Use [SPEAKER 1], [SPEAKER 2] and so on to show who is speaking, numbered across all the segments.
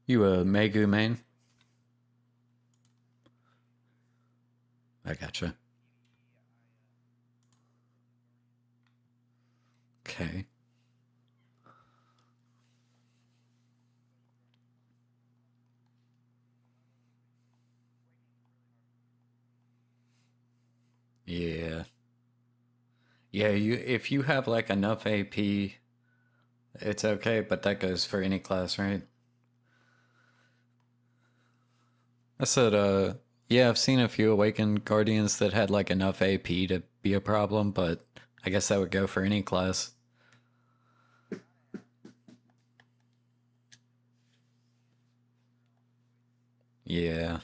[SPEAKER 1] You a Megu main? I gotcha. Okay. Yeah. Yeah, you if you have like enough AP, it's okay, but that goes for any class, right? I said, yeah, I've seen a few Awakened Guardians that had like enough AP to be a problem, but I guess that would go for any class. Yeah,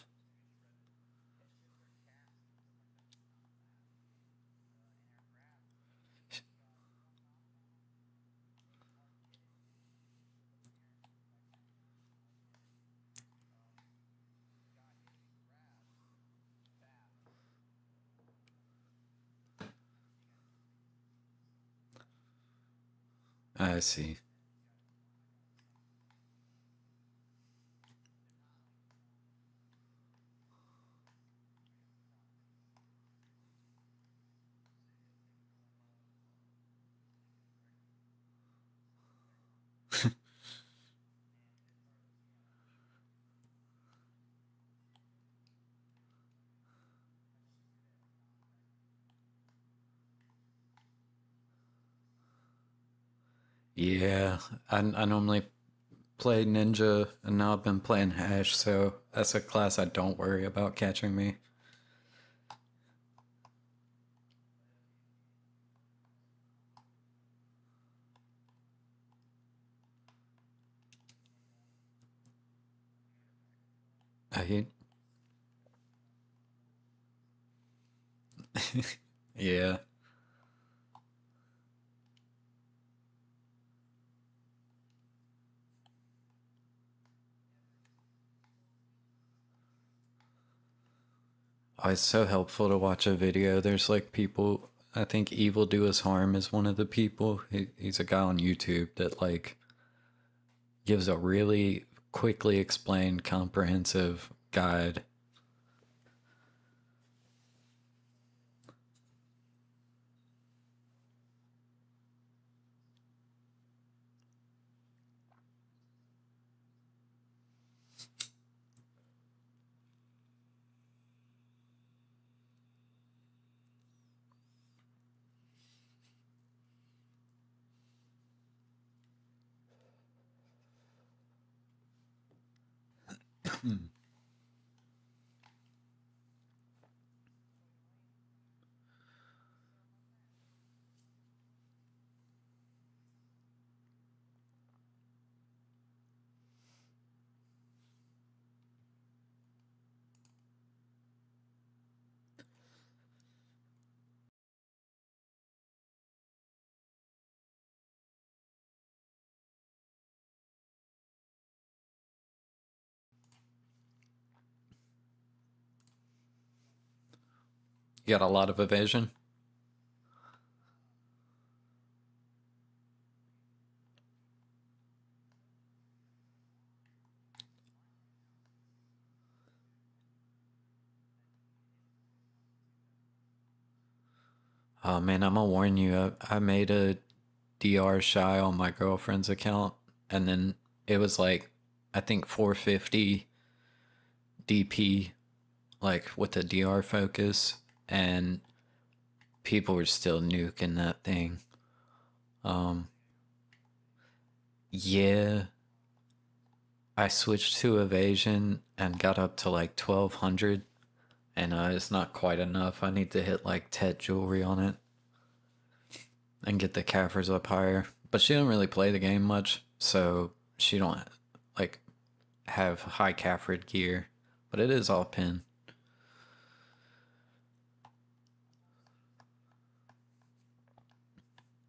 [SPEAKER 1] I see. Yeah, I normally play Ninja, and now I've been playing Hash, so that's a class I don't worry about catching me. I hate. Yeah. Oh, it's so helpful to watch a video. There's like people, I think Evil Do Us Harm is one of the people. He's a guy on YouTube that like gives a really quickly explained, comprehensive guide. You got a lot of evasion. Oh man, I'm gonna warn you. I made a DR shy on my girlfriend's account, and then it was like, I think 450 DP, like with the DR focus, and people were still nuking that thing. Um, yeah, I switched to evasion and got up to like 1200, and it's not quite enough. I need to hit like Tet jewelry on it and get the Kaffers up higher. But she don't really play the game much, so she don't like have high Kaffred gear. But it is all pin.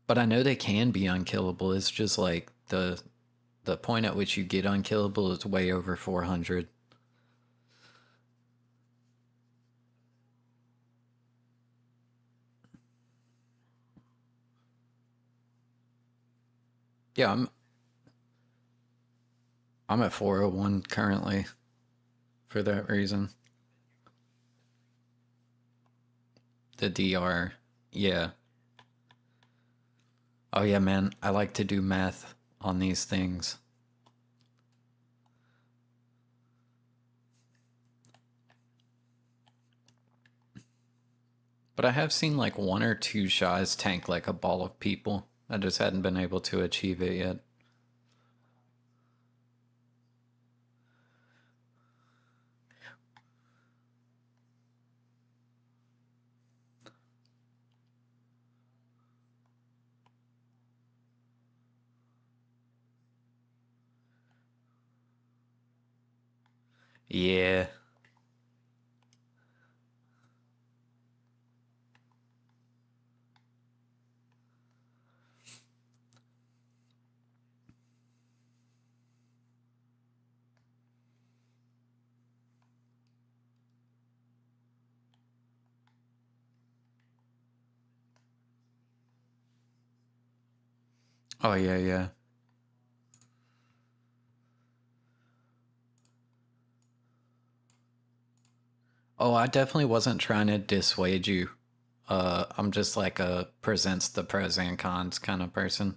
[SPEAKER 1] But I know they can be unkillable. It's just like the point at which you get unkillable is way over 400. Yeah, I'm at 401 currently for that reason. The DR. Yeah. Oh yeah, man. I like to do math on these things. But I have seen like one or two shots tank like a ball of people. I just hadn't been able to achieve it yet. Yeah. Oh yeah, yeah. Oh, I definitely wasn't trying to dissuade you. I'm just like a presents the pros and cons kind of person.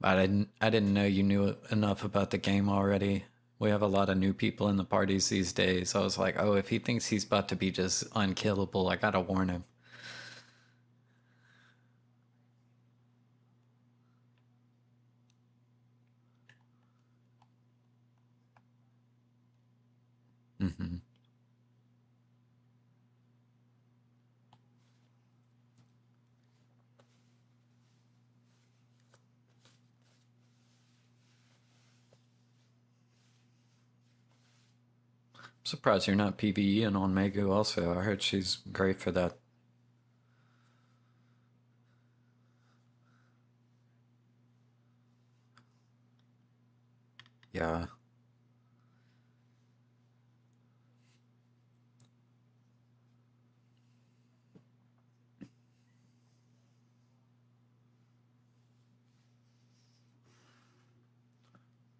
[SPEAKER 1] I didn't know you knew enough about the game already. We have a lot of new people in the parties these days. I was like, oh, if he thinks he's about to be just unkillable, I gotta warn him. Mm-hmm. Surprised you're not PvEing on Megu also. I heard she's great for that. Yeah.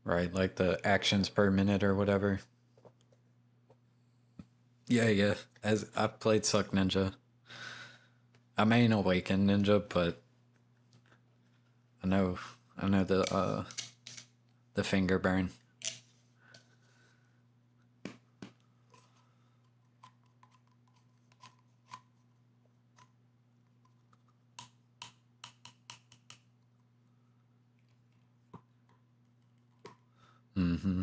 [SPEAKER 1] Right, like the actions per minute or whatever. Yeah, yeah. As I've played Suck Ninja. I main Awaken Ninja, but I know I know the finger burn. Mm-hmm.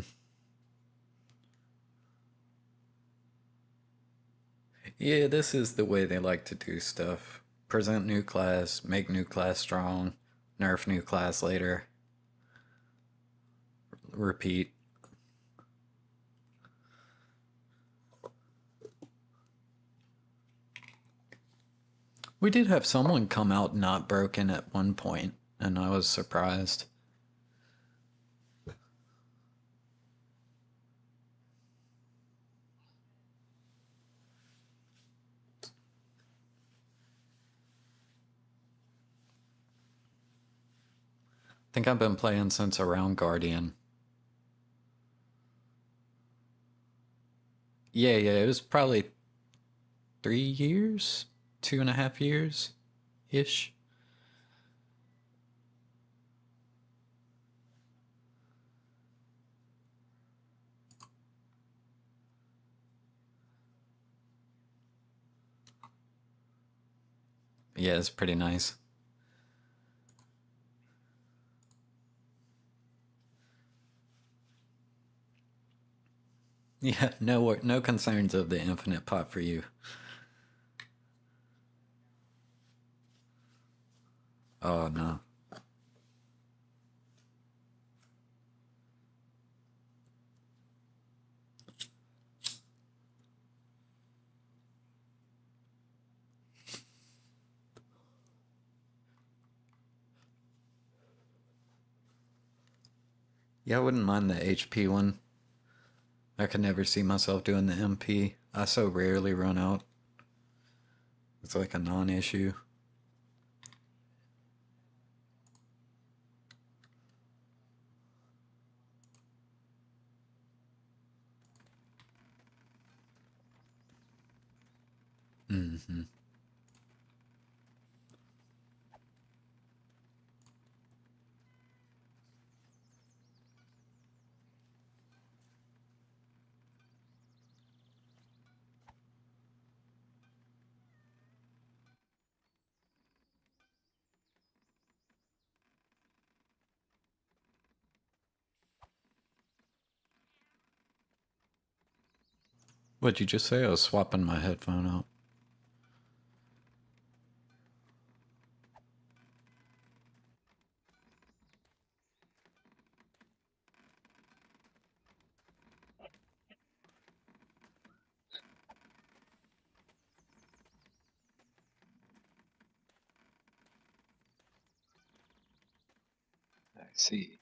[SPEAKER 1] Yeah, this is the way they like to do stuff. Present new class, make new class strong, nerf new class later, repeat. We did have someone come out not broken at one point, and I was surprised. I think I've been playing since around Guardian. Yeah, yeah, it was probably 3 years, 2.5 years ish. Yeah, it's pretty nice. Yeah, no concerns of the infinite pot for you. Oh no. Yeah, I wouldn't mind the HP one. I could never see myself doing the MP. I so rarely run out. It's like a non-issue. Mm-hmm. What'd you just say? I was swapping my headphone out.
[SPEAKER 2] I see.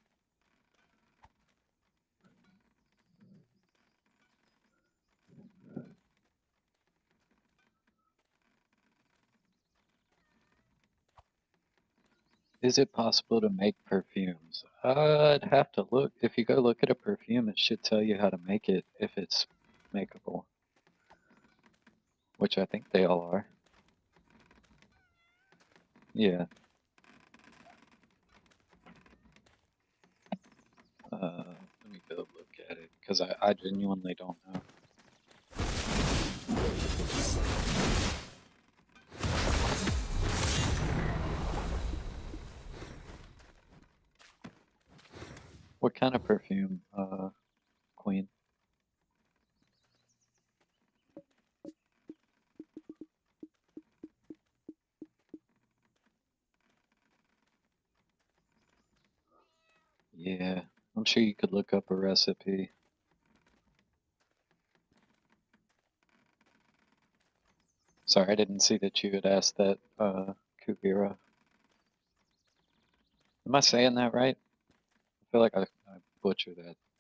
[SPEAKER 2] Is it possible to make perfumes? I'd have to look. If you go look at a perfume, it should tell you how to make it if it's makeable, which I think they all are. Yeah. Let me go look at it because I genuinely don't know. What kind of perfume, Queen? Yeah, I'm sure you could look up a recipe. Sorry, I didn't see that you had asked that, Kuvira. Am I saying that right? I feel like I butchered that.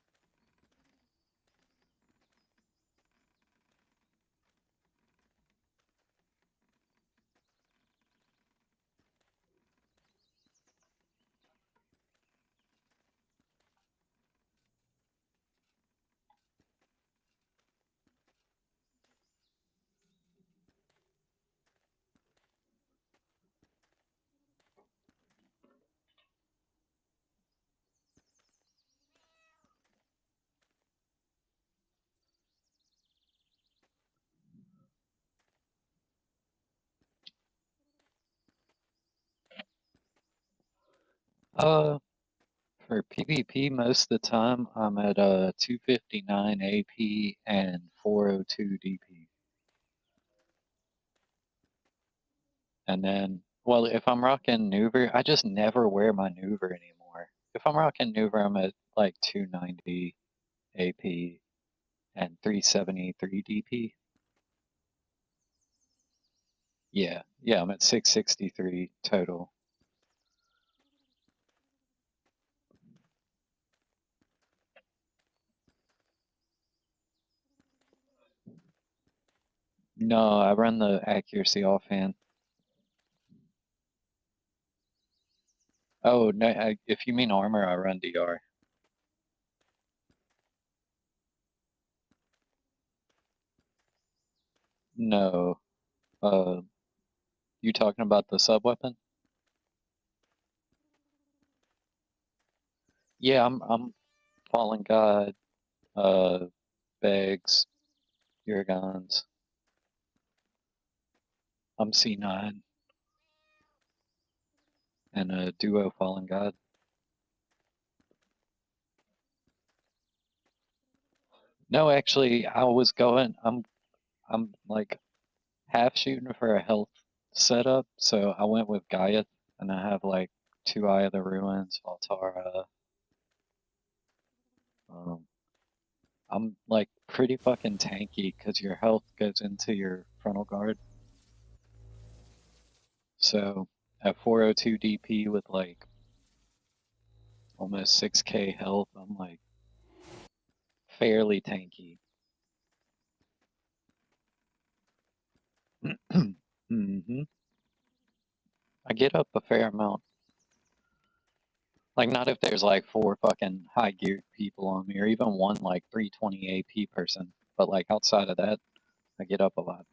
[SPEAKER 2] Uh, for PvP, most of the time I'm at 259 AP and 402 DP. And then, well, if I'm rocking Nuver, I just never wear my Nuver anymore. If I'm rocking Nuver, I'm at like 290 AP and 373 DP. Yeah, I'm at 663 total. No, I run the accuracy offhand. Oh, no, if you mean armor, I run DR. No, uh, you talking about the sub weapon? Yeah, I'm Fallen God, uh, Begs, Uragons. I'm C9 and a duo Fallen God. No, actually, I was going. I'm like half shooting for a health setup, so I went with Gaiath, and I have like two Eye of the Ruins, Altara. Um, I'm like pretty fucking tanky because your health goes into your frontal guard. So at 402 DP with like almost 6k health, I'm like fairly tanky. hmm I get up a fair amount. Like not if there's like four fucking high geared people on me or even one like 320 AP person. But like outside of that, I get up a lot.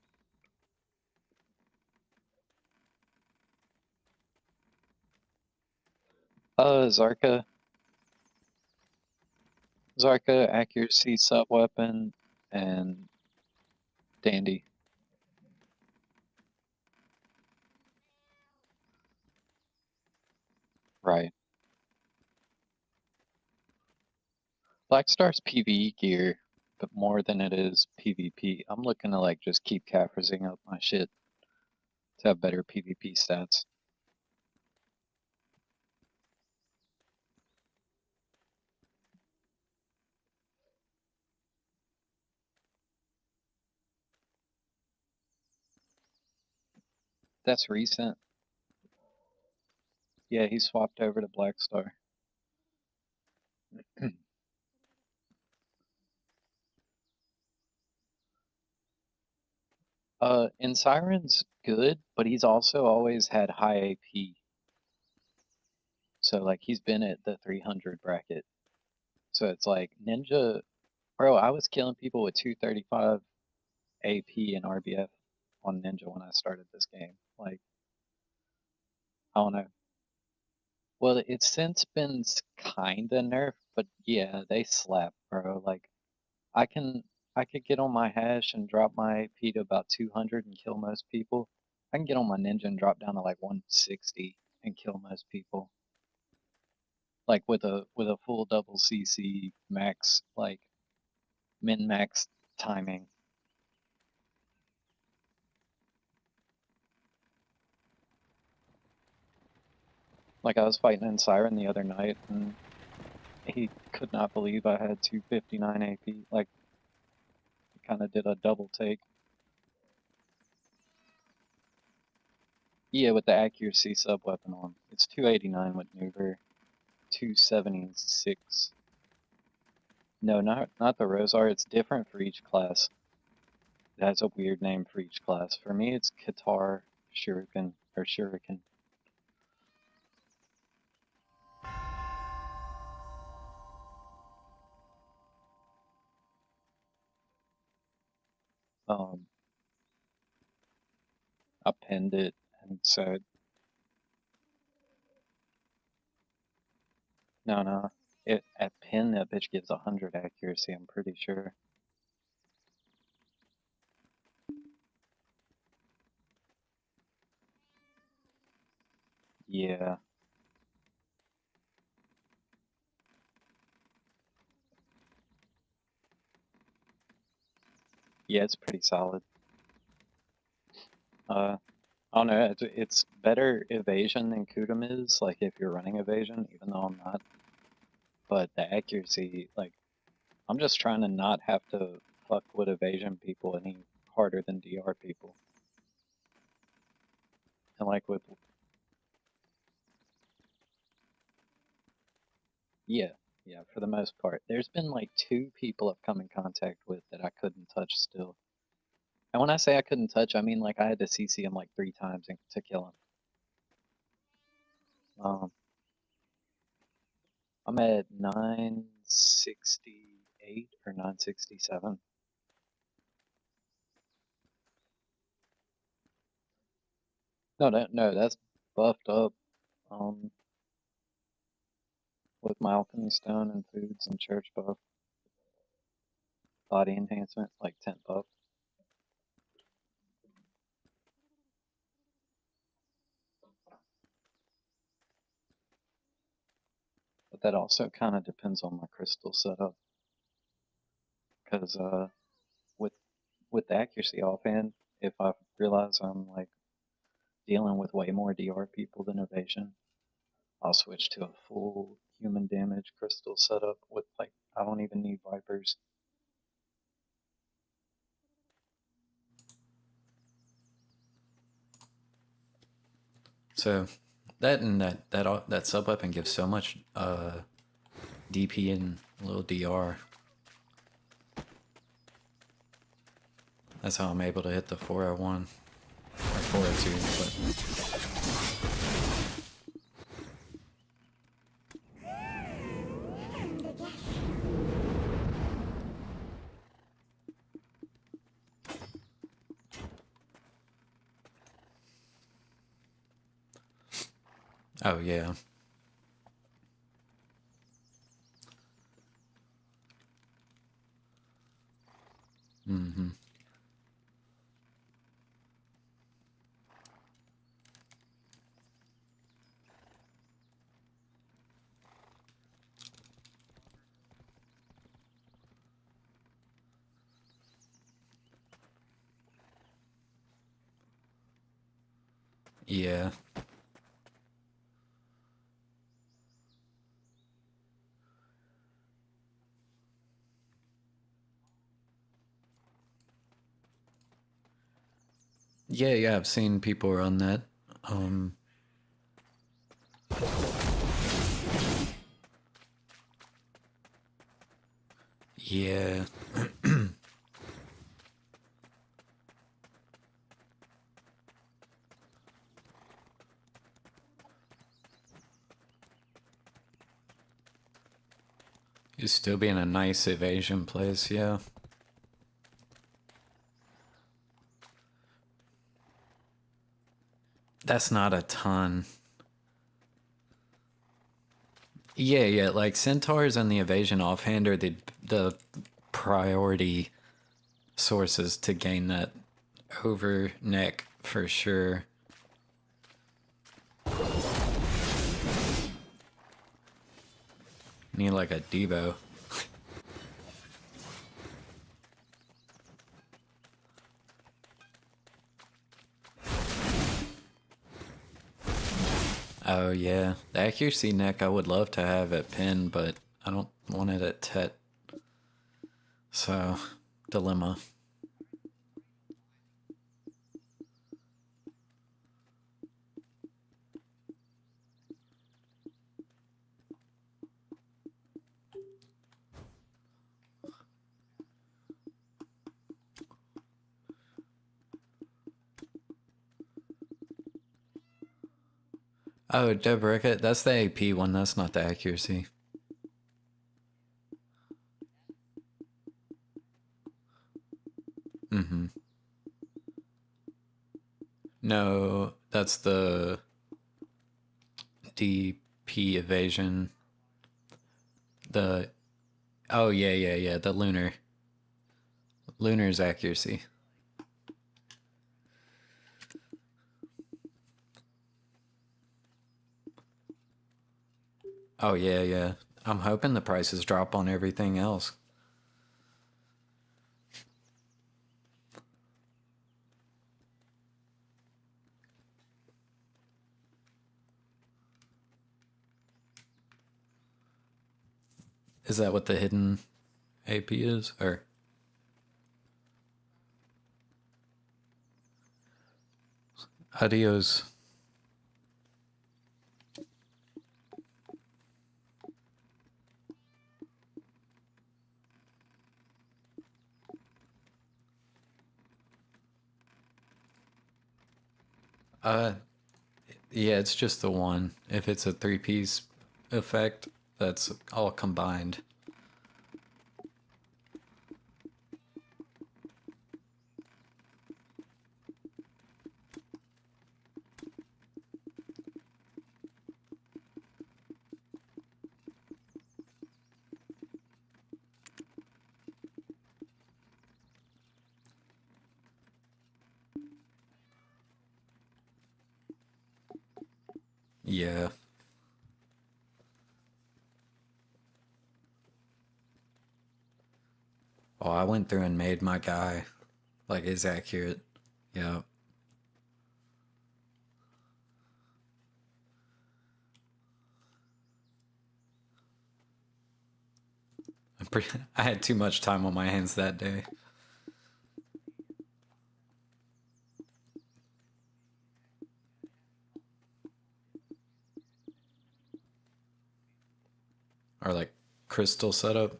[SPEAKER 2] Zarka. Zarka, accuracy, sub-weapon, and Dandy. Right. Blackstar's PvE gear, but more than it is PvP. I'm looking to like just keep Caphrazing up my shit to have better PvP stats. That's recent. Yeah, he swapped over to Blackstar. In Siren's good, but he's also always had high AP. So like he's been at the 300 bracket. So it's like Ninja, bro, I was killing people with 235 AP and RBF on Ninja when I started this game. Like, I don't know. Well, it's since been kinda nerfed, but yeah, they slap, bro. Like, I can I could get on my hash and drop my AP to about 200 and kill most people. I can get on my ninja and drop down to like 160 and kill most people. Like with a full double CC max, like min max timing. Like I was fighting in Siren the other night and he could not believe I had 259 AP. Like, kind of did a double take. Yeah, with the accuracy sub weapon on. It's 289 with Nuber, 276. No, not the Rosar. It's different for each class. It has a weird name for each class. For me, it's Qatar Shuriken or Shuriken. Um, I pinned it and said, no. It at pin that bitch gives 100 accuracy. I'm pretty sure. Yeah, yeah, it's pretty solid. I don't know. It's better evasion than Kudum is. Like if you're running evasion, even though I'm not. But the accuracy, like I'm just trying to not have to fuck with evasion people any harder than DR people. And like with yeah, yeah, for the most part. There's been like 2 people I've come in contact with that I couldn't touch still. And when I say I couldn't touch, I mean like I had to CC him like 3 times to kill him. I'm at 968 or 967. No, that's buffed up. Um, with my alchemy stone and foods and church buff, body enhancement, like 10 buff. But that also kind of depends on my crystal setup, because with with the accuracy offhand, if I realize I'm like dealing with way more DR people than evasion, I'll switch to a full human damage crystal setup with like I don't even need vipers.
[SPEAKER 1] So that sub weapon gives so much DP and a little DR. That's how I'm able to hit the 401 or 402. But oh yeah, Mm-hmm. Yeah. Yeah, yeah, I've seen people run that. Um, yeah. You still be in a nice evasion place, yeah. That's not a ton. Yeah, yeah, like centaurs and the evasion offhand are the priority sources to gain that over neck for sure. Need like a Devo. Oh yeah, the accuracy neck I would love to have at pin, but I don't want it at tet. So, dilemma. Oh, Debricket, that's the AP one. That's not the accuracy. Mm-hmm. No, that's the DP evasion. The oh yeah, yeah, yeah. The lunar's accuracy. Oh yeah, yeah. I'm hoping the prices drop on everything else. Is that what the hidden AP is, or? Adios. Uh, yeah, it's just the one. If it's a three-piece effect, that's all combined. Yeah. Oh, I went through and made my guy. Like, is accurate. Yeah. I had too much time on my hands that day. Or like crystal setup.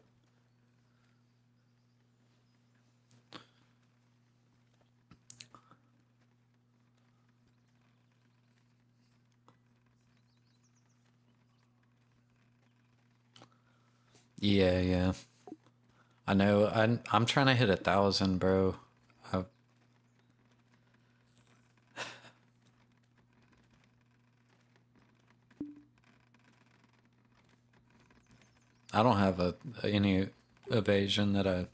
[SPEAKER 1] Yeah, yeah. I know. I'm trying to hit 1,000, bro. I, I don't have any evasion that I.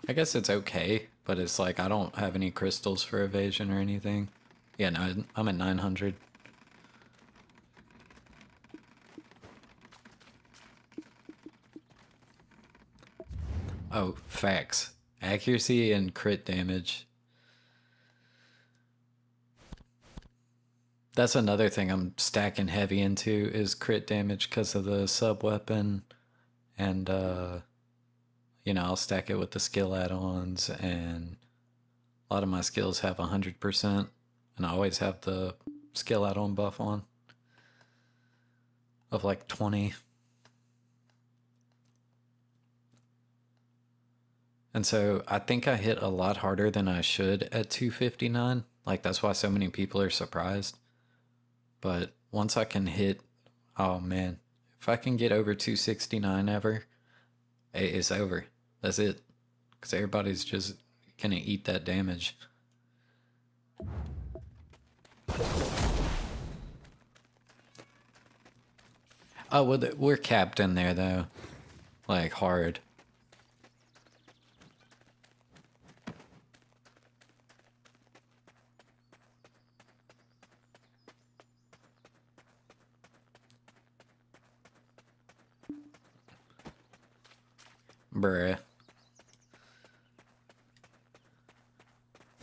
[SPEAKER 1] I guess it's okay, but it's like I don't have any crystals for evasion or anything. Yeah, no, I'm at 900. Oh, facts. Accuracy and crit damage. That's another thing I'm stacking heavy into is crit damage because of the sub weapon, and I'll stack it with the skill add-ons, and a lot of my skills have 100%, and I always have the skill add-on buff on of like 20. And so I think I hit a lot harder than I should at 259. Like that's why so many people are surprised. But once I can hit, oh man, if I can get over 269 ever, it's over. That's it. Because everybody's just gonna eat that damage. Oh, well, we're capped in there though. Like hard. Bruh.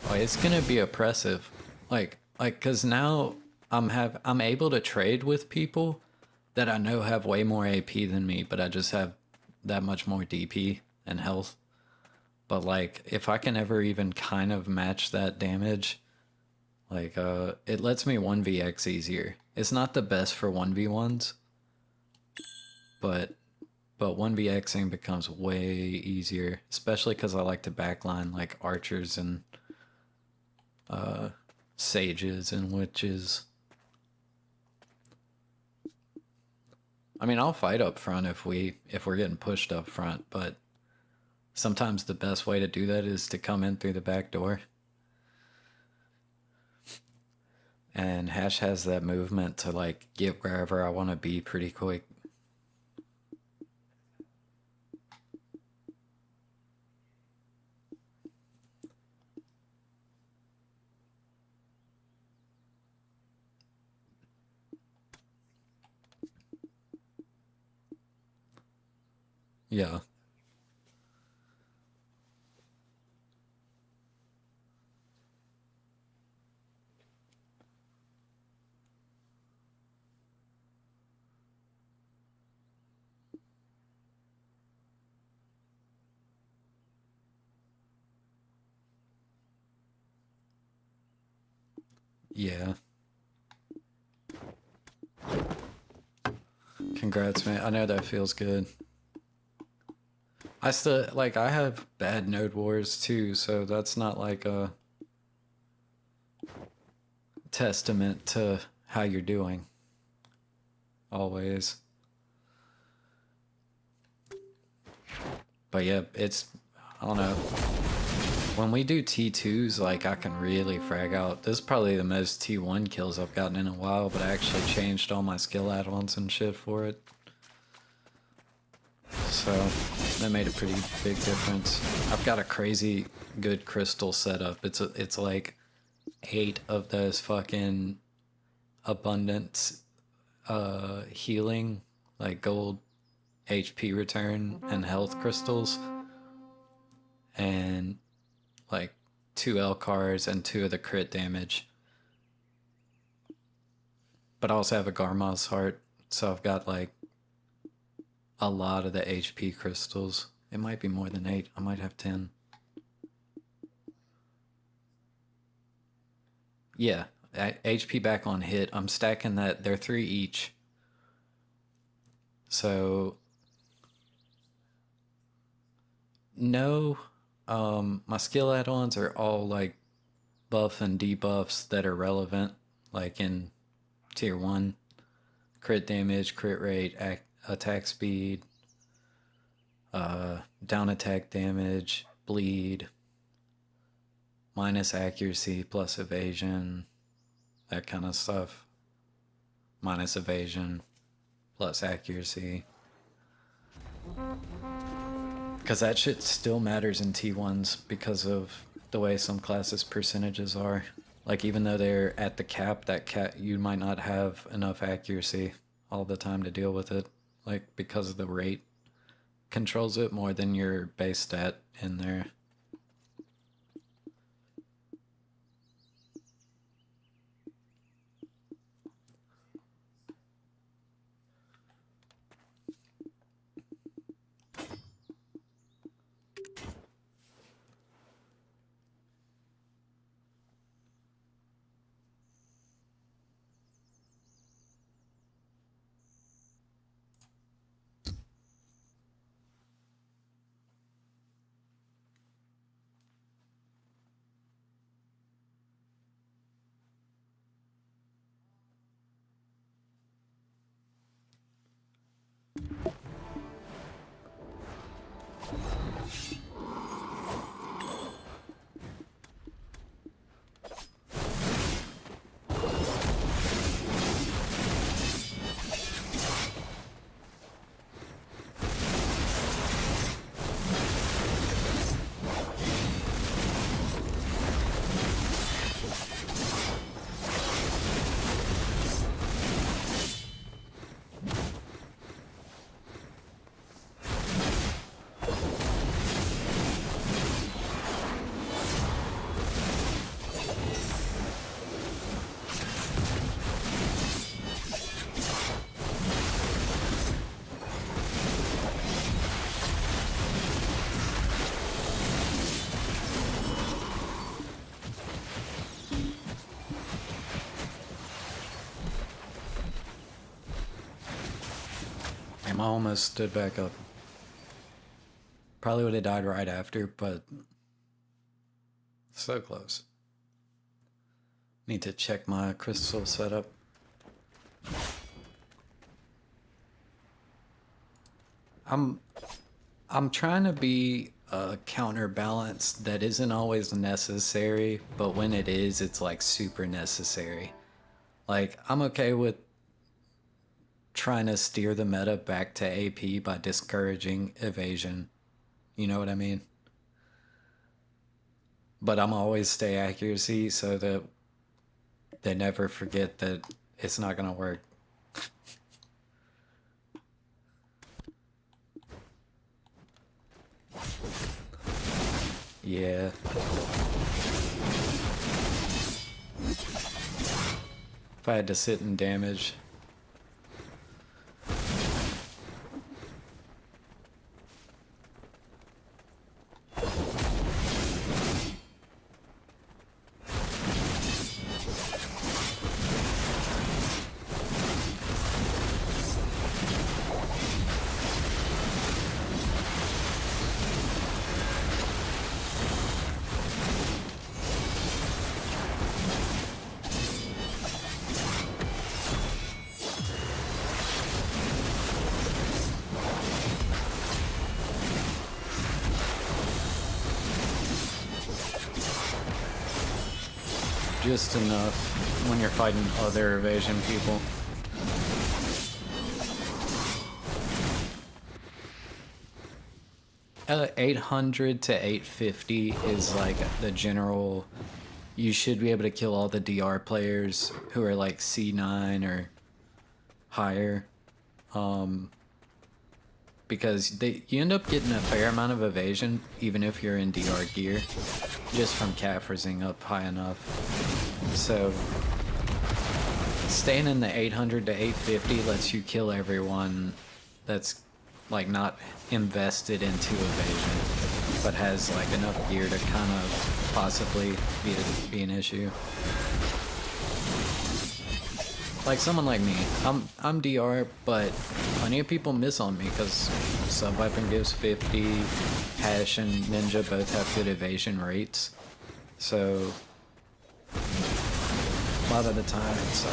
[SPEAKER 1] Oh, it's gonna be oppressive. Cause now I'm able to trade with people that I know have way more AP than me, but I just have that much more DP and health. But like if I can ever even kind of match that damage, like it lets me 1vx easier. It's not the best for 1v1s, but 1vxing becomes way easier, especially cuz I like to backline like archers and sages and witches. I mean, I'll fight up front if we're getting pushed up front, but sometimes the best way to do that is to come in through the back door. And Hash has that movement to like get wherever I want to be pretty quick. Yeah. Yeah. Congrats, man. I know that feels good. I still like I have bad node wars too, so that's not like a testament to how you're doing. Always. But yeah, I don't know. When we do T2s, like I can really frag out. This is probably the most T1 kills I've gotten in a while, but I actually changed all my skill add-ons and shit for it. So that made a pretty big difference. I've got a crazy good crystal setup. It's like 8 of those fucking abundance healing, like gold HP return and health crystals, and like 2 L-cars and 2 of the crit damage. But I also have a Garmaz heart, so I've got like a lot of the HP crystals. It might be more than 8. I might have 10. Yeah, HP back on hit. I'm stacking that. They're 3 each. So no, my skill add-ons are all like buff and debuffs that are relevant, like in tier 1. Crit damage, crit rate, attack speed, down attack damage, bleed, minus accuracy plus evasion, that kind of stuff. Minus evasion plus accuracy. Because that shit still matters in T1s because of the way some classes' percentages are. Like, even though they're at the cap, you might not have enough accuracy all the time to deal with it. Like, because of the rate controls it more than your base stat in there. I almost stood back up. Probably would have died right after, but so close. Need to check my crystal setup. I'm trying to be a counterbalance that isn't always necessary, but when it is, it's like super necessary. Like, I'm okay with trying to steer the meta back to AP by discouraging evasion. You know what I mean? But I'm always stay accuracy so that they never forget that it's not gonna work. Yeah. If I had to sit and damage. Just enough when you're fighting other evasion people. $800 to $850 is like the general. You should be able to kill all the DR players who are like C9 or higher. Because you end up getting a fair amount of evasion even if you're in DR gear, just from Caphrazing up high enough. So staying in the 800 to 850 lets you kill everyone that's like not invested into evasion, but has like enough gear to kind of possibly be an issue. Like someone like me, I'm DR, but plenty of people miss on me because sub weapon gives 50, Hash and Ninja both have good evasion rates. So a lot of the time it's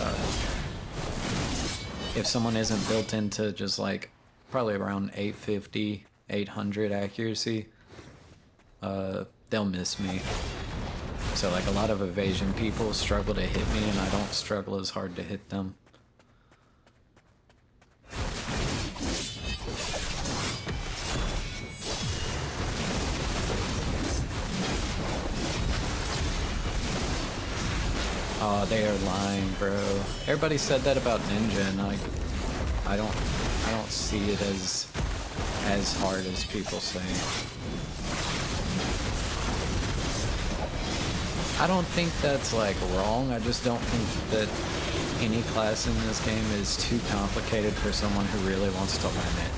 [SPEAKER 1] if someone isn't built into just like probably around 850, 800 accuracy, they'll miss me. So like a lot of evasion people struggle to hit me and I don't struggle as hard to hit them. Oh, they are lying, bro. Everybody said that about Ninja, and like, I don't see it as hard as people say. I don't think that's like wrong. I just don't think that any class in this game is too complicated for someone who really wants to learn it.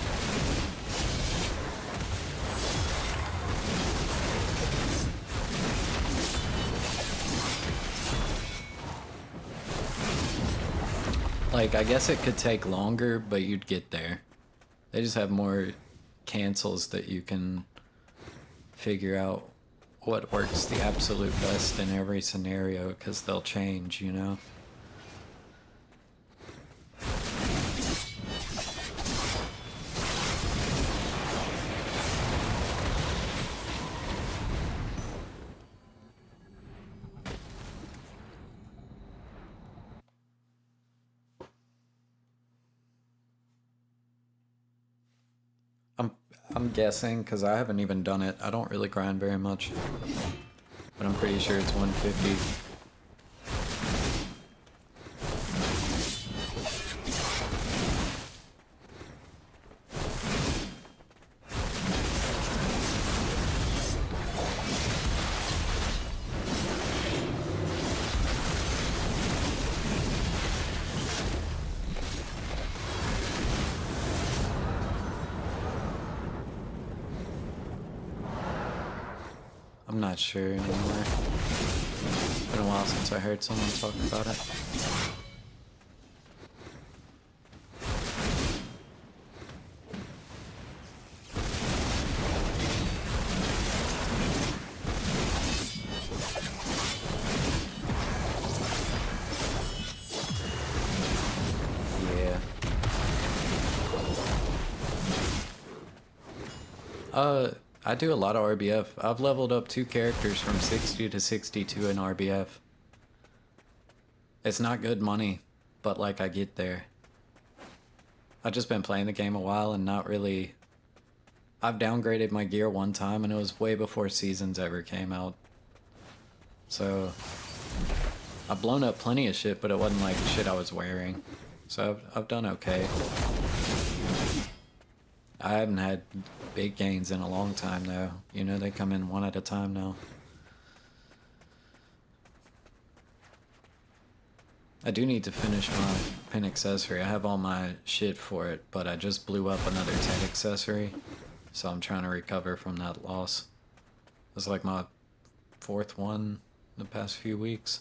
[SPEAKER 1] Like, I guess it could take longer, but you'd get there. They just have more cancels that you can figure out what works the absolute best in every scenario, because they'll change, you know? I'm guessing, because I haven't even done it. I don't really grind very much. But I'm pretty sure it's 150. I'm not sure anymore. It's been a while since I heard someone talk about it. I do a lot of RBF. I've leveled up 2 characters from 60 to 62 in RBF. It's not good money, but like I get there. I've just been playing the game a while and not really... I've downgraded my gear one time and it was way before Seasons ever came out. So I've blown up plenty of shit, but it wasn't like shit I was wearing. So I've done okay. I haven't had big gains in a long time though. You know, they come in one at a time now. I do need to finish my pin accessory. I have all my shit for it, but I just blew up another Ted accessory. So I'm trying to recover from that loss. It was like my 4th one in the past few weeks.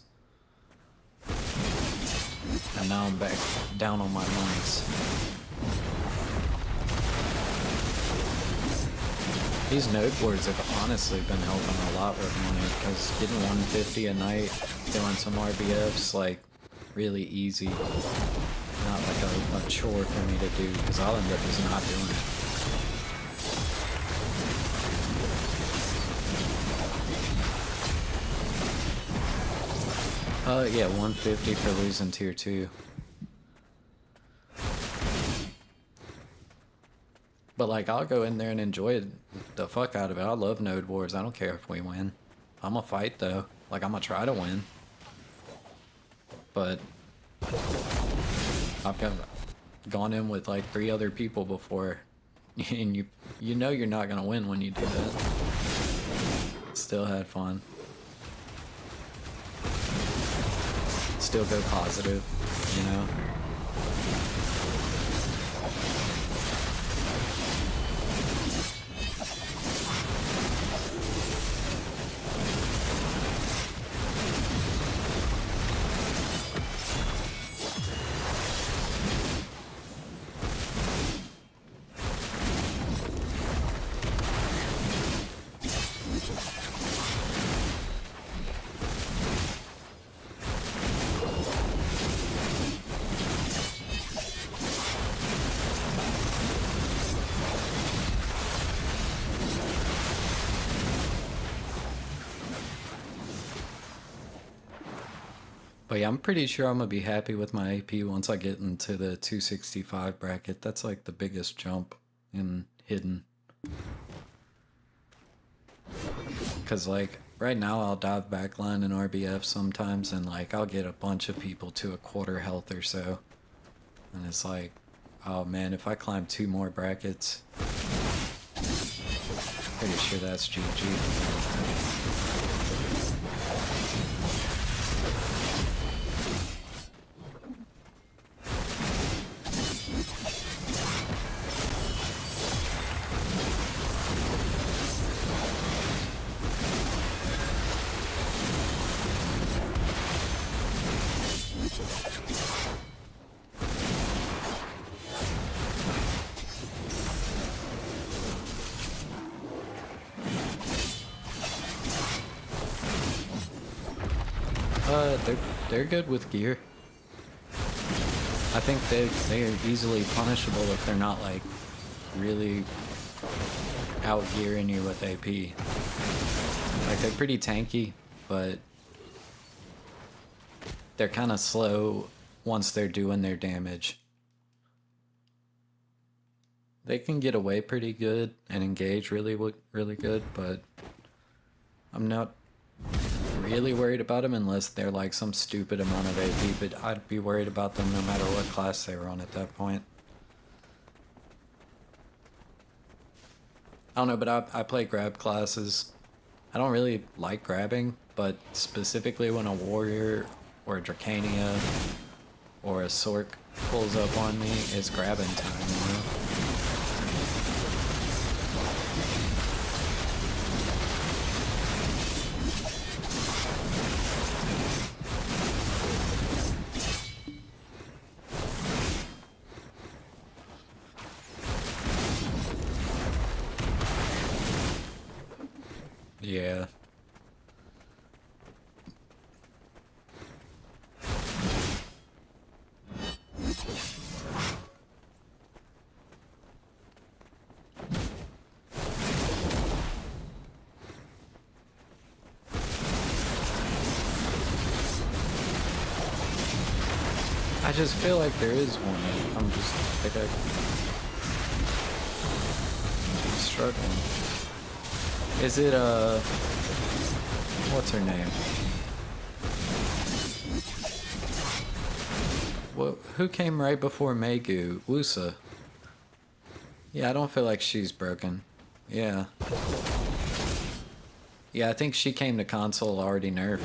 [SPEAKER 1] And now I'm back down on my monies. These node boards have honestly been helping a lot with money, because getting 150 a night, doing some RBFs, like, really easy. Not like a chore for me to do, because I'll end up just not doing it. Yeah, 150 for losing tier 2. But like, I'll go in there and enjoy the fuck out of it. I love node wars. I don't care if we win. I'm gonna fight though. Like, I'm gonna try to win. But I've gone in with like 3 other people before, and you know you're not gonna win when you do that. Still had fun. Still go positive, you know? But yeah, I'm pretty sure I'm gonna be happy with my AP once I get into the 265 bracket. That's like the biggest jump in hidden. Cause like, Right now, I'll dive backline in RBF sometimes, and like I'll get a bunch of people to a quarter health or so, and it's like, oh man, if I climb 2 more brackets, pretty sure that's GG. They're good with gear. I think they're easily punishable if they're not like really out gearing you with AP. Like they're pretty tanky, but they're kind of slow once they're doing their damage. They can get away pretty good and engage really good, but I'm not really worried about them unless they're like some stupid amount of AP, but I'd be worried about them no matter what class they were on at that point. I don't know, but I play grab classes. I don't really like grabbing, but specifically when a warrior or a Dracania or a Sork pulls up on me, it's grabbing time, you know? Yeah. I just feel like there is one. I'm just like I'm struggling. Is it what's her name? Who came right before Megu? Wusa. Yeah, I don't feel like she's broken. Yeah. Yeah, I think she came to console already nerfed.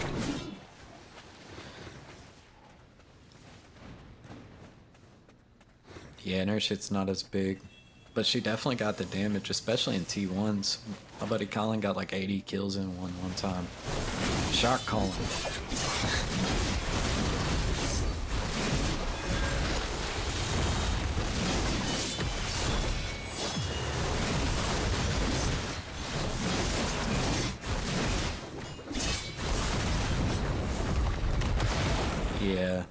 [SPEAKER 1] Yeah, and her shit's not as big. But she definitely got the damage, especially in T1s. My buddy Colin got like 80 kills in one time. Shock Colin. Yeah.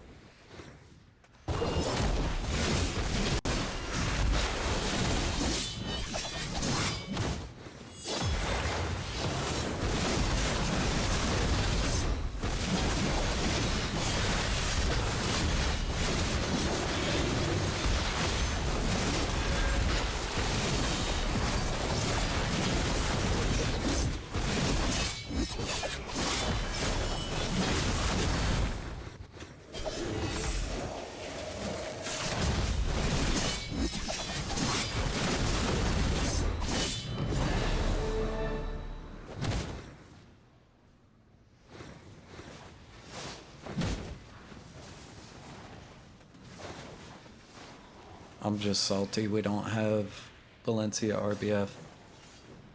[SPEAKER 1] I'm just salty we don't have Valencia RBF.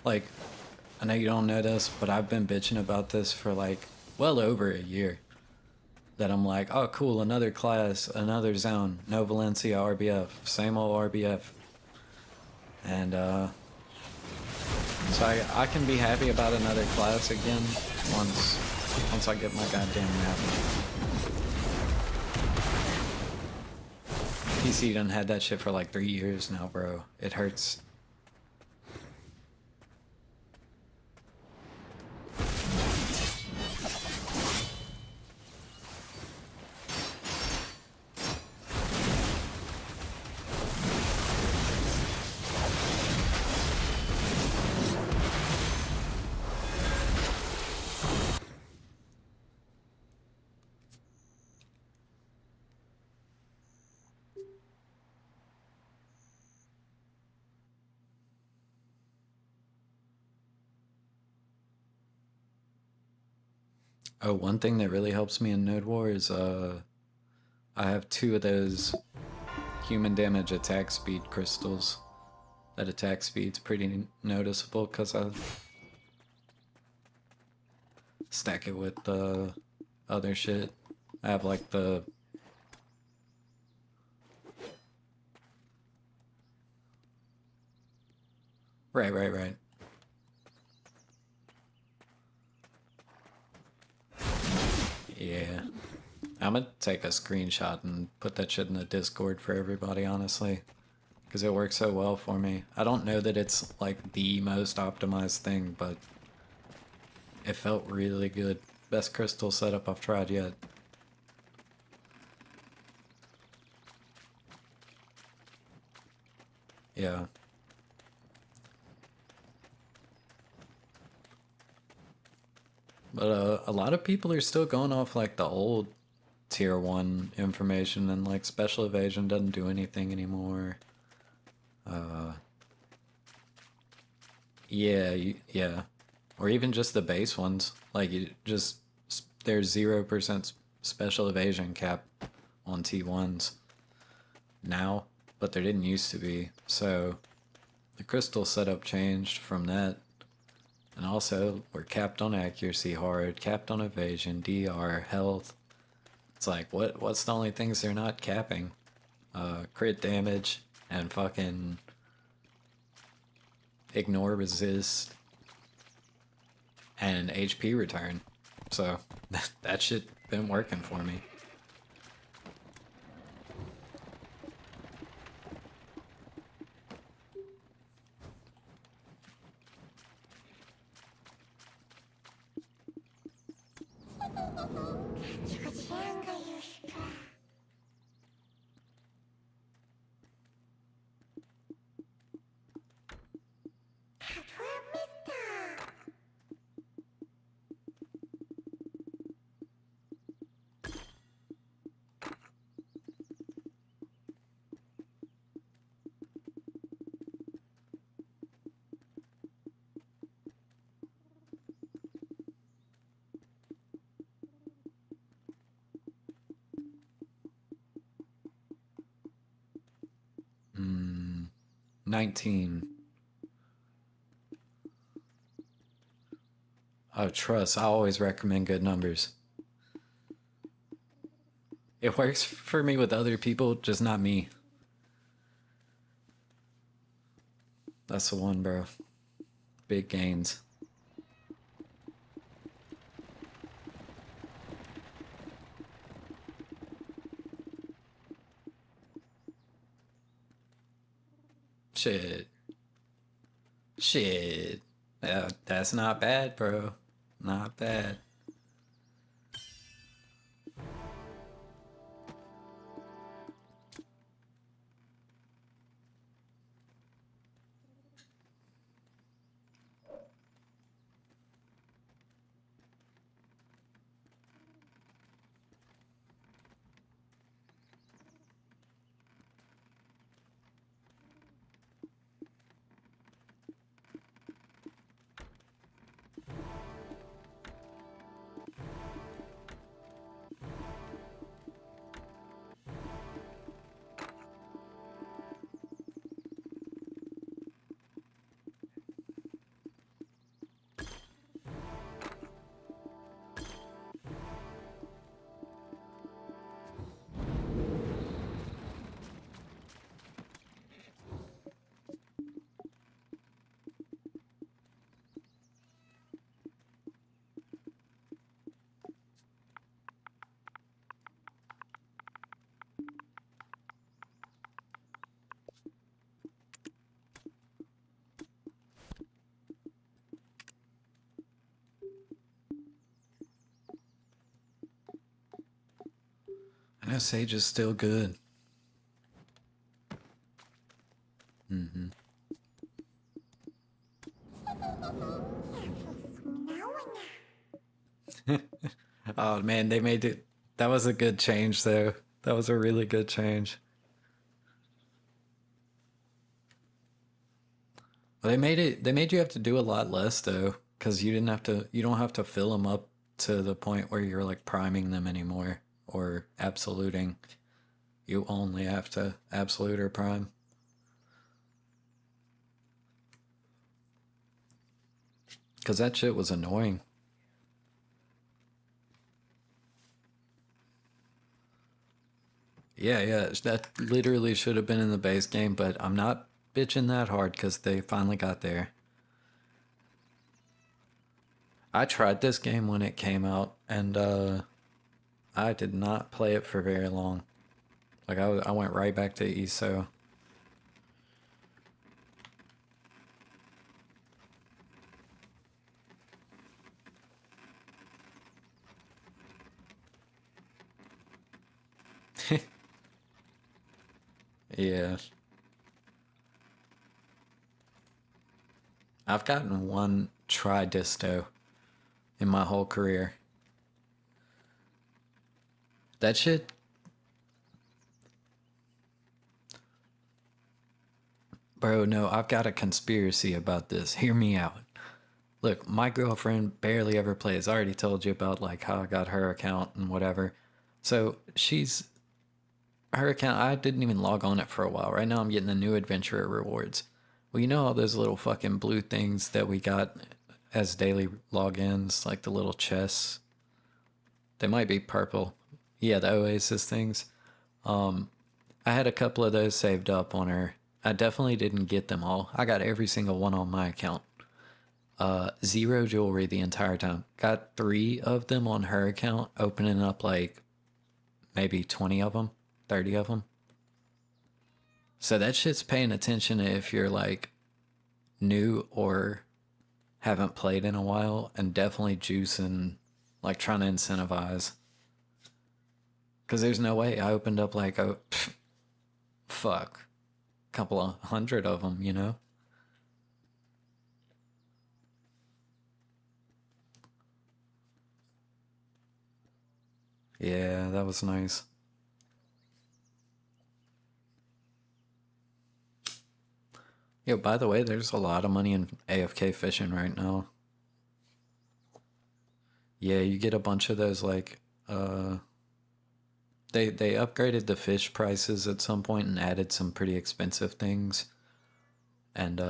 [SPEAKER 1] Like, I know you don't know this, but I've been bitching about this for like well over a year. That I'm like, oh cool, another class, another zone, no Valencia RBF, same old RBF. And so I can be happy about another class again once I get my goddamn map. PC done had that shit for like 3 years now, bro. It hurts. Oh, one thing that really helps me in Node War is I have two of those human damage attack speed crystals. That attack speed's pretty noticeable because I stack it with the other shit. I have like the right. Yeah. I'm gonna take a screenshot and put that shit in the Discord for everybody, honestly. Because it works so well for me. I don't know that it's like the most optimized thing, but it felt really good. Best crystal setup I've tried yet. Yeah. But a lot of people are still going off like the old tier 1 information, and like special evasion doesn't do anything anymore. Yeah, yeah. Or even just the base ones. Like you just there's 0% special evasion cap on T1s now, but there didn't used to be. So the crystal setup changed from that. And also, we're capped on accuracy hard, capped on evasion, DR, health. It's like, what's the only things they're not capping? Crit damage and fucking ignore resist and HP return. So that shit been working for me. Hmm. 19. Oh, trust. I always recommend good numbers. It works for me with other people, just not me. That's the one, bro. Big gains. Shit. Shit. That's not bad, bro. Not bad. I know Sage is still good. Mm-hmm. Oh man, they made it. That was a good change, though. That was a really good change. Well, they made it. They made you have to do a lot less, though, because you didn't have to. You don't have to fill them up to the point where you're like priming them anymore or absoluting. You only have to absolute or prime. Because that shit was annoying. Yeah, yeah, that literally should have been in the base game, but I'm not bitching that hard because they finally got there. I tried this game when it came out, and I did not play it for very long. Like I went right back to ESO. Yeah, I've gotten one try disto in my whole career. That shit, bro. No, I've got a conspiracy about this. Hear me out. Look, my girlfriend barely ever plays. I already told you about like how I got her account and whatever. So she's her account. I didn't even log on it for a while. Right now, I'm getting the new adventurer rewards. Well, you know all those little fucking blue things that we got as daily logins, like the little chests. They might be purple. Yeah, the Oasis things. I had a couple of those saved up on her. I definitely didn't get them all. I got every single one on my account. Zero jewelry the entire time. Got 3 of them on her account, opening up like maybe 20 of them, 30 of them. So that shit's paying attention if you're like new or haven't played in a while, and definitely juicing, like trying to incentivize. Because there's no way I opened up like a fuck, couple of hundred of them, you know? Yeah, that was nice. Yo, by the way, there's a lot of money in AFK fishing right now. Yeah, you get a bunch of those like they upgraded the fish prices at some point and added some pretty expensive things. And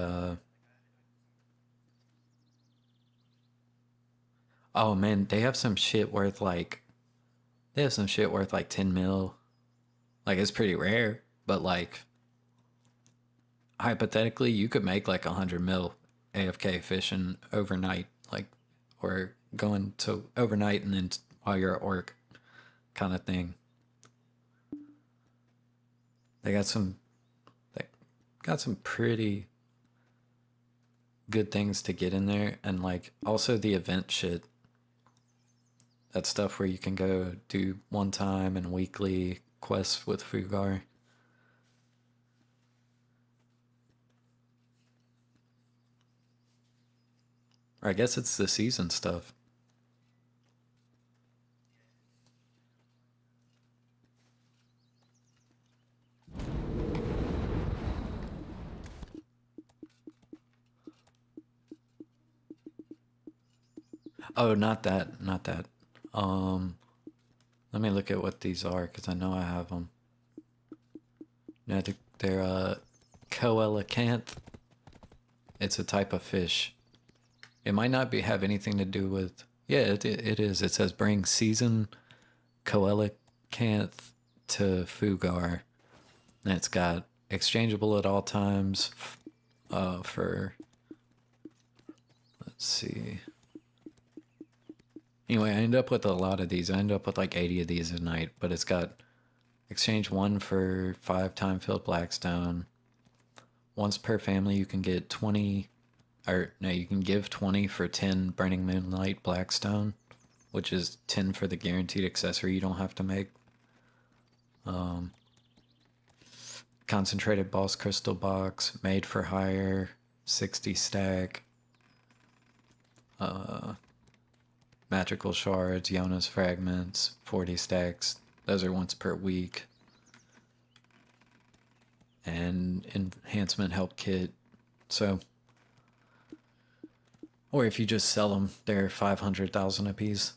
[SPEAKER 1] oh man, they have some shit worth like 10 mil. Like it's pretty rare, but like hypothetically you could make like 100 mil AFK fishing overnight, like or going to overnight and then while you're at work kind of thing. They got some they got some pretty good things to get in there, and like also the event shit. That stuff where you can go do one time and weekly quests with Fugar. Or I guess it's the season stuff. Oh, not that, not that. Um, Let me look at what these are because I know I have them. No, they're coelacanth. It's a type of fish. It might not be have anything to do with. Yeah, it is. It says bring season coelacanth to Fugar, and it's got exchangeable at all times. For let's see. Anyway, I end up with a lot of these. I end up with like 80 of these a night, but it's got exchange 1 for 5 time filled blackstone. Once per family, you can get 20, or no, you can give 20 for 10 burning moonlight blackstone, which is 10 for the guaranteed accessory you don't have to make. Concentrated boss crystal box, made for hire, 60 stack. Magical shards, Yona's fragments, 40 stacks. Those are once per week. And enhancement help kit. So, or if you just sell them, they're 500,000 apiece.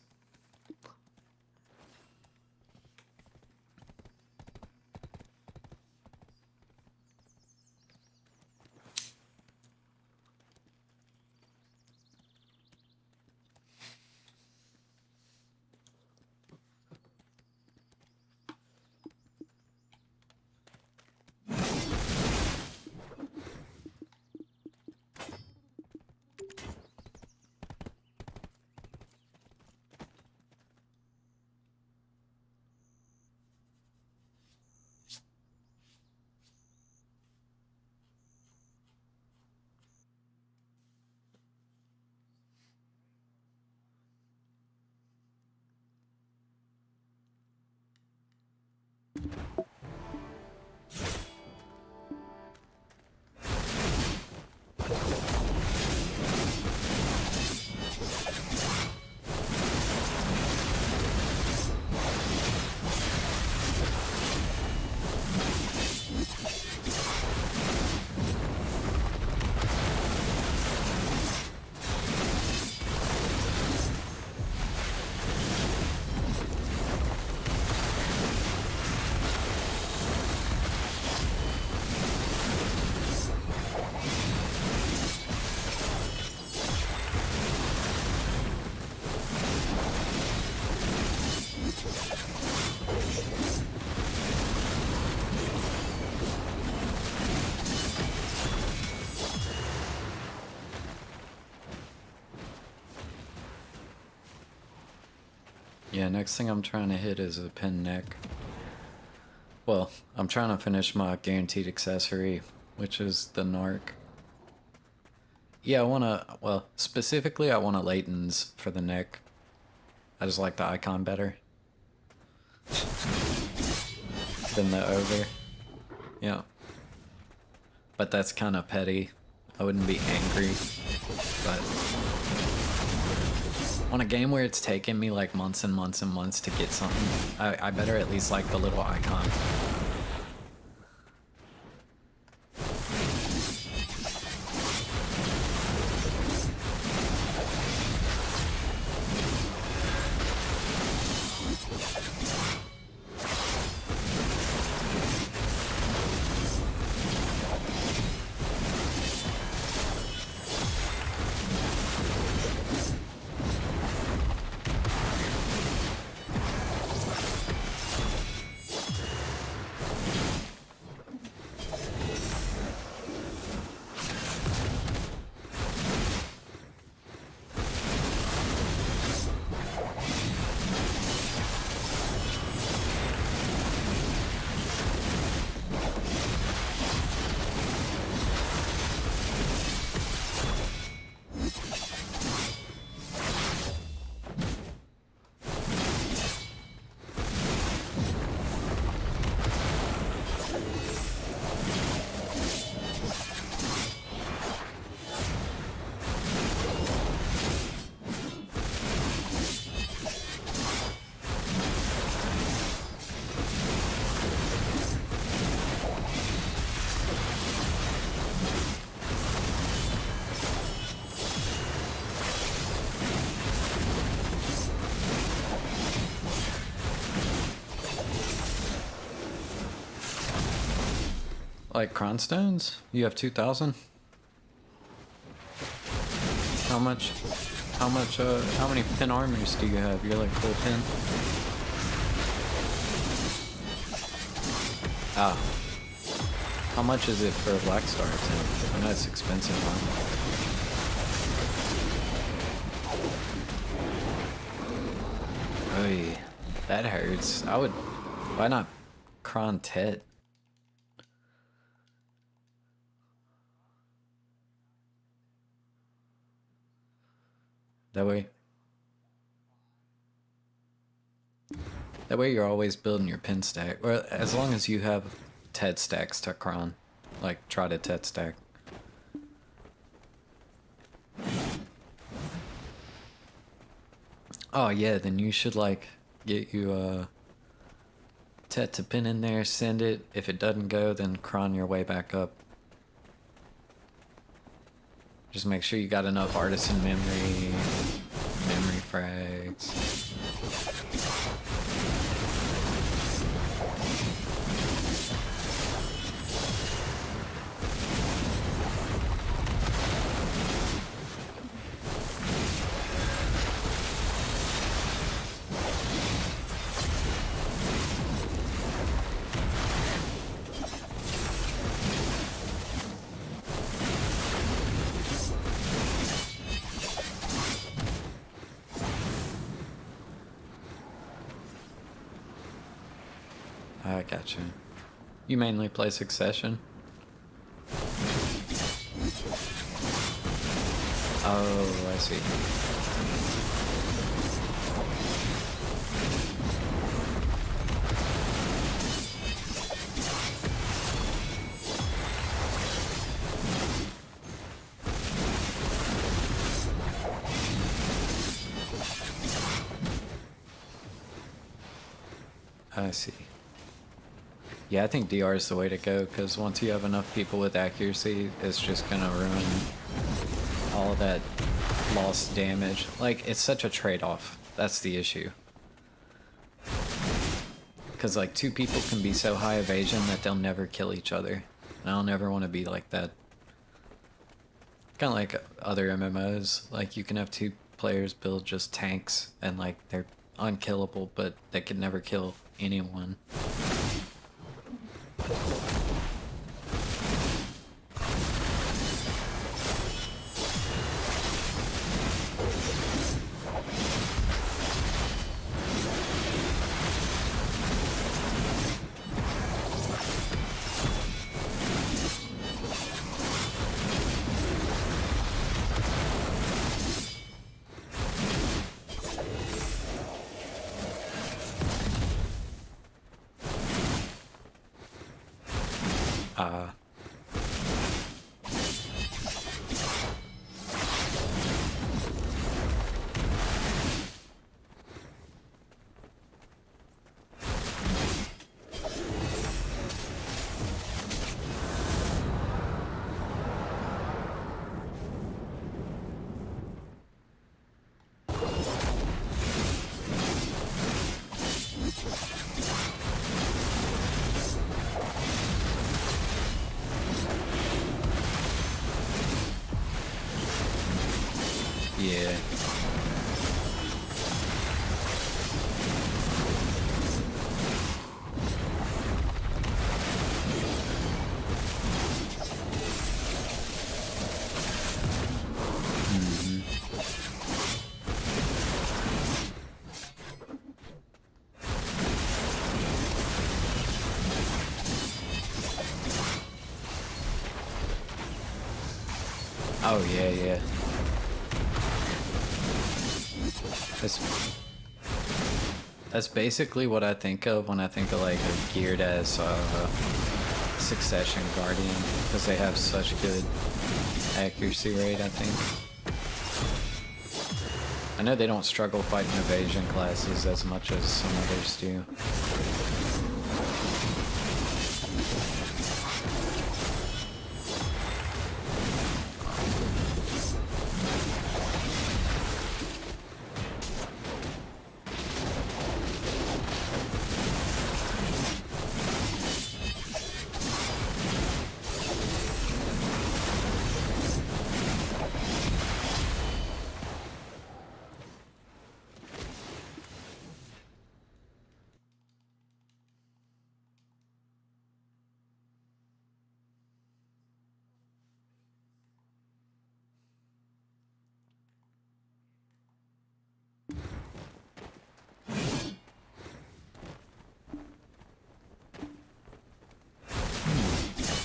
[SPEAKER 1] Yeah, next thing I'm trying to hit is a pin neck. Well, I'm trying to finish my guaranteed accessory, which is the narc. Yeah, I want to, well, specifically I want a Layton's for the neck. I just like the icon better than the ogre. Yeah. But that's kind of petty. I wouldn't be angry, but on a game where it's taken me like months and months and months to get something, I better at least like the little icon. Like Cronstones? You have 2,000? How many pin armors do you have? You're like full pin? Ah. How much is it for a Black Star attempt? I know it's expensive, huh? Oy, that hurts. Why not Kron Tet? That way you're always building your pin stack. Or as long as you have Tet stacks to Kron. Like, try to Tet stack. Oh yeah, then you should like get you Tet to pin in there, send it. If it doesn't go, then Kron your way back up. Just make sure you got enough artisan memory frags. I gotcha. You mainly play Succession? Oh, I see. I see. Yeah, I think DR is the way to go, because once you have enough people with accuracy, it's just gonna ruin all of that lost damage. Like, it's such a trade-off. That's the issue. Because, like, two people can be so high evasion that they'll never kill each other. And I'll never want to be like that. Kind of like other MMOs. Like, you can have two players build just tanks, and, like, they're unkillable, but they could never kill anyone. yeah. Oh yeah, yeah. That's basically what I think of when I think of like a geared ass Succession Guardian, because they have such good accuracy rate, I think. I know they don't struggle fighting evasion classes as much as some others do.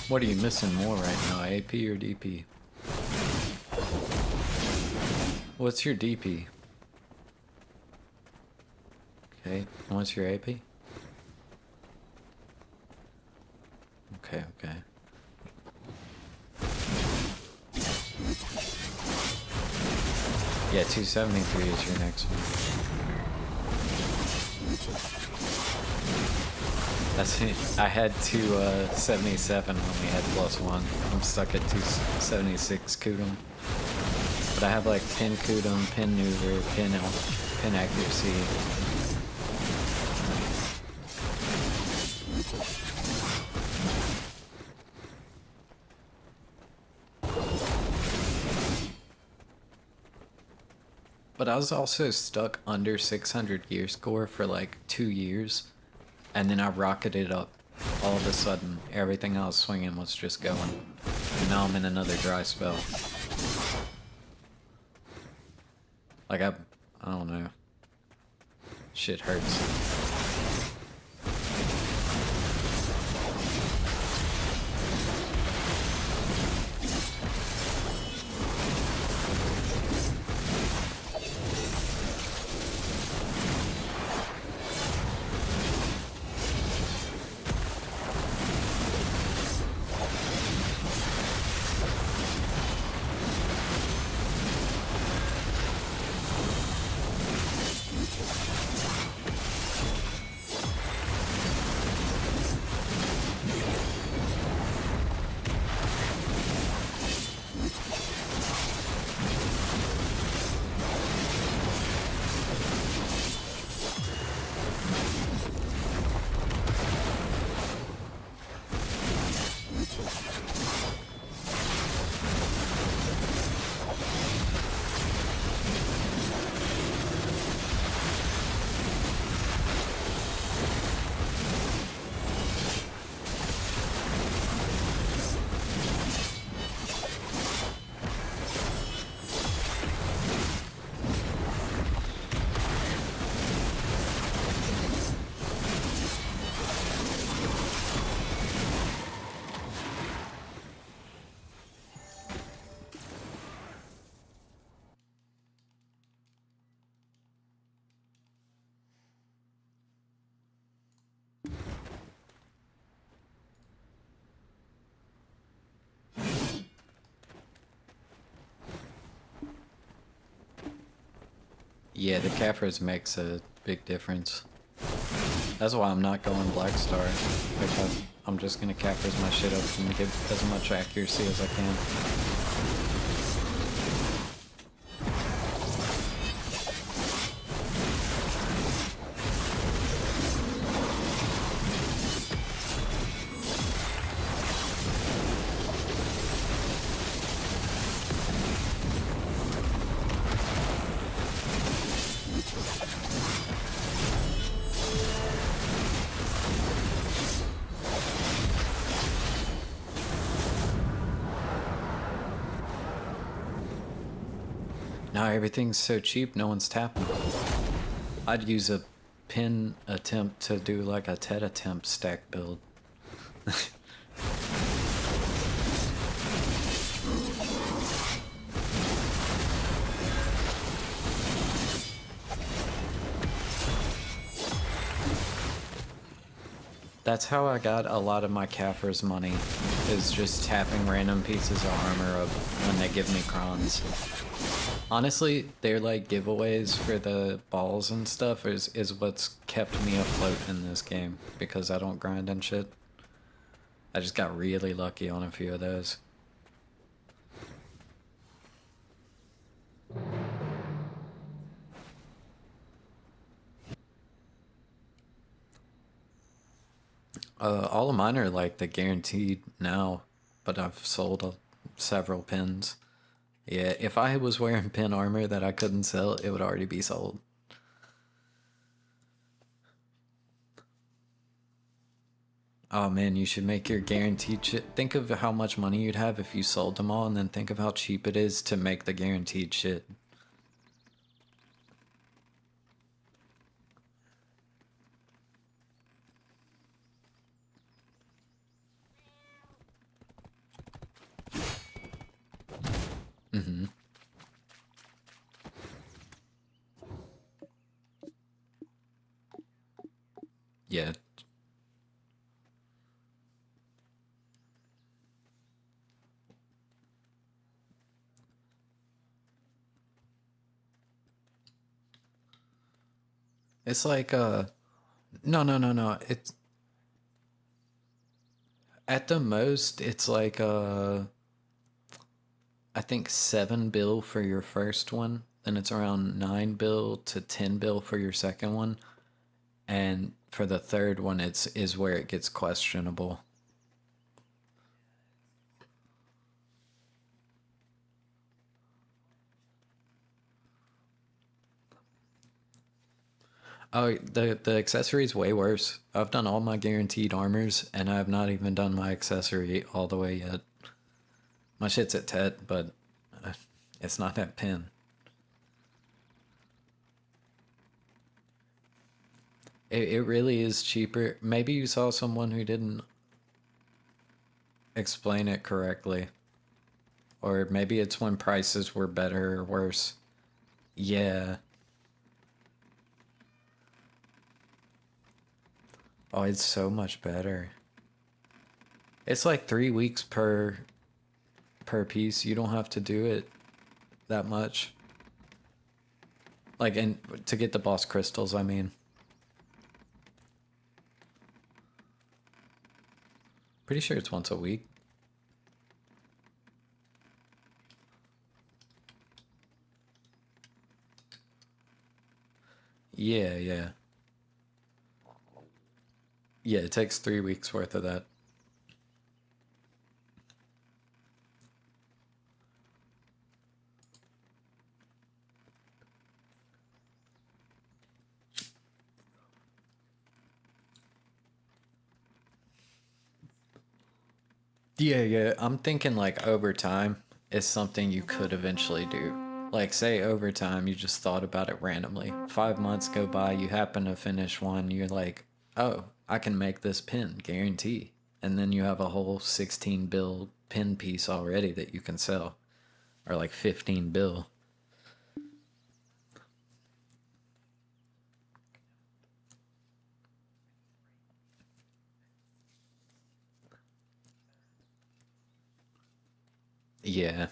[SPEAKER 1] What are you missing more right now, AP or DP? What's your DP? Okay, what's your AP? Okay, okay. Yeah, 273 is your next one. That's it. I had 277 when we had +1. I'm stuck at 276 Kudum. But I have like pin Kudum, pin Neuver, pin accuracy. But I was also stuck under 600 gear score for like 2 years. And then I rocketed up. All of a sudden, everything I was swinging was just going. And now I'm in another dry spell. Like I don't know. Shit hurts. Yeah, the Caphras makes a big difference. That's why I'm not going Black Star. Because I'm just gonna Caphras my shit up and get as much accuracy as I can. Now everything's so cheap, no one's tapping. I'd use a pin attempt to do like a Ted attempt stack build. That's how I got a lot of my Kaffir's money, is just tapping random pieces of armor up when they give me crons. Honestly, they're like giveaways for the balls and stuff is what's kept me afloat in this game, because I don't grind and shit. I just got really lucky on a few of those. All of mine are like the guaranteed now, but I've sold several pins. Yeah, if I was wearing pin armor that I couldn't sell, it would already be sold. Oh man, you should make your guaranteed shit. Think of how much money you'd have if you sold them all, and then think of how cheap it is to make the guaranteed shit. Mm-hmm. Yeah. It's like no. It's at the most it's like I think 7 bill for your first one, then it's around 9 bill to 10 bill for your second one, and for the third one it's is where it gets questionable. Oh, the accessory's way worse. I've done all my guaranteed armors, and I have not even done my accessory all the way yet. My shit's at Tet, but uh, it's not that pin. It really is cheaper. Maybe you saw someone who didn't explain it correctly. Or maybe it's when prices were better or worse. Yeah. Oh, it's so much better. It's like 3 weeks per piece. You don't have to do it that much. Like, and to get the boss crystals, I mean. Pretty sure it's once a week. Yeah. Yeah, it takes 3 weeks worth of that. Yeah. I'm thinking like overtime is something you could eventually do. Like, say overtime, you just thought about it randomly. 5 months go by, you happen to finish one, you're like, oh, I can make this pin, guarantee. And then you have a whole 16 bill pin piece already that you can sell. Or like 15 bill. Yeah.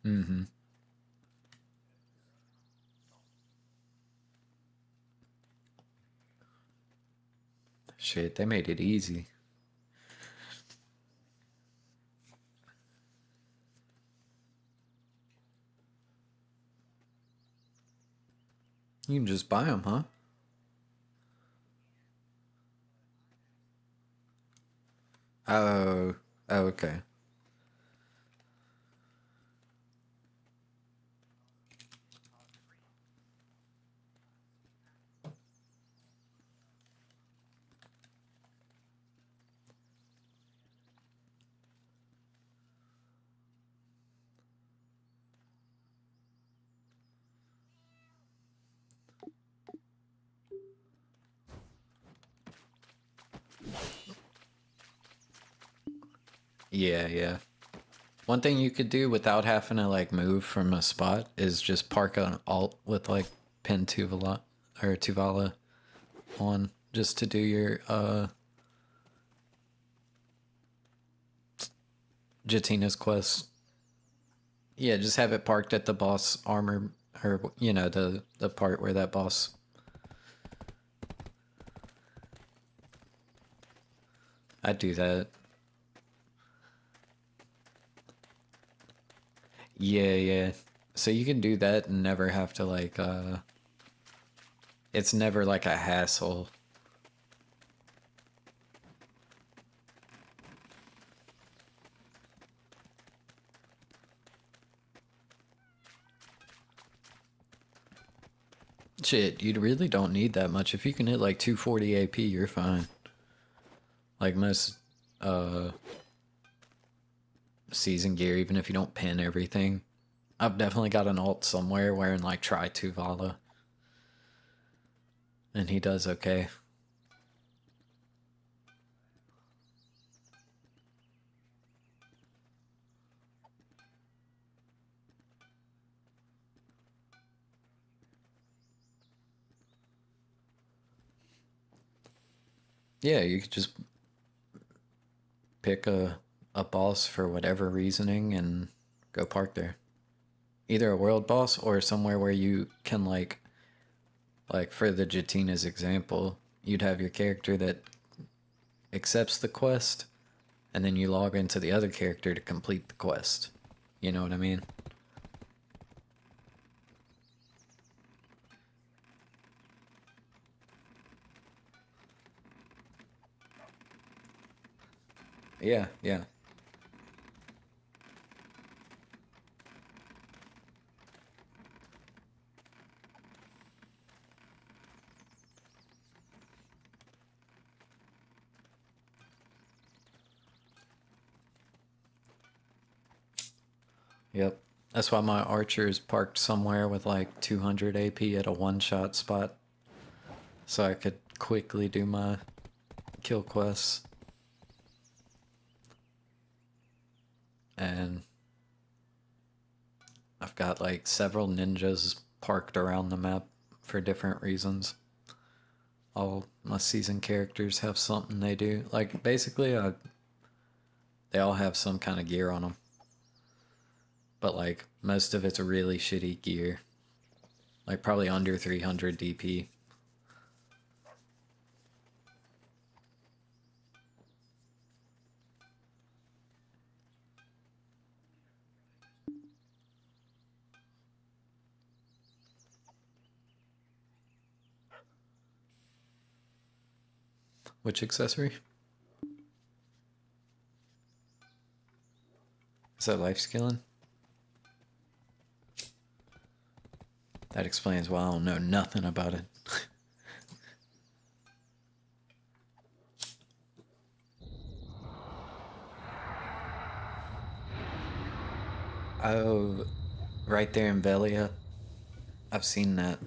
[SPEAKER 1] Mm-hmm. Shit, they made it easy. You can just buy them, huh? Oh, oh, okay. Yeah, yeah. One thing you could do without having to like move from a spot is just park an alt with like pin Tuvala or Tuvala on just to do your Jatina's quest. Yeah, just have it parked at the boss armor or you know the part where that boss. I'd do that. Yeah, yeah. So you can do that and never have to like it's never like a hassle. Shit, you really don't need that much. If you can hit like 240 AP, you're fine. Like most uh season gear, even if you don't pin everything. I've definitely got an alt somewhere wearing like Try Tuvala. And he does okay. Yeah, you could just pick a boss for whatever reasoning and go park there. Either a world boss or somewhere where you can like for the Jatina's example, you'd have your character that accepts the quest and then you log into the other character to complete the quest. You know what I mean? Yeah, yeah. Yep. That's why my archer is parked somewhere with like 200 AP at a one-shot spot. So I could quickly do my kill quests. And I've got like several ninjas parked around the map for different reasons. All my season characters have something they do. Like basically, they all have some kind of gear on them. But like most of it's really shitty gear. Like probably under 300 DP. Which accessory? Is that life skilling? That explains why I don't know nothing about it. Oh, right there in Velia. I've seen that.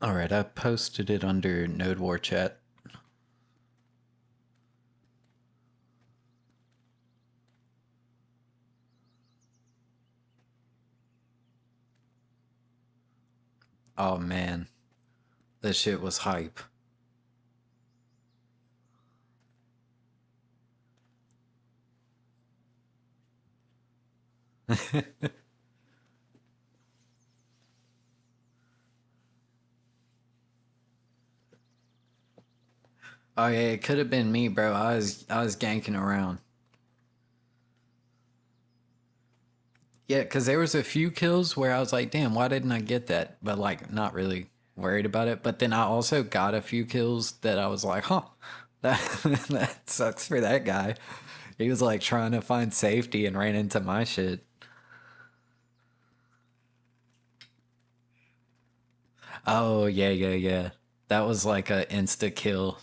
[SPEAKER 1] Alright, I posted it under Node War chat. Oh man, this shit was hype. Oh yeah, it could have been me, bro. I was ganking around. Yeah, because there was a few kills where I was like, damn, why didn't I get that? But like, not really worried about it. But then I also got a few kills that I was like, huh, that that sucks for that guy. He was like trying to find safety and ran into my shit. Oh yeah, yeah, yeah. That was like a insta kill.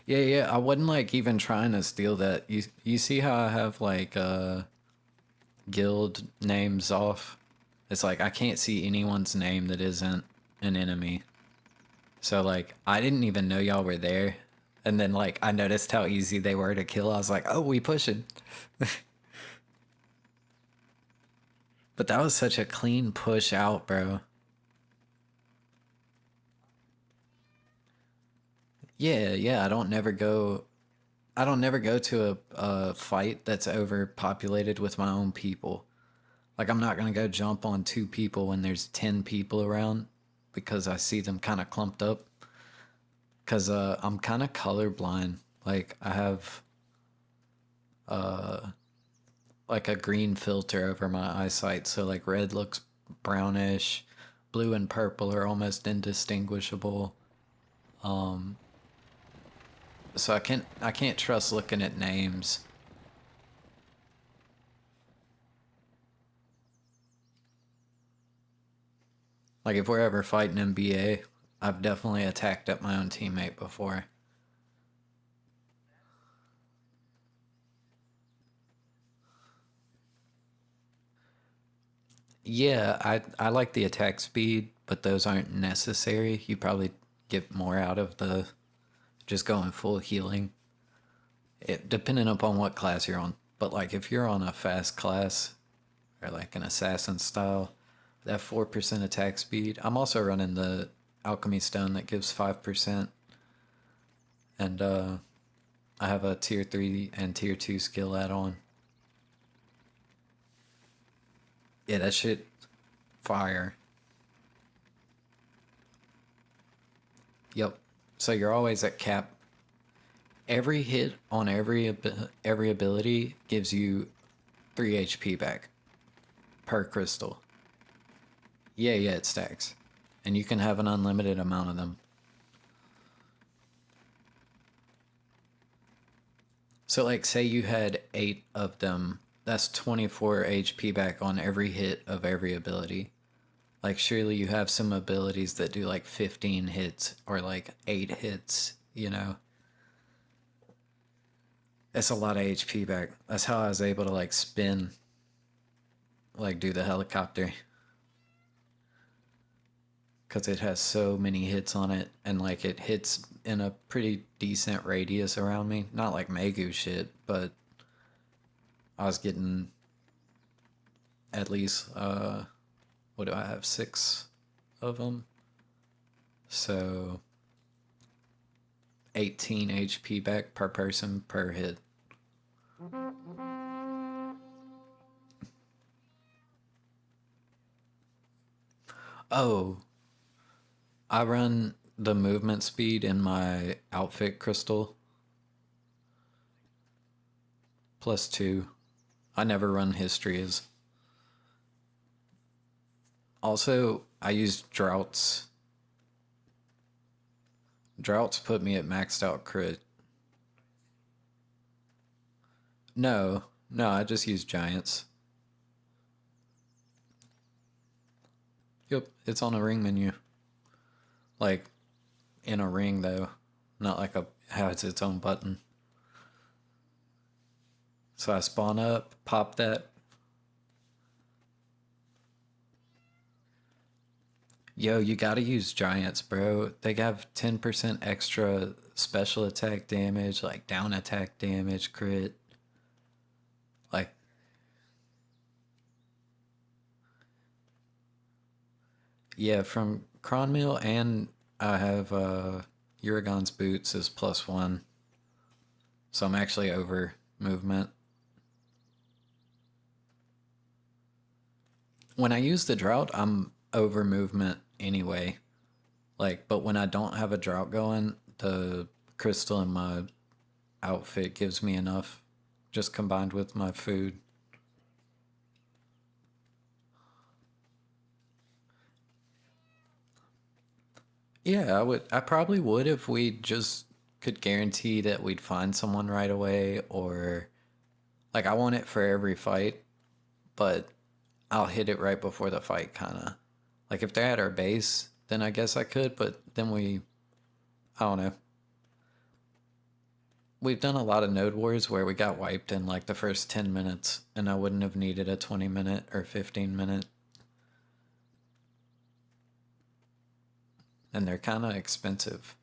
[SPEAKER 1] Yeah, yeah. I wasn't like even trying to steal that. You see how I have like guild names off? It's like I can't see anyone's name that isn't an enemy. So like I didn't even know y'all were there. And then like I noticed how easy they were to kill. I was like, "Oh, we pushing." But that was such a clean push out, bro. Yeah, yeah, I don't never go to a fight that's overpopulated with my own people. Like I'm not gonna go jump on two people when there's 10 people around because I see them kind of clumped up. Cause I'm kind of colorblind. Like I have like a green filter over my eyesight, so like red looks brownish, blue and purple are almost indistinguishable. Um, so I can't trust looking at names. Like if we're ever fighting NBA, I've definitely attacked at my own teammate before. Yeah, I like the attack speed, but those aren't necessary. You probably get more out of the just going full healing. It depending upon what class you're on. But like if you're on a fast class or like an assassin style, that 4% attack speed. I'm also running the alchemy stone that gives 5%, and I have a tier 3 and tier 2 skill add on. Yeah, that shit fire. Yep. So you're always at cap. Every hit on every ability gives you 3 HP back per crystal. Yeah, it stacks. And you can have an unlimited amount of them. So like say you had 8 of them, that's 24 HP back on every hit of every ability. Like surely you have some abilities that do like 15 hits or like 8 hits, you know. That's a lot of HP back. That's how I was able to like spin, like do the helicopter. Because it has so many hits on it, and like it hits in a pretty decent radius around me. Not like Megu shit, but I was getting at least, what do I have? 6 of them. So 18 HP back per person per hit. Oh, I run the movement speed in my outfit crystal +2. I never run histories. Also, I use droughts. Droughts put me at maxed out crit. No, I just use giants. Yep, it's on a ring menu. Like, in a ring though. Not like a has its own button. So I spawn up, pop that. Yo, you gotta use giants, bro. They have 10% extra special attack damage, like down attack damage, crit. Like, yeah, from Cronmill, and I have Uragon's boots is +1. So I'm actually over movement. When I use the drought, I'm over movement anyway. Like, but when I don't have a drought going, the crystal in my outfit gives me enough, just combined with my food. Yeah, I would. I probably would if we just could guarantee that we'd find someone right away, or like I want it for every fight, but I'll hit it right before the fight, kind of. Like if they're at our base, then I guess I could, but then I don't know. We've done a lot of node wars where we got wiped in like the first 10 minutes, and I wouldn't have needed a 20-minute or 15-minute. And they're kind of expensive.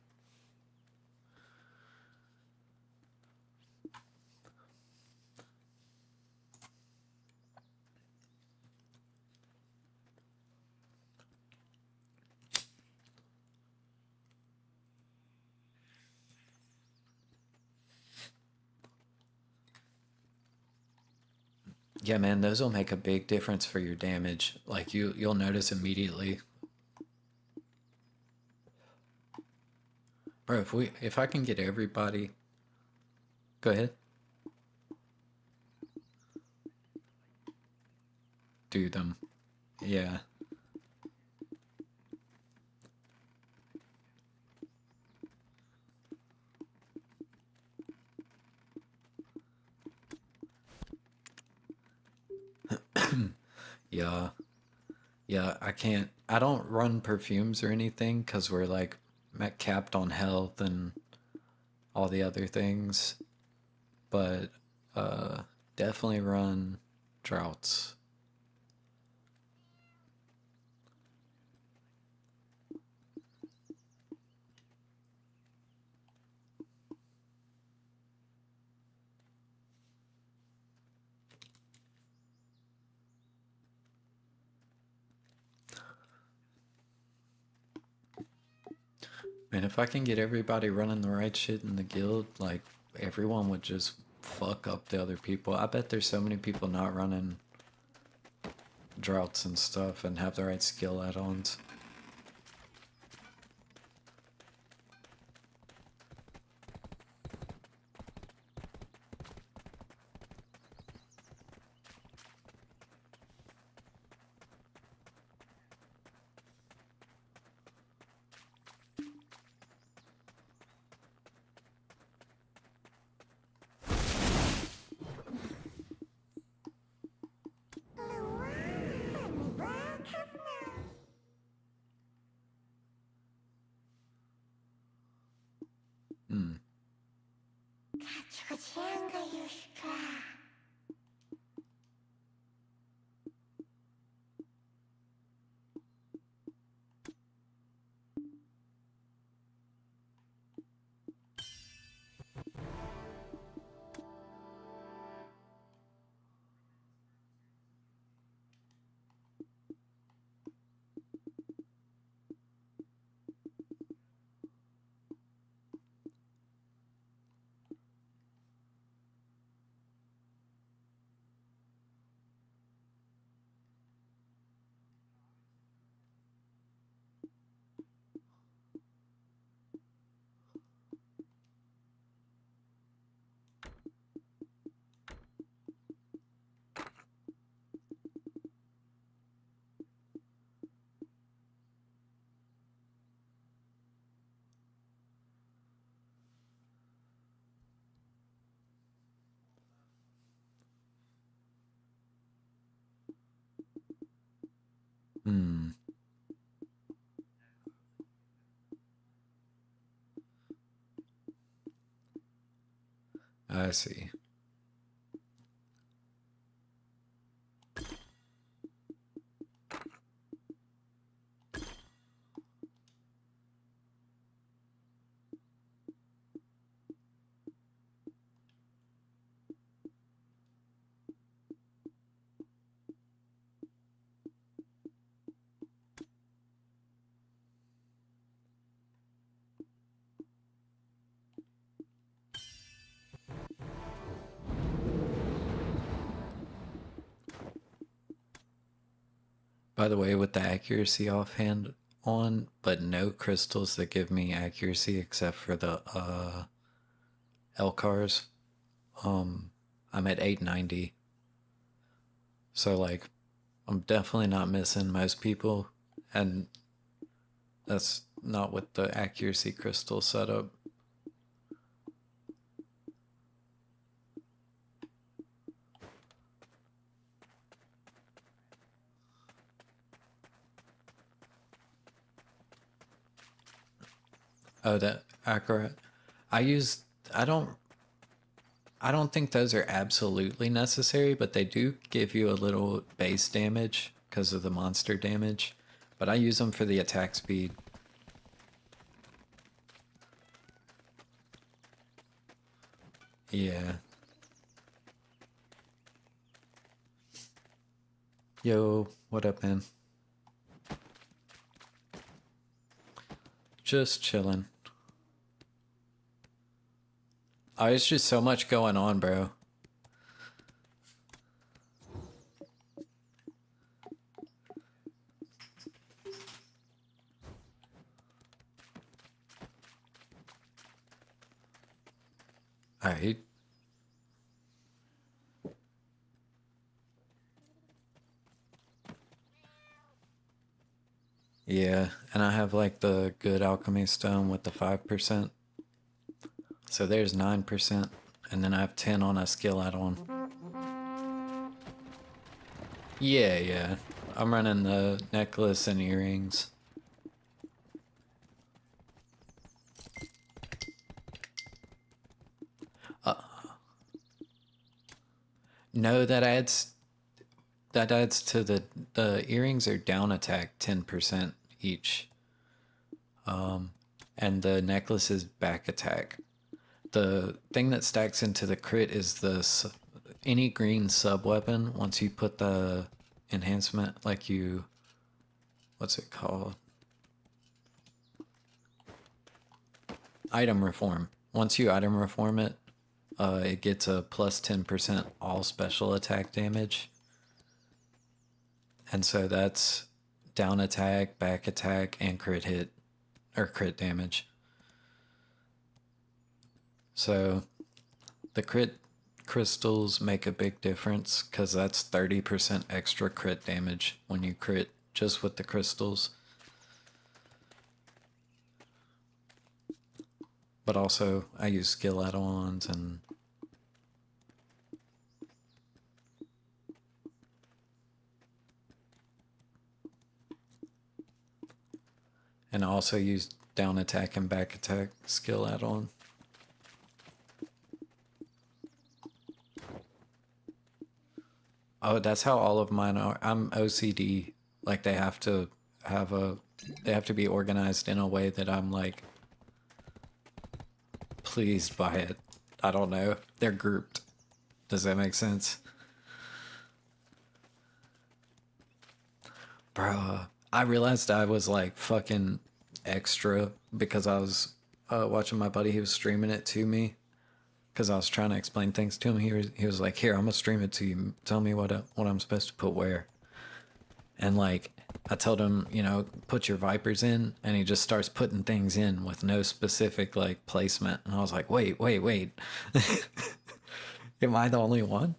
[SPEAKER 1] Yeah, man, those will make a big difference for your damage. Like you'll notice immediately. Bro, if I can get everybody, go ahead. do them. Yeah. Yeah. Yeah, I don't run perfumes or anything because we're like capped on health and all the other things. But definitely run droughts. And if I can get everybody running the right shit in the guild, like everyone would just fuck up the other people. I bet there's so many people not running droughts and stuff and have the right skill add-ons. Hmm. Hmm. I see. By the way, with the accuracy offhand on, but no crystals that give me accuracy except for the Elcars, I'm at 890. So like I'm definitely not missing most people, and that's not with the accuracy crystal setup. Oh, that accurate. I use. I don't. I don't think those are absolutely necessary, but they do give you a little base damage because of the monster damage. But I use them for the attack speed. Yeah. Yo, what up, man? Just chilling. Oh, it's just so much going on, bro. Alright. Yeah, and I have like the good alchemy stone with the 5%. So there's 9%, and then I have 10 on a skill add-on. Yeah. I'm running the necklace and earrings. No, that adds to the earrings are down attack 10% each. And the necklace is back attack. The thing that stacks into the crit is any green sub weapon. Once you put the enhancement, like what's it called? Item reform. Once you item reform it, it gets a plus 10% all special attack damage. And so that's down attack, back attack, and crit hit, or crit damage. So the crit crystals make a big difference because that's 30% extra crit damage when you crit just with the crystals. But also, I use skill add-ons and I also use down attack and back attack skill add-on. Oh, that's how all of mine are. I'm OCD. Like they have to be organized in a way that I'm like pleased by it. I don't know. They're grouped. Does that make sense? Bro, I realized I was like fucking extra because I was watching my buddy. He was streaming it to me because I was trying to explain things to him. He was like, "Here, I'm gonna stream it to you. Tell me what I'm supposed to put where." And like, I told him, put your vipers in, and he just starts putting things in with no specific like placement. And I was like, wait. Am I the only one?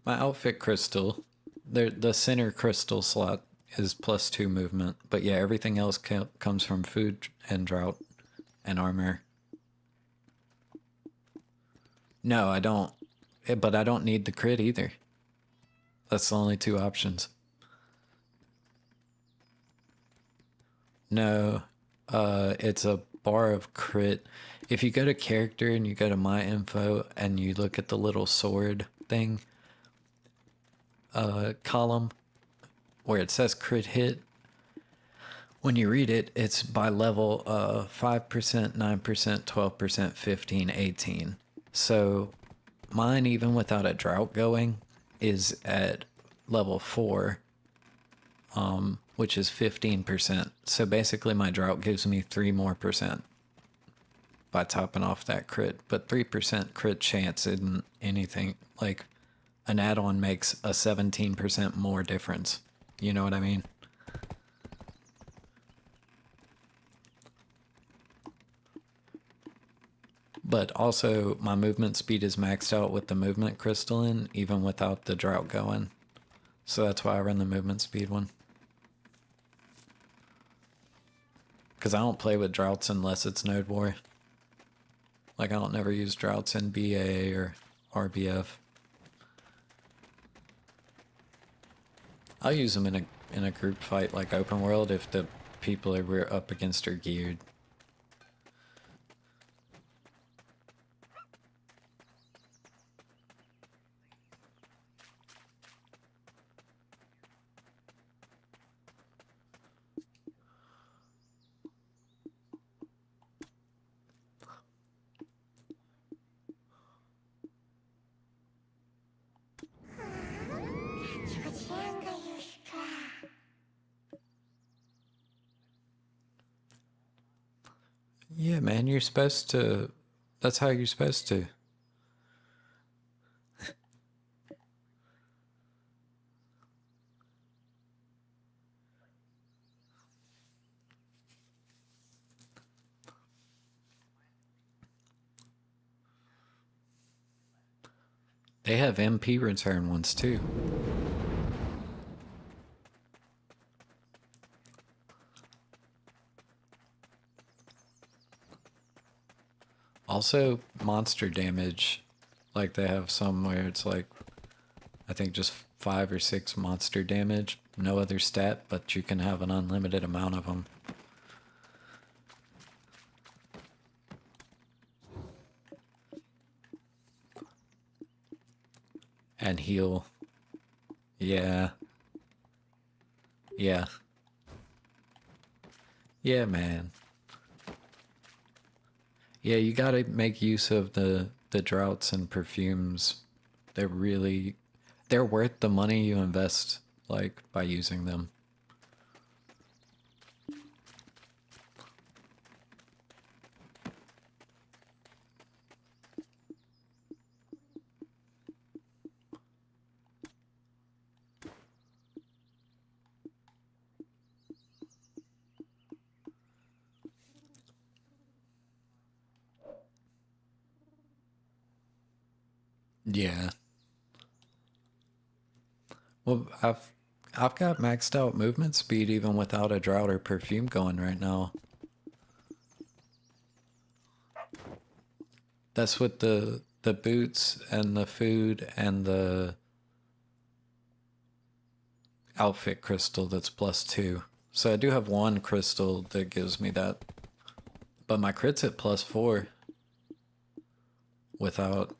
[SPEAKER 1] My outfit crystal, the center crystal slot is +2 movement, but yeah, everything else comes from food and drought and armor. No, I don't. But I don't need the crit either. That's the only two options. No, it's a bar of crit. If you go to character and you go to my info and you look at the little sword thing column where it says crit hit, when you read it, it's by level 5%, 9%, 12%, 15, 18. So mine, even without a drought going, is at level 4, which is 15%. So basically my drought gives me 3 more percent by topping off that crit. But 3% crit chance isn't anything. Like an add-on makes a 17% more difference. You know what I mean? But also, my movement speed is maxed out with the movement crystal in, even without the drought going. So that's why I run the movement speed one. Because I don't play with droughts unless it's Node War. Like, I don't never use droughts in BA or RBF. I'll use them in a group fight like open world if the people we're up against are geared. Yeah, man, you're supposed to. That's how you're supposed to. They have MP return ones too. Also, monster damage. Like they have some where it's like, I think just 5 or 6 monster damage. No other stat, but you can have an unlimited amount of them. And heal. Yeah. Yeah. Yeah, man. Yeah, you gotta make use of the droughts and perfumes. They're worth the money you invest, like, by using them. Yeah. Well, I've got maxed out movement speed even without a drought or perfume going right now. That's with the boots and the food and the outfit crystal that's +2. So I do have one crystal that gives me that. But my crit's at +4 without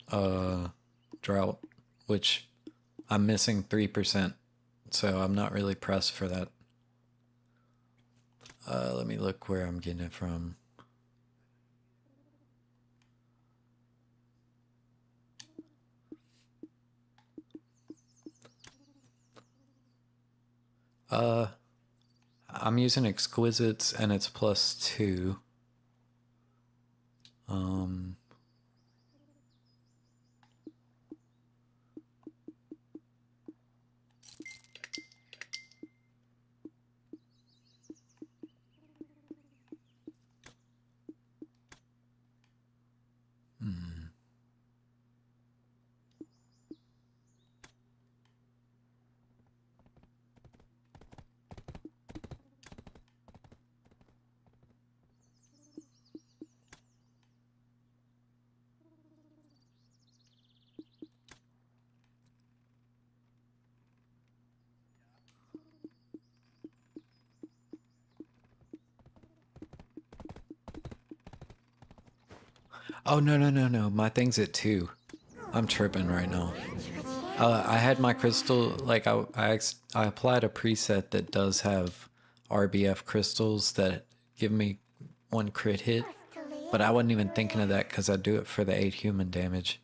[SPEAKER 1] drought, which I'm missing 3%. So I'm not really pressed for that. Let me look where I'm getting it from. I'm using exquisites and it's +2. Um, hmm. Oh, no. My thing's at 2. I'm tripping right now. I had my crystal, like I applied a preset that does have RBF crystals that give me 1 crit hit, but I wasn't even thinking of that because I do it for the 8 human damage.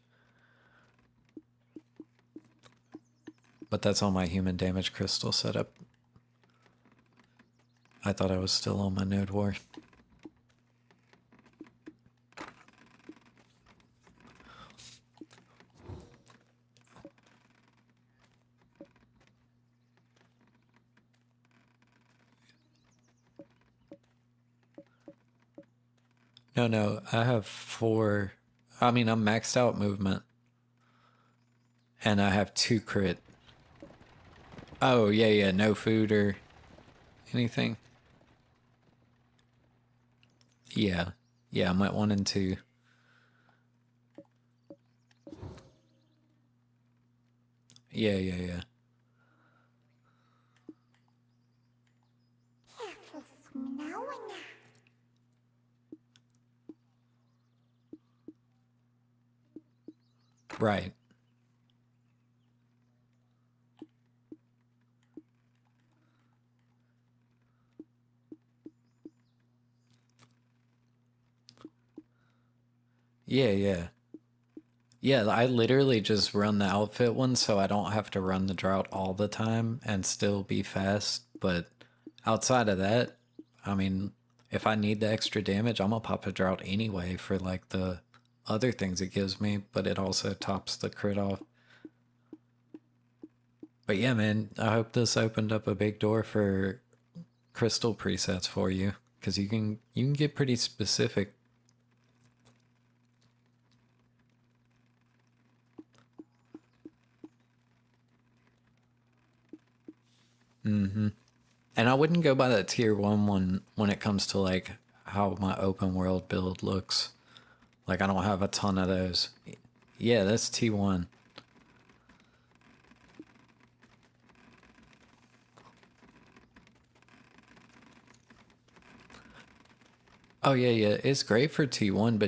[SPEAKER 1] But that's on my human damage crystal setup. I thought I was still on my node war. No, I have 4. I mean, I'm maxed out movement. And I have 2 crit. Oh, yeah, no food or anything. Yeah, I'm at 1 and 2. Yeah. Right. Yeah. Yeah, I literally just run the outfit one so I don't have to run the drought all the time and still be fast. But outside of that, I mean, if I need the extra damage, I'm gonna pop a drought anyway for like the other things it gives me, but it also tops the crit off. But yeah, man, I hope this opened up a big door for crystal presets for you because you can get pretty specific. Mm-hmm. And I wouldn't go by that tier 1 one when it comes to like how my open world build looks. Like I don't have a ton of those. Yeah, that's T1. Oh yeah, yeah. It's great for T1,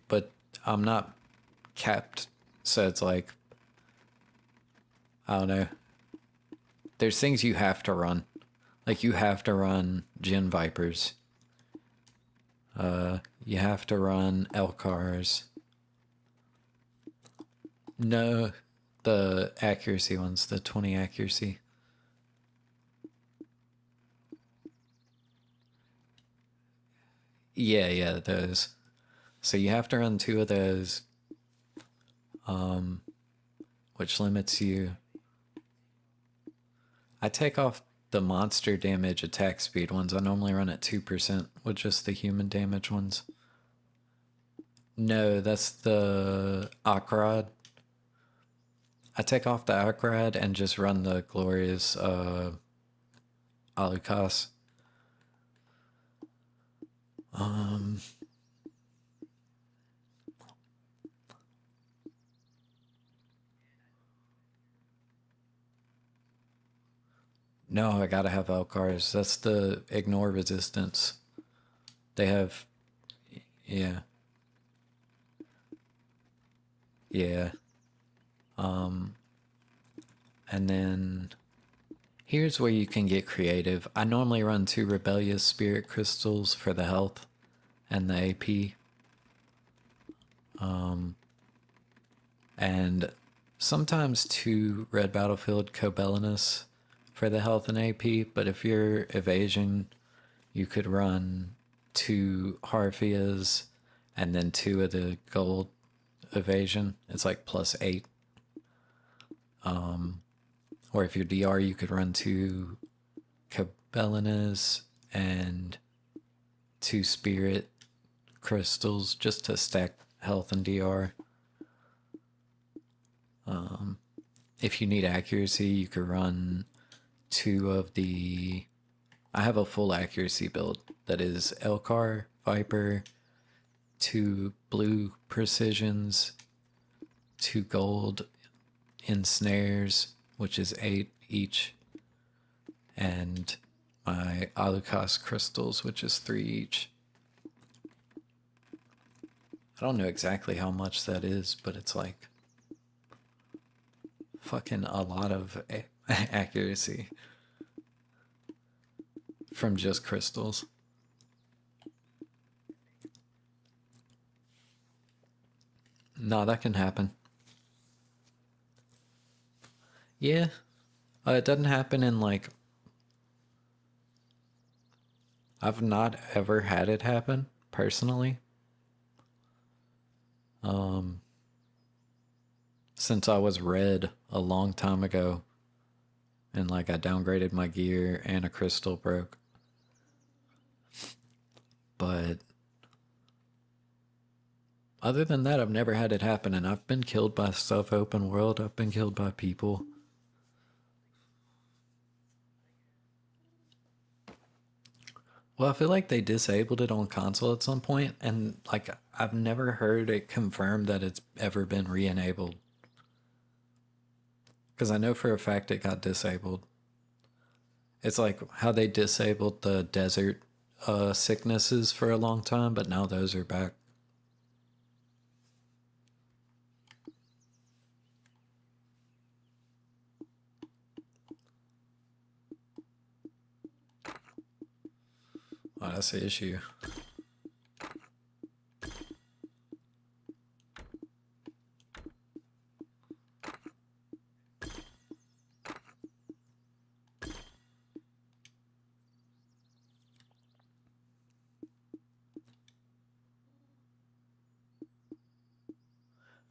[SPEAKER 1] but I'm not capped. So it's like I don't know. There's things you have to run. Like you have to run Gen Vipers. You have to run Elcars. No, the accuracy ones, the 20 accuracy. Yeah, yeah, those. So you have to run 2 of those, which limits you. I take off the monster damage attack speed ones. I normally run at 2% with just the human damage ones. No, that's the Akrad. I take off the Akrad and just run the glorious Alucas. No, I gotta have Elcars. That's the ignore resistance. They have, yeah, yeah. And then here's where you can get creative. I normally run 2 rebellious spirit crystals for the health and the AP. And sometimes 2 red battlefield Cobellinus for the health and AP. But if you're evasion, you could run 2 Harfias and then 2 of the gold evasion. It's like +8. Or if you're DR, you could run 2 Cabellinas and 2 spirit crystals just to stack health and DR. If you need accuracy, you could run 2 of the. I have a full accuracy build that is Elcar, Viper, 2 blue precisions, 2 gold ensnares, which is 8 each, and my Alucas crystals, which is 3 each. I don't know exactly how much that is, but it's like fucking a lot of accuracy from just crystals. No, that can happen. Yeah, it doesn't happen in like. I've not ever had it happen personally. Since I was red a long time ago, and like I downgraded my gear and a crystal broke. But other than that, I've never had it happen, and I've been killed by stuff open world. I've been killed by people. Well, I feel like they disabled it on console at some point, and like I've never heard it confirmed that it's ever been re-enabled. Because I know for a fact it got disabled. It's like how they disabled the desert sicknesses for a long time, but now those are back. Oh, that's the issue.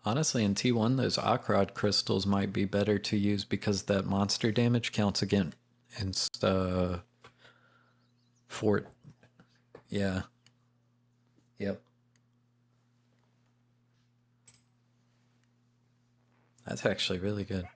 [SPEAKER 1] Honestly, in T1, those Akrod crystals might be better to use because that monster damage counts against fort. Yeah. Yep. That's actually really good.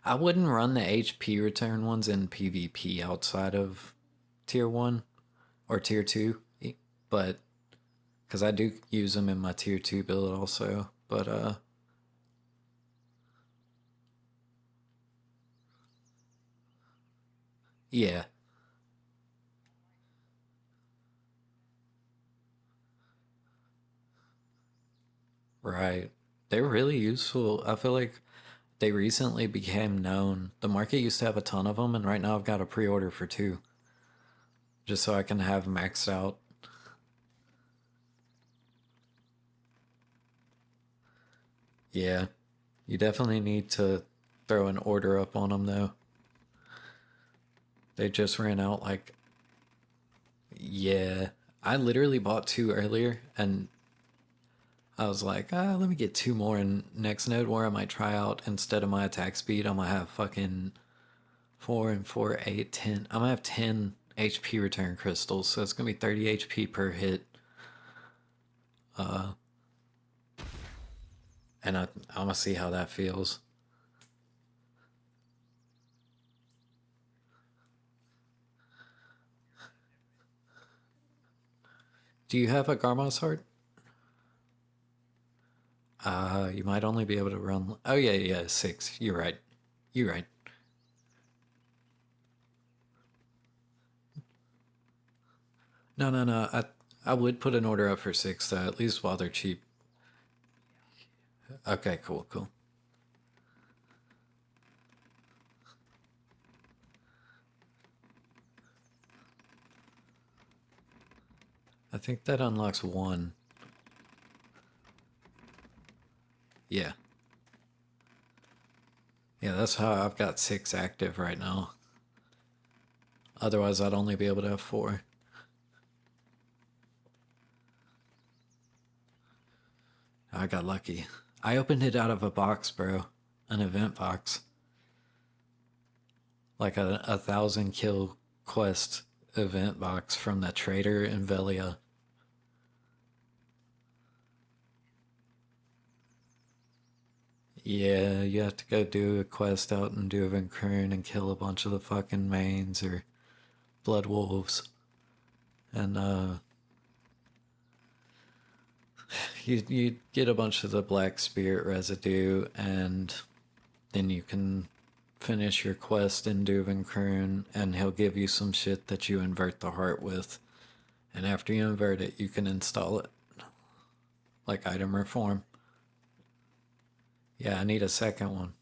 [SPEAKER 1] I wouldn't run the HP return ones in PvP outside of tier 1 or tier 2, but because I do use them in my tier 2 build also. But yeah, right. They're really useful. I feel like they recently became known. The market used to have a ton of them, and right now I've got a pre-order for 2, just so I can have maxed out. Yeah, you definitely need to throw an order up on them though. They just ran out like, yeah. I literally bought 2 earlier, and I was like, let me get 2 more in next node where I might try out instead of my attack speed. I'm gonna have fucking 4 and 4, 8, 10. I'm gonna have 10 HP return crystals, so it's gonna be 30 HP per hit. And I'm gonna see how that feels. Do you have a Garmos heart? You might only be able to run. Oh yeah, yeah, 6. You're right. You're right. No, no, no. I would put an order up for 6 though, at least while they're cheap. Okay, cool, cool. I think that unlocks 1. Yeah. Yeah, that's how I've got 6 active right now. Otherwise, I'd only be able to have 4. I got lucky. I opened it out of a box, bro. An event box. Like a 1,000 kill quest event box from the trader in Velia. Yeah, you have to go do a quest out in Duvenkern and kill a bunch of the fucking mains or blood wolves. And you get a bunch of the black spirit residue, and then you can finish your quest in Duvenkern, and he'll give you some shit that you invert the heart with. And after you invert it, you can install it. Like item reform. Yeah, I need a second one.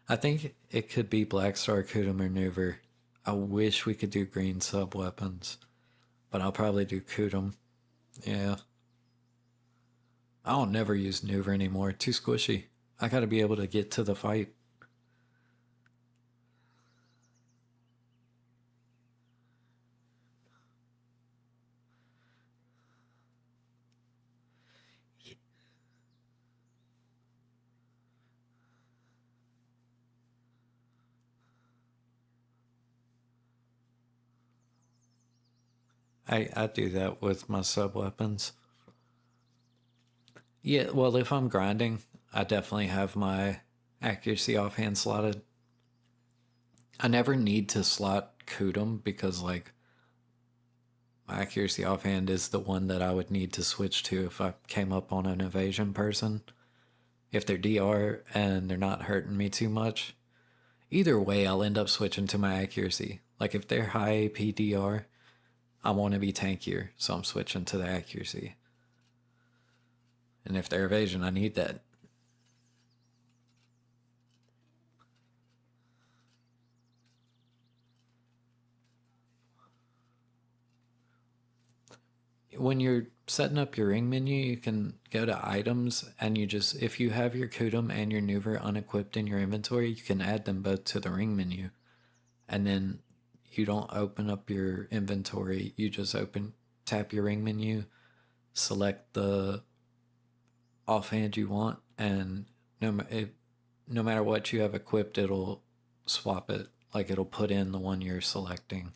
[SPEAKER 1] I think it could be Black Star Kuda Maneuver. I wish we could do green sub weapons, but I'll probably do Kudum. Yeah. I don't never use Maneuver anymore. Too squishy. I gotta be able to get to the fight. I do that with my sub weapons. Yeah, well, if I'm grinding, I definitely have my accuracy offhand slotted. I never need to slot Kudum because, like, my accuracy offhand is the one that I would need to switch to if I came up on an evasion person. If they're DR and they're not hurting me too much, either way, I'll end up switching to my accuracy. Like, if they're high AP DR, I want to be tankier, so I'm switching to the accuracy. And if they're evasion, I need that. When you're setting up your ring menu, you can go to items, and you just, if you have your Kudum and your Nuver unequipped in your inventory, you can add them both to the ring menu. And then you don't open up your inventory, you just tap your ring menu, select the offhand you want, and no matter what you have equipped, it'll swap it. Like, it'll put in the one you're selecting,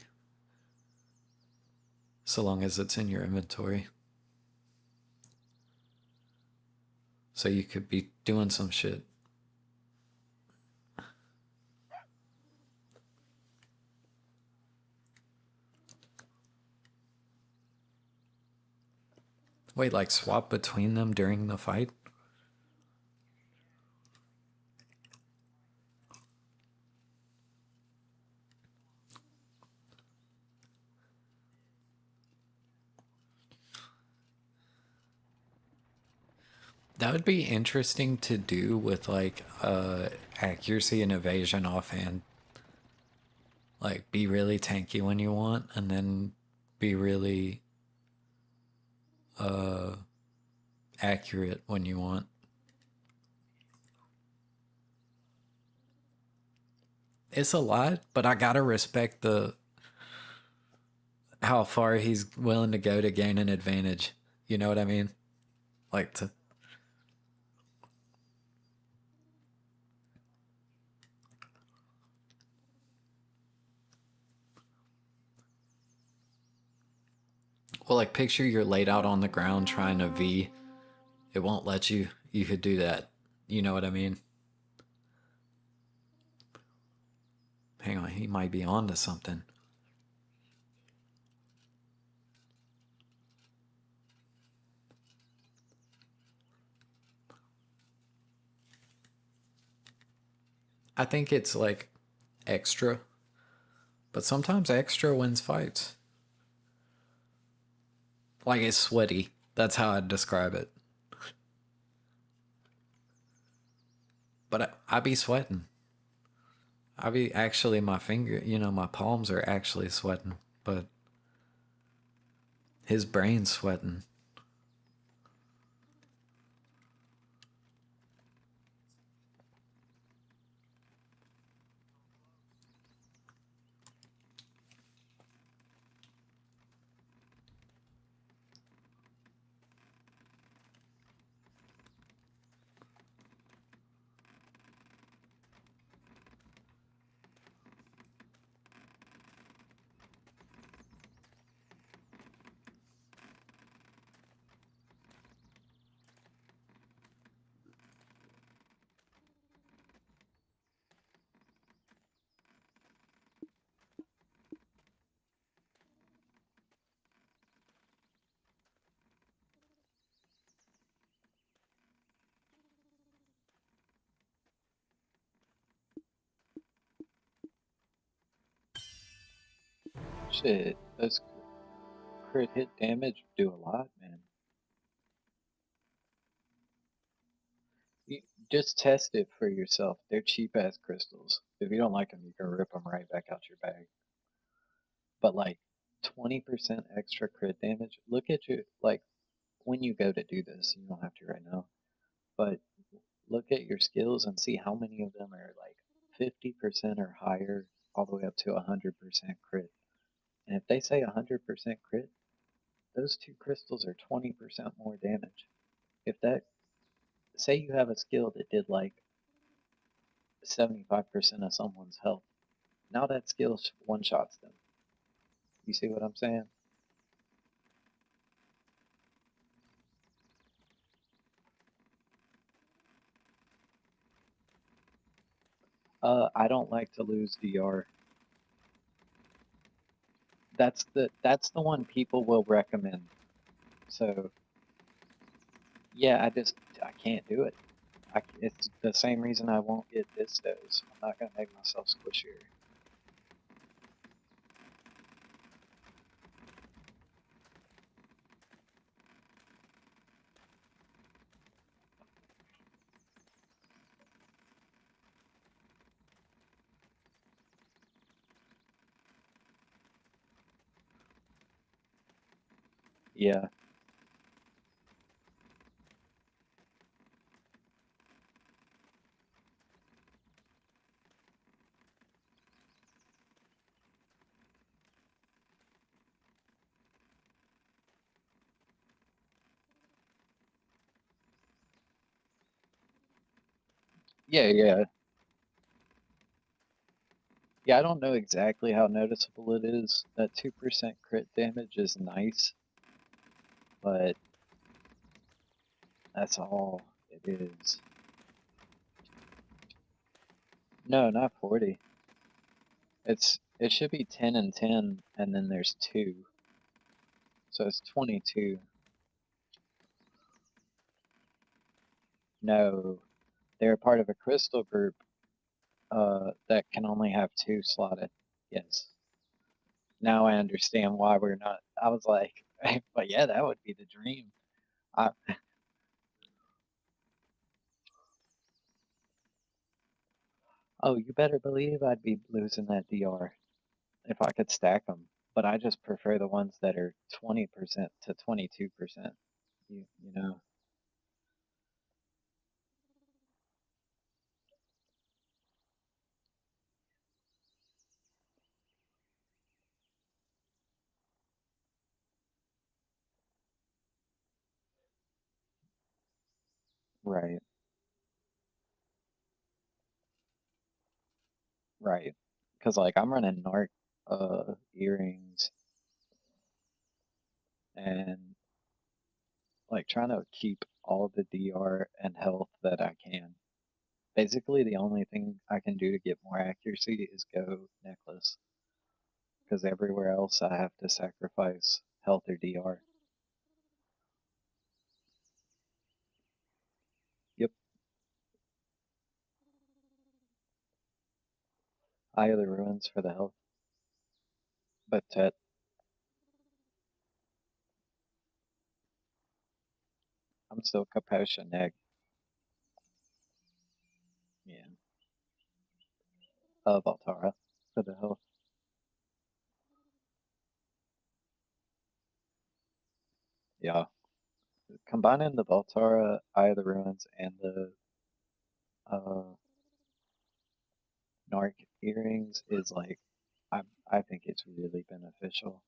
[SPEAKER 1] so long as it's in your inventory. So you could be doing some shit. Wait, like swap between them during the fight? That would be interesting to do with like accuracy and evasion offhand. Like be really tanky when you want, and then be really accurate when you want. It's a lot, but I gotta respect the how far he's willing to go to gain an advantage. You know what I mean? Like to well, like picture you're laid out on the ground trying to V. It won't let you. You could do that. You know what I mean? Hang on, he might be onto something. I think it's like extra, but sometimes extra wins fights. Like it's sweaty. That's how I'd describe it. But I be sweating. I be actually my finger, my palms are actually sweating, but his brain's sweating.
[SPEAKER 2] Shit, those crit hit damage do a lot, man. You just test it for yourself. They're cheap ass crystals. If you don't like them, you can rip them right back out your bag. But like 20% extra crit damage. Look at your like when you go to do this. You don't have to right now, but look at your skills and see how many of them are like 50% or higher, all the way up to 100% crit. And if they say 100% crit, those two crystals are 20% more damage. If that, say you have a skill that did like 75% of someone's health, now that skill one shots them. You see what I'm saying? I don't like to lose DR. That's the one people will recommend. So yeah, I can't do it. It's the same reason I won't get distos. I'm not gonna make myself squishier. Yeah, yeah. Yeah, I don't know exactly how noticeable it is. That 2% crit damage is nice, but that's all. it is. No, not 40. It should be 10 and 10, and then there's 2. So it's 22. No, they're part of a crystal group that can only have 2 slotted. Yes. Now I understand why we're not. I was like, but yeah, that would be the dream. I, oh, you better believe I'd be losing that DR if I could stack them. But I just prefer the ones that are 20% to 22%. You know, right, right. Because like I'm running narc earrings and like trying to keep all the DR and health that I can. Basically, the only thing I can do to get more accuracy is go necklace, because everywhere else I have to sacrifice health or DR. Yep, Eye of the Ruins for the health, but Tet, I'm still Capotia Neg. Yeah, Valtara for the health. Yeah, combining the Valtara, Eye of the Ruins, and the uh, Narc earrings is like, I think it's really beneficial.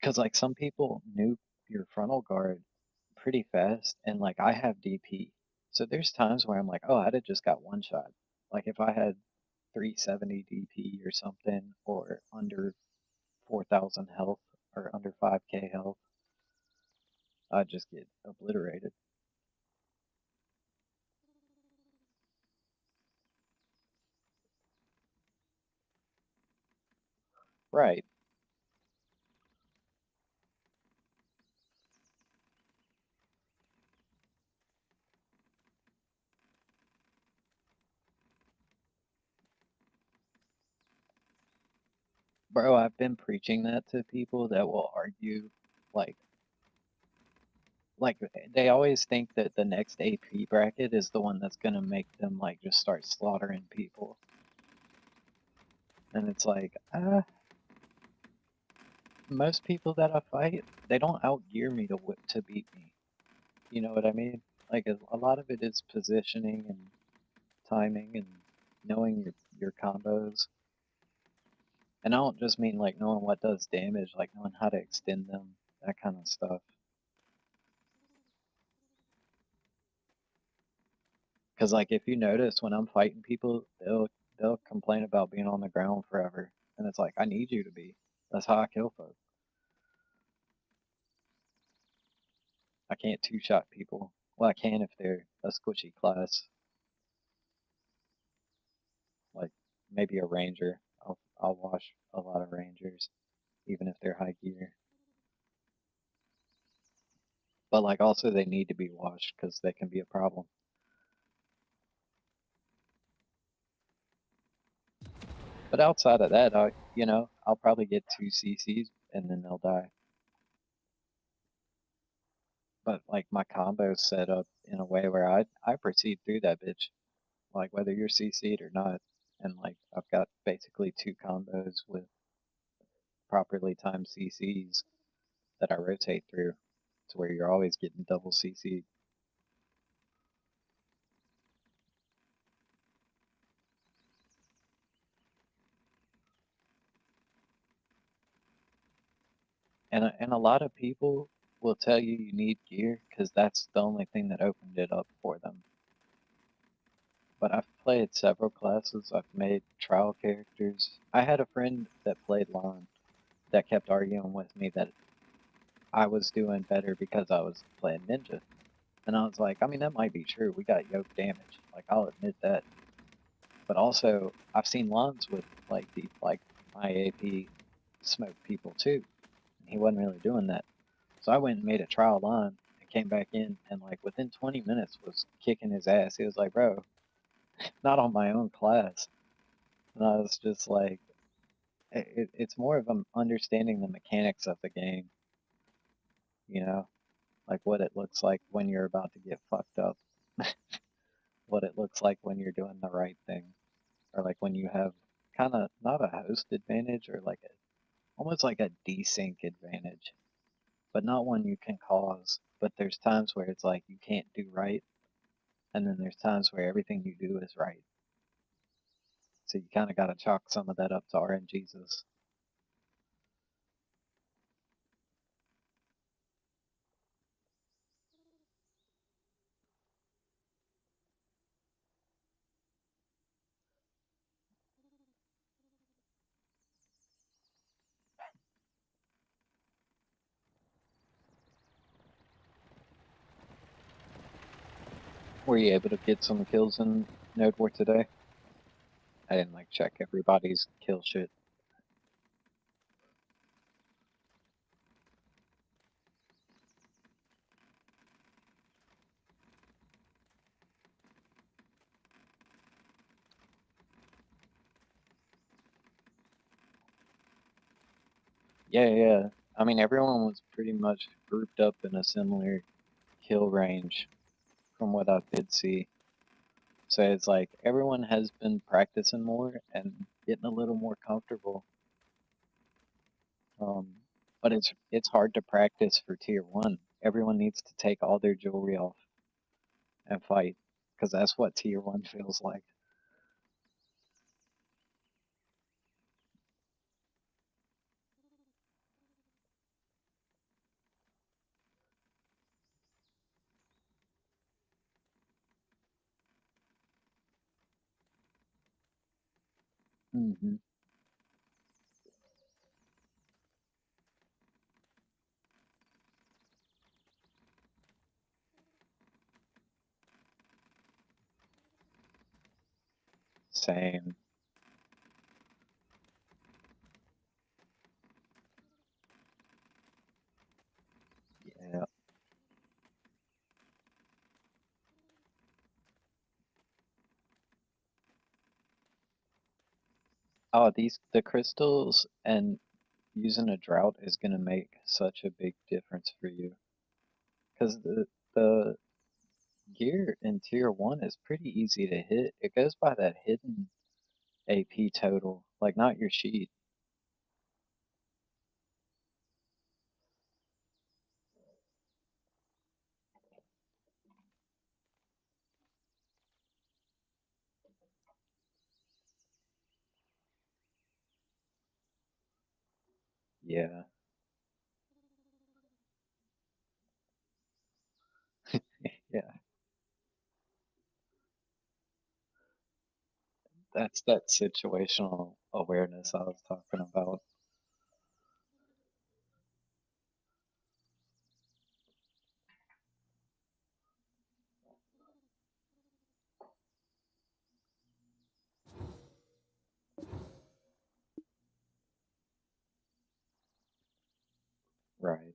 [SPEAKER 2] Because like some people nuke your frontal guard pretty fast, and like I have DP, so there's times where I'm like, oh, I'd have just got one shot. Like if I had 370 DP or something, or under 4,000 health, or under 5k health, I'd just get obliterated. Right, bro. I've been preaching that to people that will argue, like, like they always think that the next AP bracket is the one that's gonna make them like just start slaughtering people. And it's like, most people that I fight, they don't outgear me to beat me. You know what I mean? Like a lot of it is positioning and timing and knowing your combos. And I don't just mean like knowing what does damage, like knowing how to extend them, that kind of stuff. Because like if you notice when I'm fighting people, they'll complain about being on the ground forever, and it's like I need you to be. That's how I kill folks. I can't two shot people. Well, I can if they're a squishy class, like maybe a ranger. I'll wash a lot of rangers, even if they're high gear. But like also they need to be washed because they can be a problem. But outside of that, I'll probably get 2 CCs and then they'll die. But like my combo's set up in a way where I proceed through that bitch, like whether you're CC'd or not. And like I've got basically 2 combos with properly timed CCs that I rotate through to where you're always getting double CC'd. And a lot of people will tell you you need gear because that's the only thing that opened it up for them. But I've played several classes. I've made trial characters. I had a friend that played Lon that kept arguing with me that I was doing better because I was playing Ninja. And I was like, I mean, that might be true. We got yoke damage. Like, I'll admit that. But also, I've seen lines with like my AP smoke people too, and he wasn't really doing that. So I went and made a trial line and came back in, and like within 20 minutes was kicking his ass. He was like, "Bro, not on my own class." And I was just like, it's more of understanding the mechanics of the game, you know, like what it looks like when you're about to get fucked up, what it looks like when you're doing the right thing, or like when you have kind of not a host advantage or like a almost like a desync advantage, but not one you can cause. But there's times where it's like you can't do right, and then there's times where everything you do is right. So you kind of got to chalk some of that up to RNGesus. Were you able to get some kills in Node War today? I didn't like check everybody's kill shit. Yeah, yeah. I mean, everyone was pretty much grouped up in a similar kill range from what I did see. So it's like everyone has been practicing more and getting a little more comfortable. Um, but it's hard to practice for tier one. Everyone needs to take all their jewelry off and fight because that's what tier one feels like. Hmm. Same. Yeah. Oh, the crystals and using a drought is gonna make such a big difference for you because the gear in tier one is pretty easy to hit. It goes by that hidden AP total, like not your sheet. Yeah, yeah. That's that situational awareness I was talking about. Right.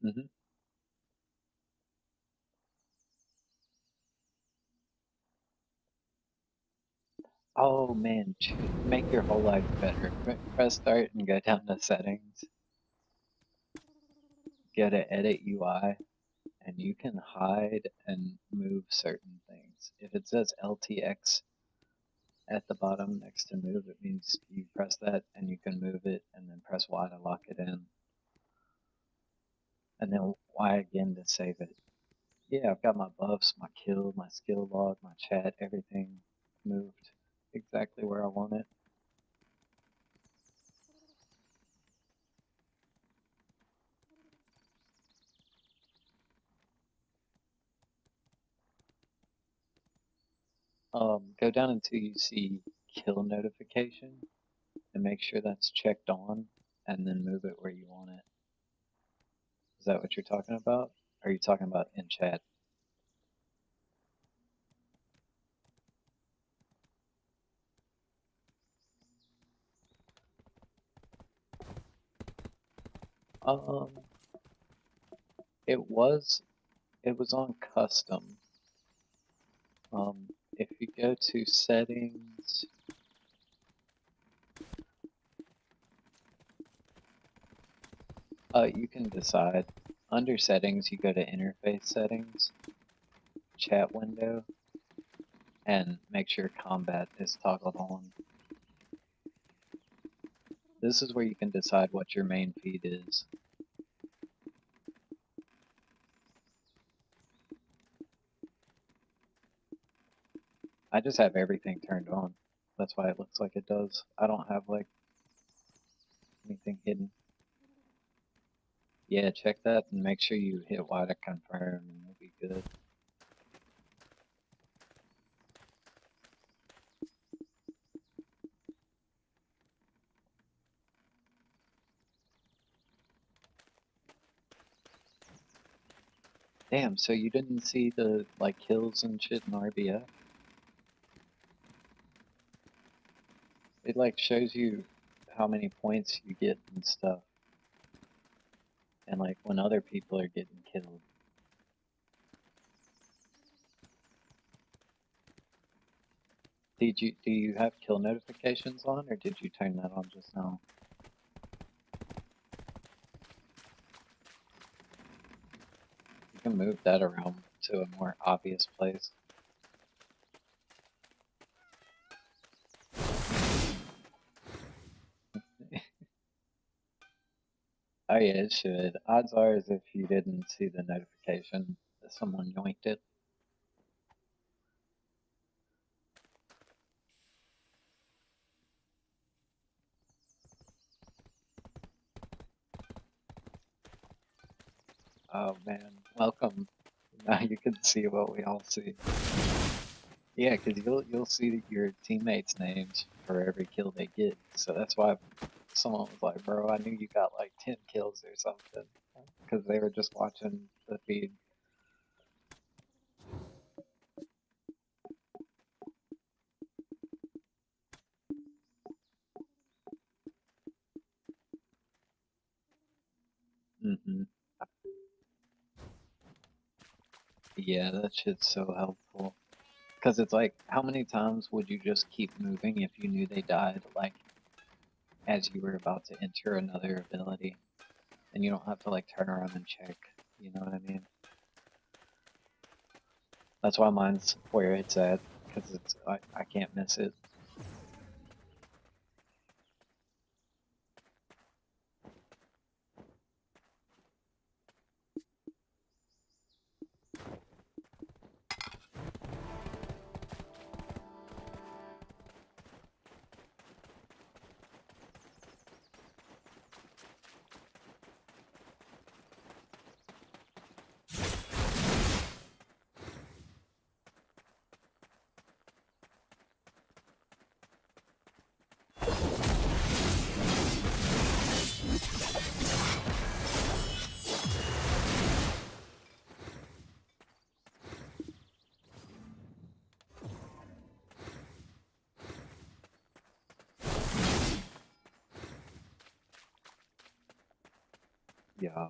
[SPEAKER 2] Hmm. Oh man, make your whole life better. Press start and go down to settings. Go to edit UI, and you can hide and move certain things. If it says LTX at the bottom next to move, it means you press that and you can move it, and then press Y to lock it in, and then Y again to save it. Yeah, I've got my buffs, my kill, my skill log, my chat, everything moved exactly where I want it. Go down until you see kill notification and make sure that's checked on, and then move it where you want it. Is that what you're talking about? Or are you talking about in chat? Um, it was on custom. If you go to settings, you can decide. Under settings, you go to interface settings, chat window, and make sure combat is toggled on. This is where you can decide what your main feed is. I just have everything turned on. That's why it looks like it does. I don't have like anything hidden. Yeah, check that and make sure you hit Y to confirm and you'll be good. Damn, so you didn't see the like kills and shit in RBF? It like shows you how many points you get and stuff. And like when other people are getting killed. Do you have kill notifications on, or did you turn that on just now? You can move that around to a more obvious place. Oh yeah, it should. Odds are is if you didn't see the notification that someone yoinked it. Oh man, welcome. Now you can see what we all see. Yeah, because you'll see your teammates' names for every kill they get. So that's why someone was like, "Bro, I knew you got like 10 kills or something," because they were just watching the feed. Mm-hmm. Yeah, that shit's so helpful. Because it's like, how many times would you just keep moving if you knew they died, like, as you were about to enter another ability? And you don't have to, like, turn around and check, you know what I mean? That's why mine's where it's at, because it's, I can't miss it. Yeah.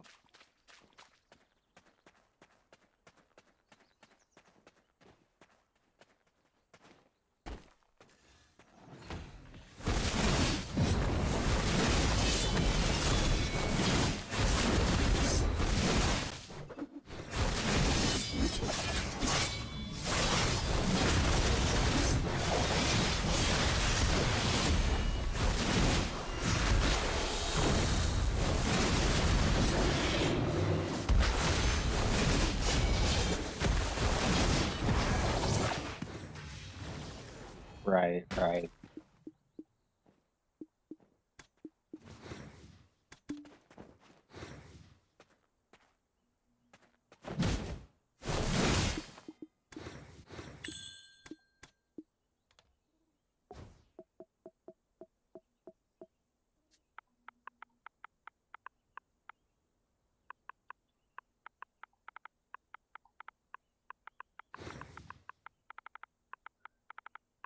[SPEAKER 2] Right, right.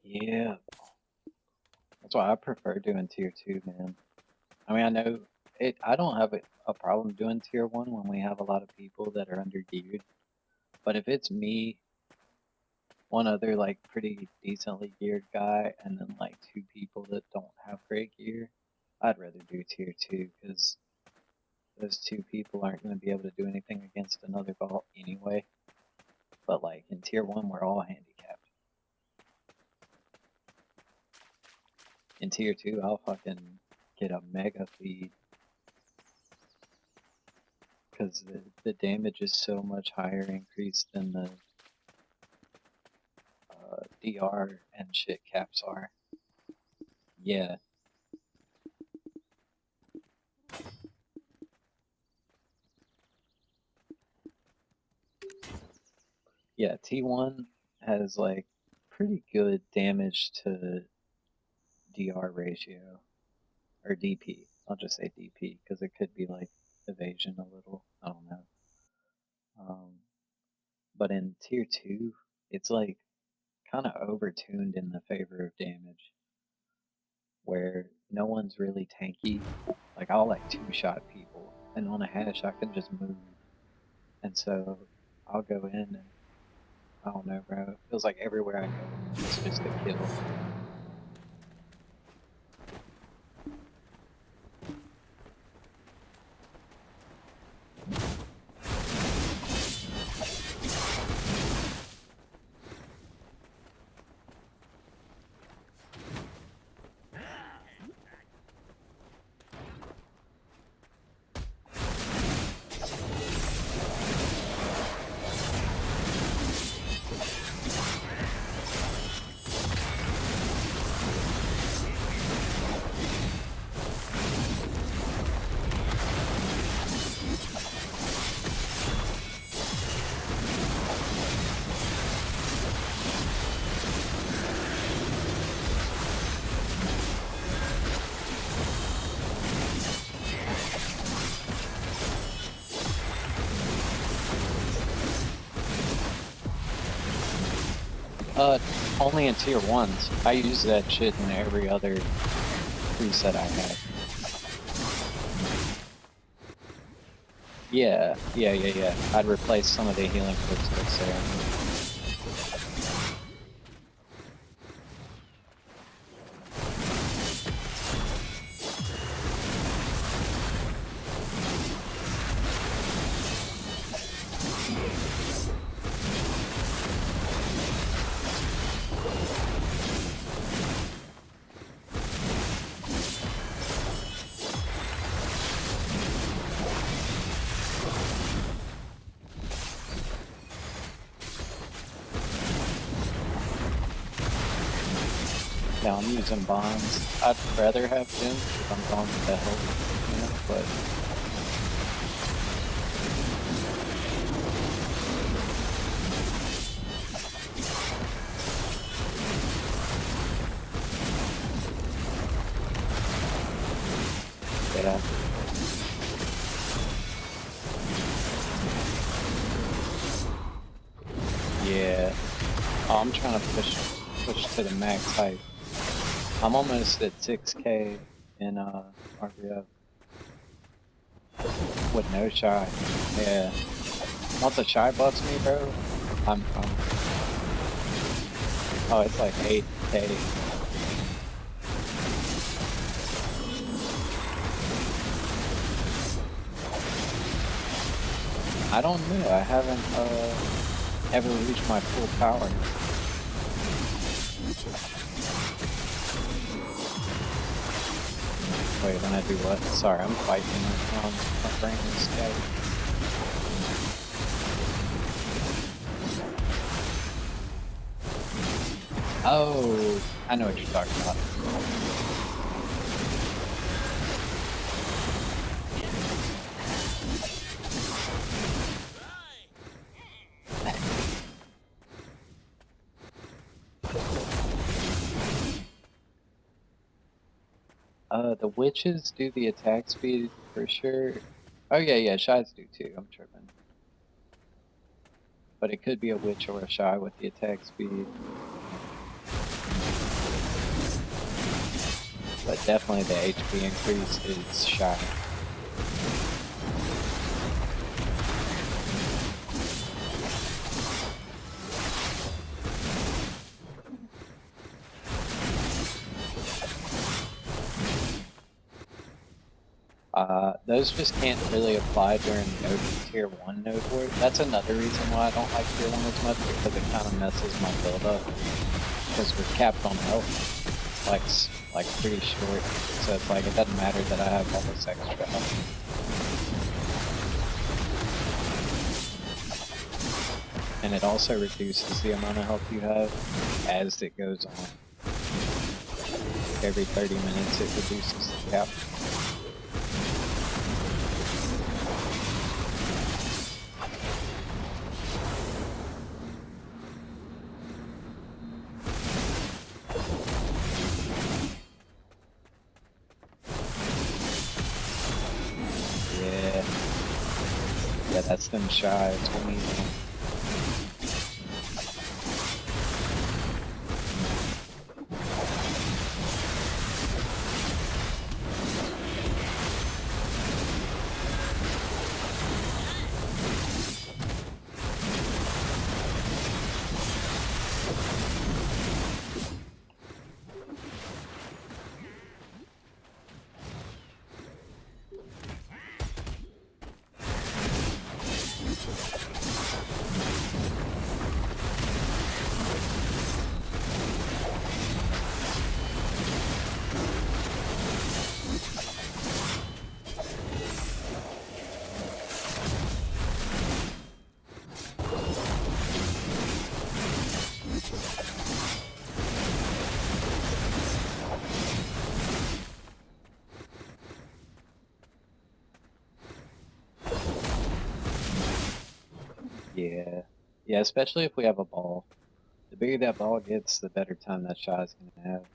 [SPEAKER 2] Yeah, that's why I prefer doing tier 2, man. I mean, I know it. I don't have a problem doing tier 1 when we have a lot of people that are under geared. But if it's me, one other like pretty decently geared guy, and then like 2 people that don't have great gear, I'd rather do tier 2 because those 2 people aren't going to be able to do anything against another vault anyway. But like in tier 1, we're all handicapped. In tier 2, I'll fucking get a mega feed because the damage is so much higher increase than the DR and shit caps are. Yeah. Yeah, T1 has like pretty good damage to DR ratio, or DP. I'll just say DP because it could be like evasion a little. I don't know. But in tier 2, it's like kind of overtuned in the favor of damage, where no one's really tanky. Like I'll like 2-shot people, and on a hash I can just move, and so I'll go in and I don't know, bro. It feels like everywhere I go, it's just a kill. Only in tier 1s. I use that shit in every other preset I have. Yeah. I'd replace some of the healing footsteps there. Yeah, I'm using bonds. I'd rather have gems if I'm going with the help, you know, but yeah. Yeah. Oh, I'm trying to push to the max height. I'm almost at 6K in RBF with no shy. Yeah. Once a shy buffs me, bro, I'm oh, it's like 8K. I don't know. I haven't ever reached my full power. Wait, when I do what? Sorry, I'm fighting. My brain is scattered. Oh, I know what you're talking about. The witches do the attack speed for sure. Oh yeah, shies do too. I'm tripping. But it could be a witch or a shy with the attack speed. But definitely the HP increase is shy. Those just can't really apply during tier 1 node wars. That's another reason why I don't like tier 1 as much, because it kind of messes my build up. Because we're capped on health, like pretty short. So it's like, it doesn't matter that I have all this extra health. And it also reduces the amount of health you have as it goes on. Every 30 minutes it reduces the cap. Yeah, that's them shy. It's when you Yeah, especially if we have a ball. The bigger that ball gets, the better time that shot is gonna have.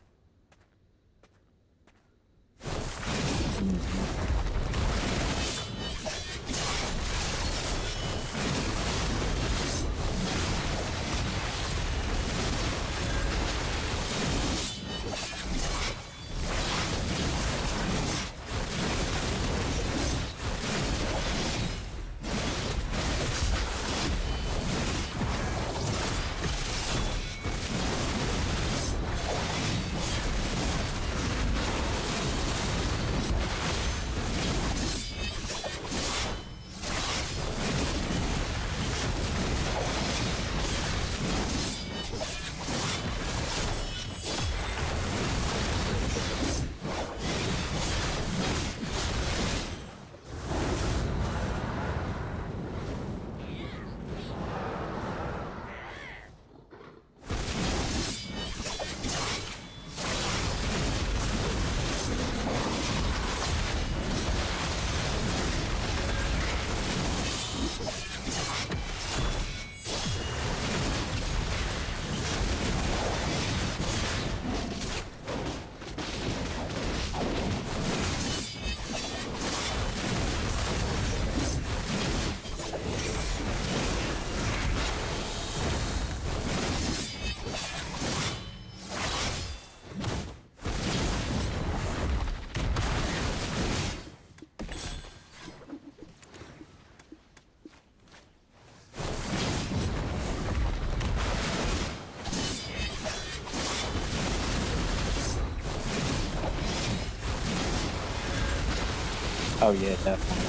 [SPEAKER 2] Oh yeah, definitely.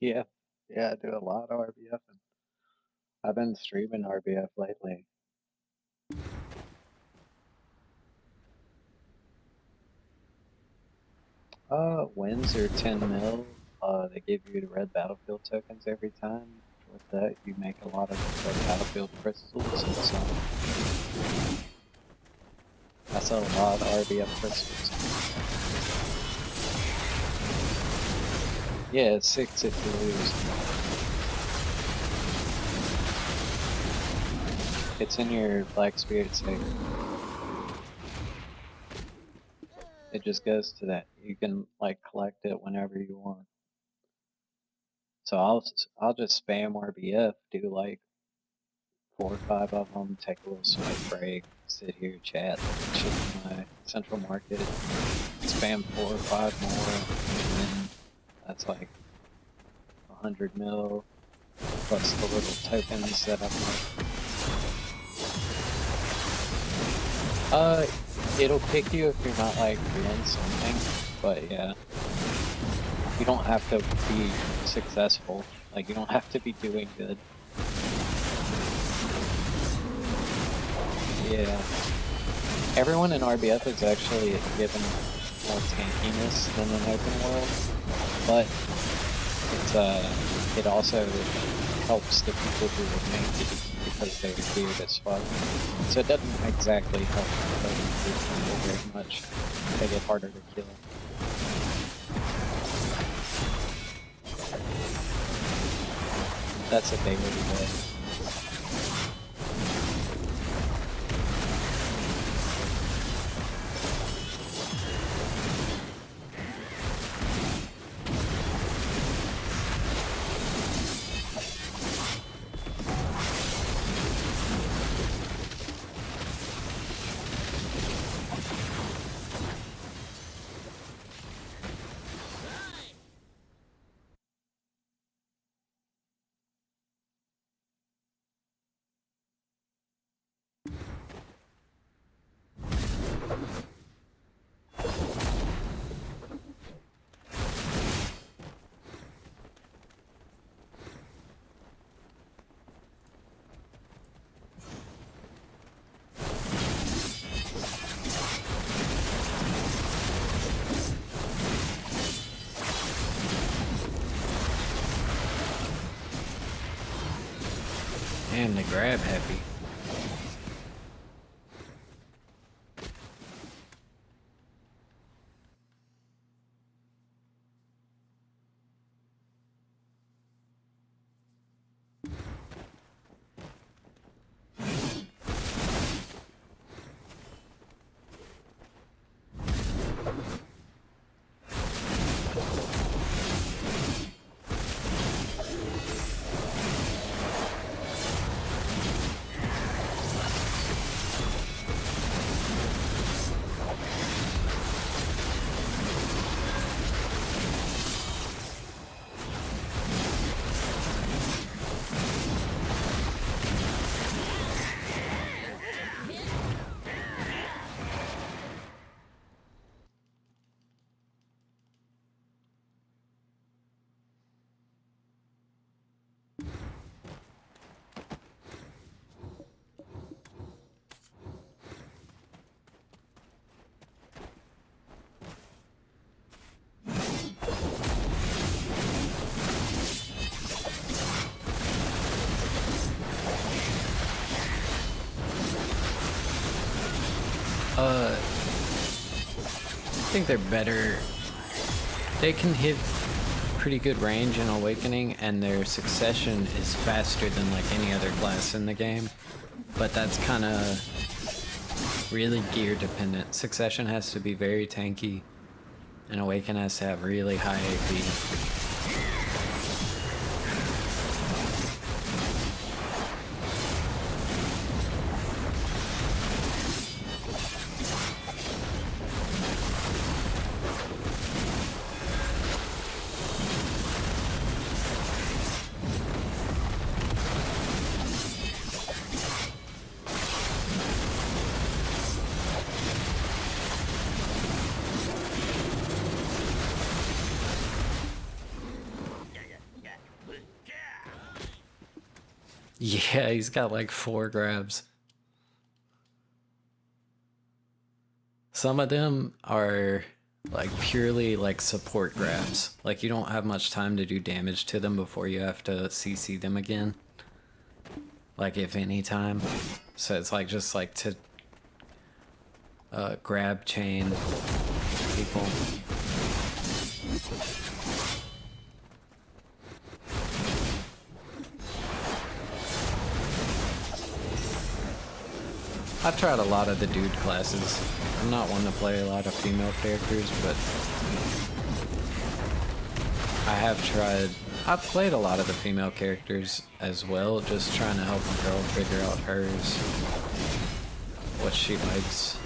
[SPEAKER 2] Yeah, yeah, I do a lot of RBF, and I've been streaming RBF lately. Wins are 10 mil. they give you the red battlefield tokens every time. With that, you make a lot of red battlefield crystals, and so I sell a lot of RBF crystals. Yeah, it's 6 if you lose. It's in your Black Spirit safe. It just goes to that. You can like collect it whenever you want. So I'll just spam RBF, do like 4 or 5 of them, take a little smoke break, sit here, chat, shit in my central market, spam 4 or 5 more, and then that's like 100 mil plus the little tokens that I'm like. It'll pick you if you're not like doing something, but yeah. You don't have to be successful. Like, you don't have to be doing good. Yeah. Everyone in RBF is actually given more tankiness than in open world, but it also helps the people who are tanky because they're weird as fuck. So it doesn't exactly help the people very much. They get harder to kill. That's a daily way.
[SPEAKER 1] Damn, the grab happy. I think they're better. They can hit pretty good range in Awakening, and their succession is faster than like any other class in the game. But that's kind of really gear dependent. Succession has to be very tanky, and Awaken has to have really high AP. Yeah, he's got like 4 grabs. Some of them are Like purely like support grabs. Like you don't have much time to do damage to them before you have to CC them again. Like if any time. So it's like just like to grab chain people. I've tried a lot of the dude classes. I'm not one to play a lot of female characters, but I've played a lot of the female characters as well, just trying to help my girl figure out hers, what she likes.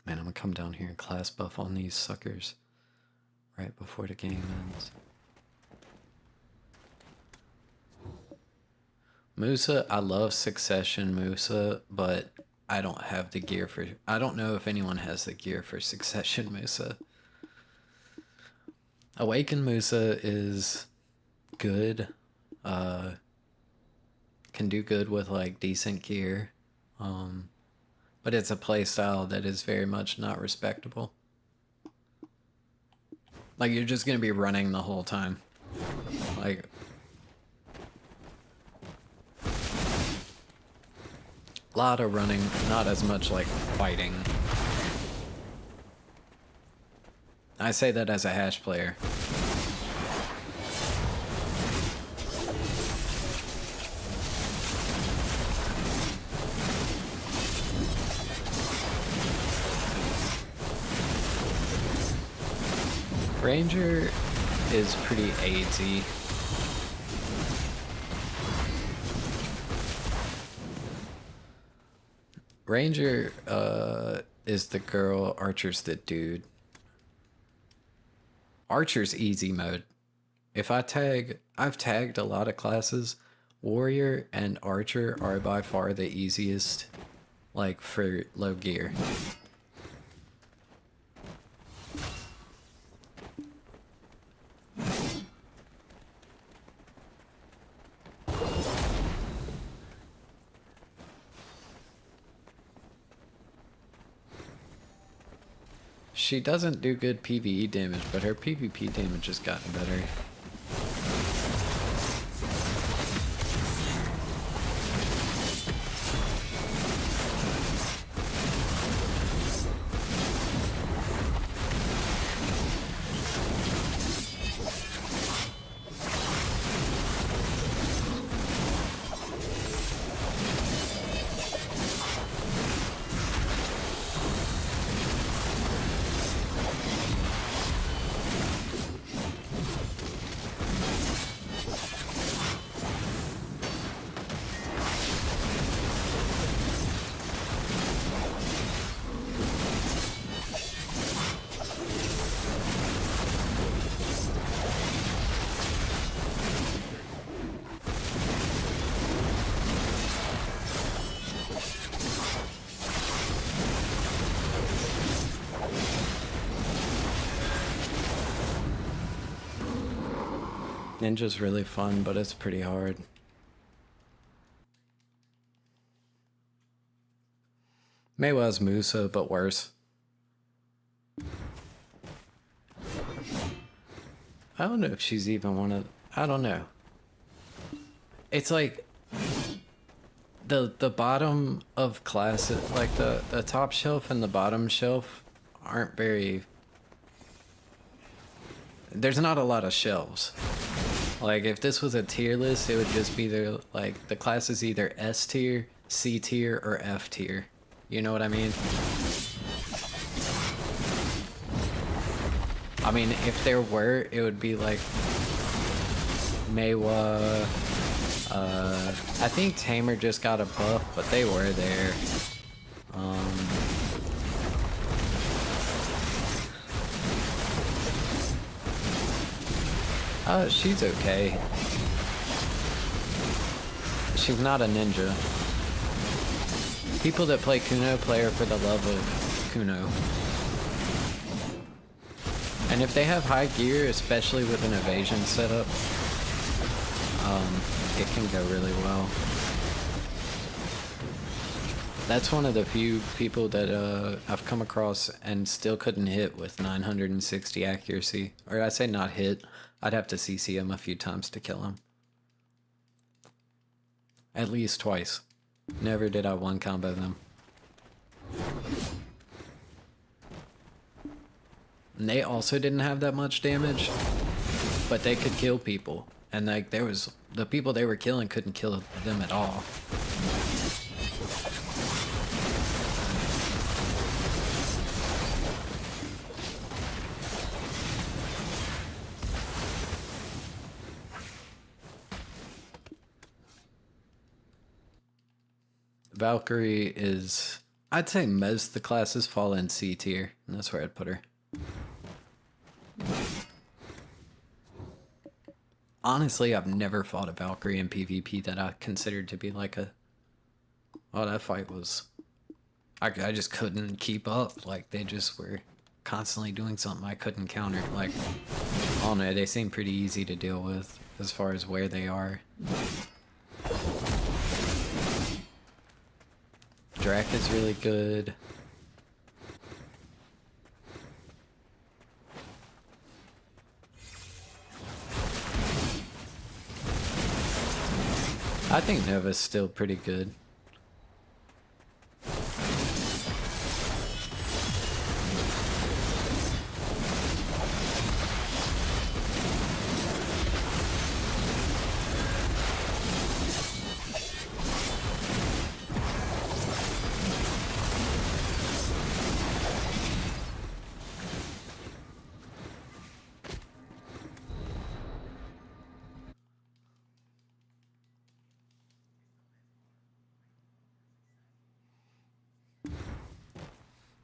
[SPEAKER 1] Man, I'm gonna come down here and class buff on these suckers right before the game ends. Musa, I love Succession Musa, but I don't have the gear for... I don't know if anyone has the gear for Succession Musa. Awaken Musa is good. Can do good with like decent gear. But it's a playstyle that is very much not respectable. Like, you're just gonna be running the whole time. Like... a lot of running, not as much like fighting. I say that as a hash player. Ranger is pretty AZ. Ranger is the girl, Archer's the dude. Archer's easy mode. If I've tagged a lot of classes. Warrior and Archer are by far the easiest, like, for low gear. She doesn't do good PvE damage, but her PvP damage has gotten better. Ninja's really fun, but it's pretty hard. Maywe's Musa, but worse. I don't know if she's even one of... I don't know. It's like... The bottom of class, like the top shelf and the bottom shelf aren't very... There's not a lot of shelves. Like, if this was a tier list, it would just be the, like, the class is either S tier, C tier, or F tier. You know what I mean? I mean, if there were, it would be like Maywa. I think Tamer just got a buff, but they were there. She's okay. She's not a ninja. People that play Kuno play her for the love of Kuno. And if they have high gear, especially with an evasion setup, it can go really well. That's one of the few people that I've come across and still couldn't hit with 960 accuracy. Or I say not hit, I'd have to CC him a few times to kill him. At least twice. Never did I one combo them. And they also didn't have that much damage, but they could kill people. And like there was the people they were killing couldn't kill them at all. Valkyrie is, I'd say most of the classes fall in C tier, and that's where I'd put her. Honestly, I've never fought a Valkyrie in PvP that I considered to be like a, oh, that fight was, I just couldn't keep up. Like, they just were constantly doing something I couldn't counter. Like, I don't know, they seem pretty easy to deal with as far as where they are. Drac is really good. I think Nova's still pretty good.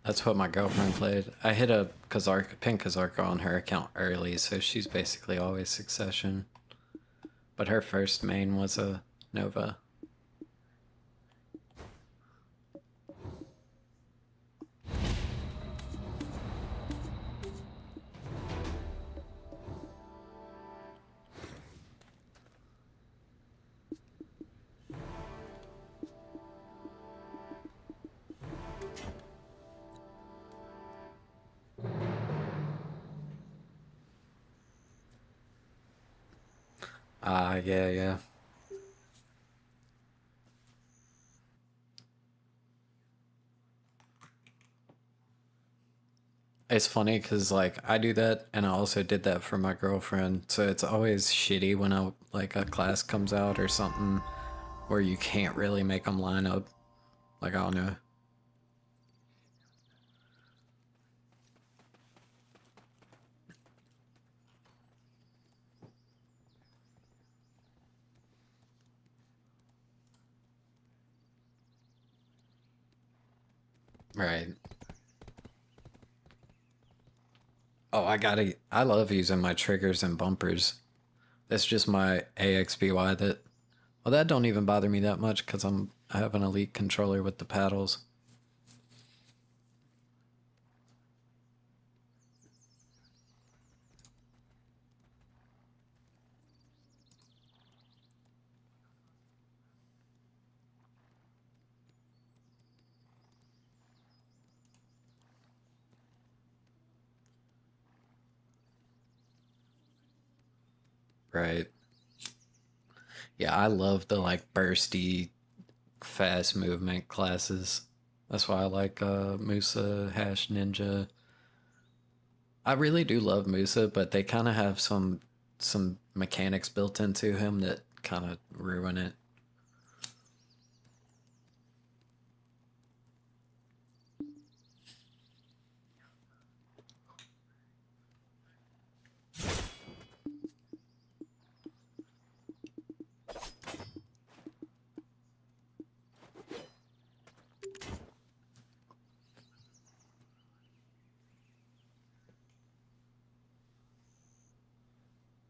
[SPEAKER 1] That's what my girlfriend played. I hit a pink Kazarka on her account early, so she's basically always Succession. But her first main was a Nova. Yeah. It's funny because like I do that, and I also did that for my girlfriend. So it's always shitty when a class comes out or something where you can't really make them line up. Like I don't know. Right. Oh, I love using my triggers and bumpers. That's just my AXBY that, well, that don't even bother me that much because I have an elite controller with the paddles. Right. Yeah, I love the like bursty, fast movement classes. That's why I like Musa, Hash, Ninja. I really do love Musa, but they kind of have some mechanics built into him that kind of ruin it.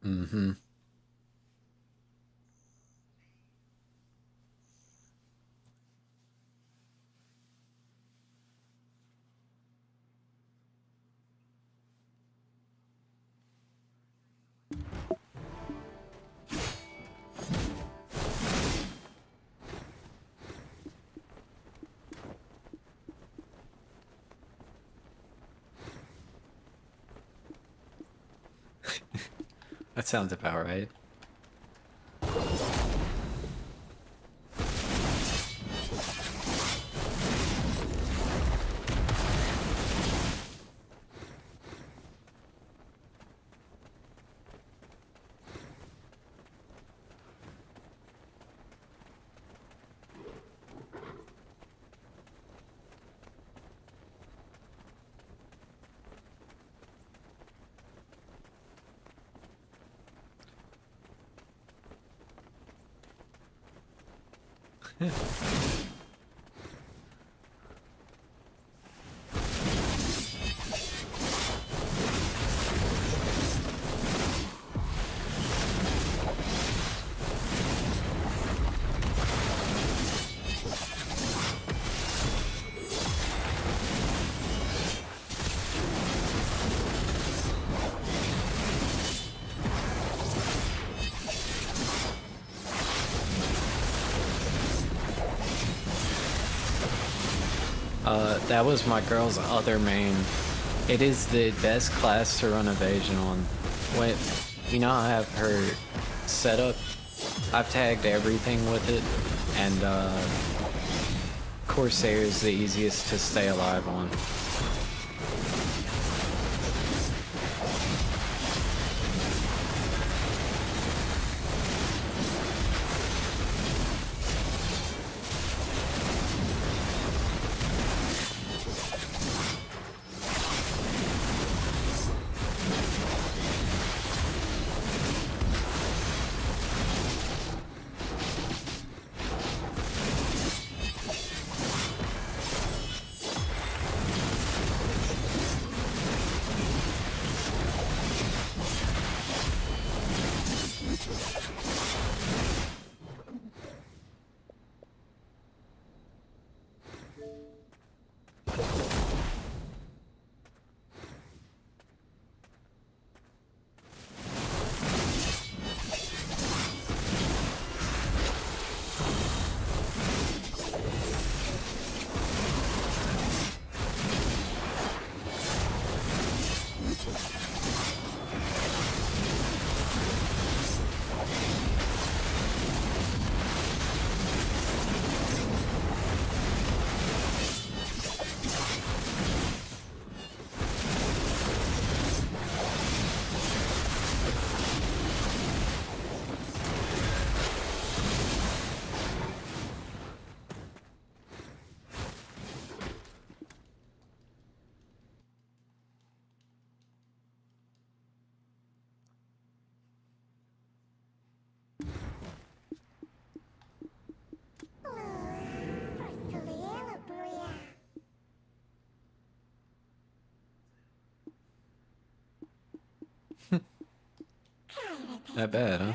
[SPEAKER 1] Mm-hmm. That sounds about right. That was my girl's other main. It is the best class to run evasion on. When, you know, I have her setup. I've tagged everything with it, and Corsair is the easiest to stay alive on. Not bad, huh?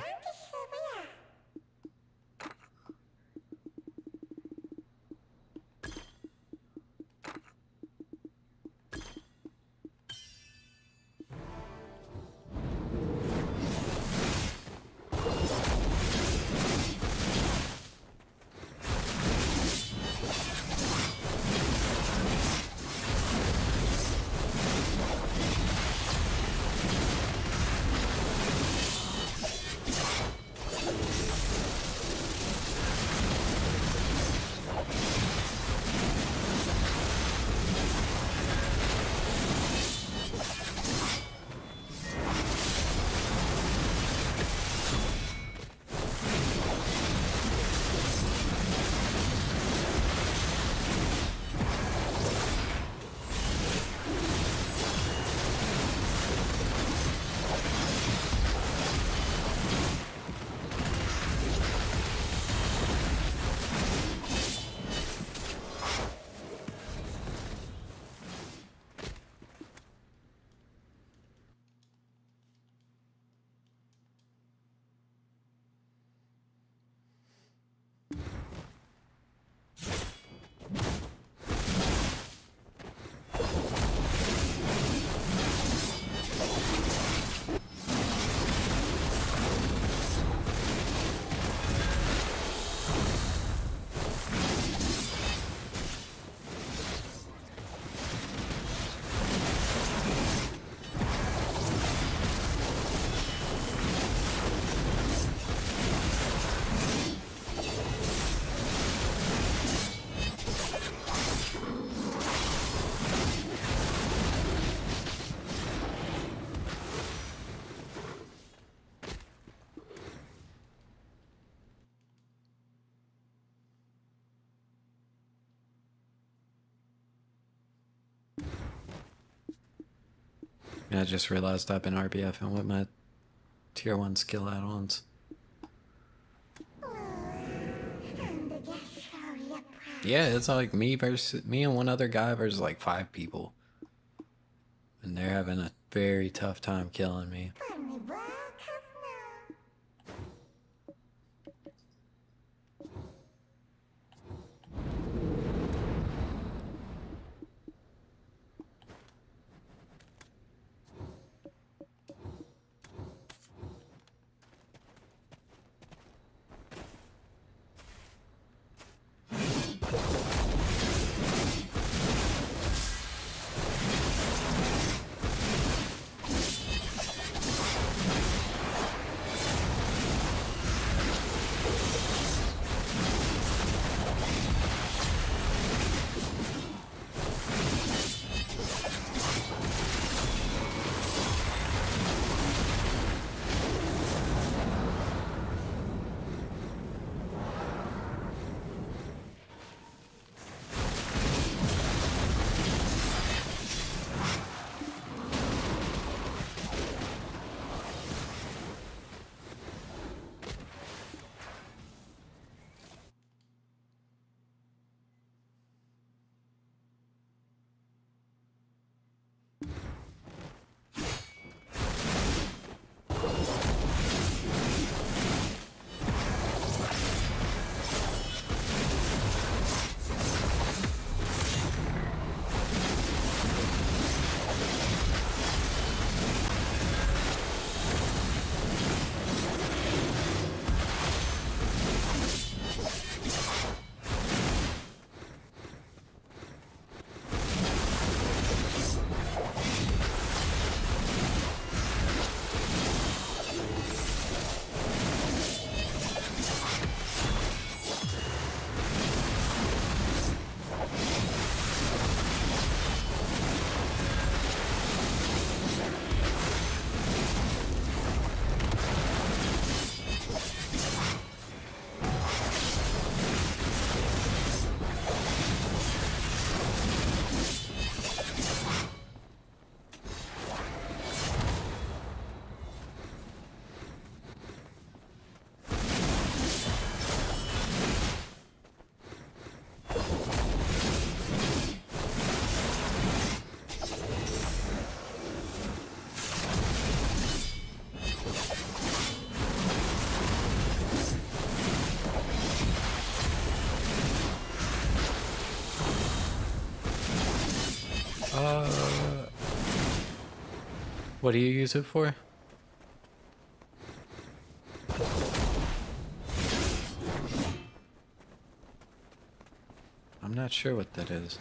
[SPEAKER 1] And I just realized I've been RBFing with my tier 1 skill add-ons. Yeah, it's like me and one other guy versus like 5 people. And they're having a very tough time killing me. What do you use it for? I'm not sure what that is.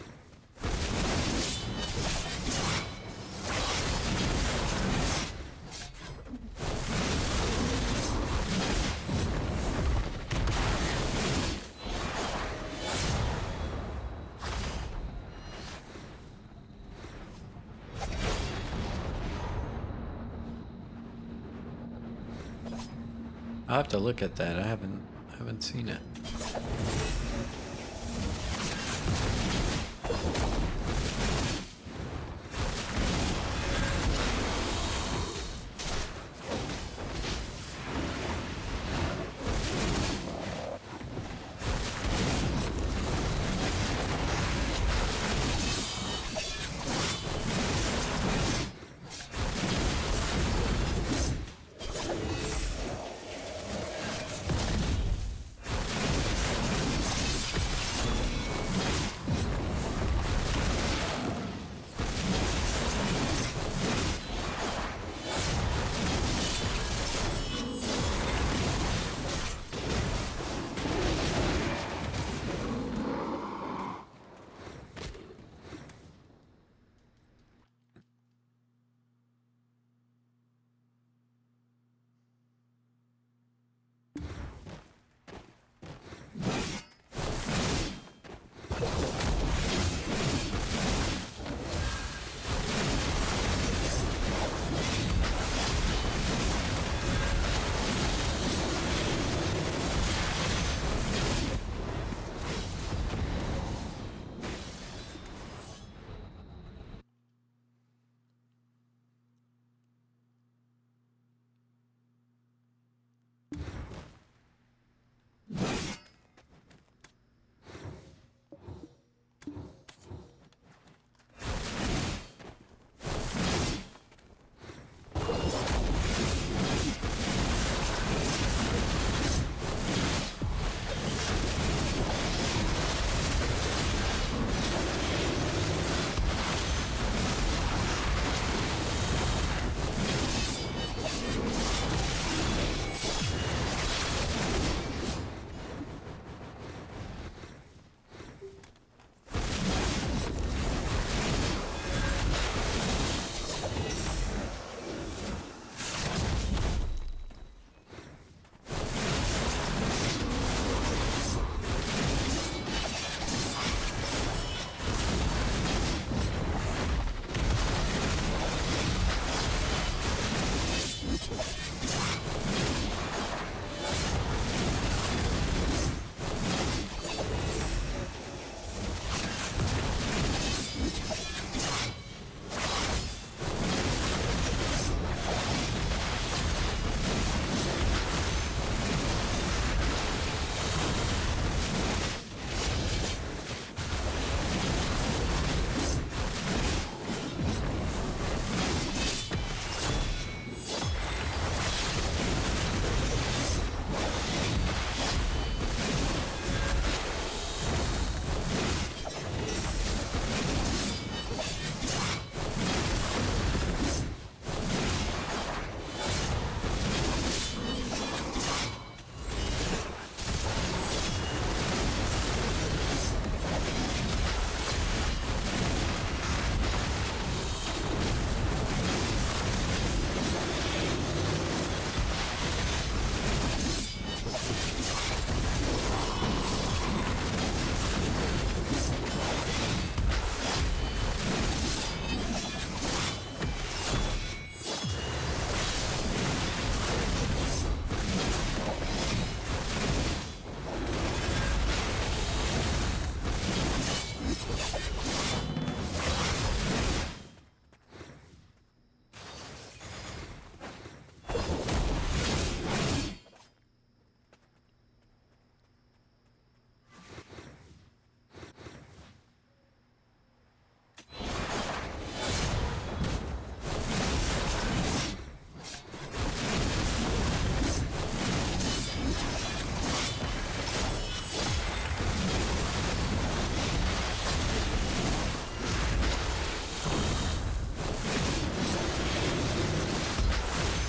[SPEAKER 1] I'll have to look at that. I haven't seen it.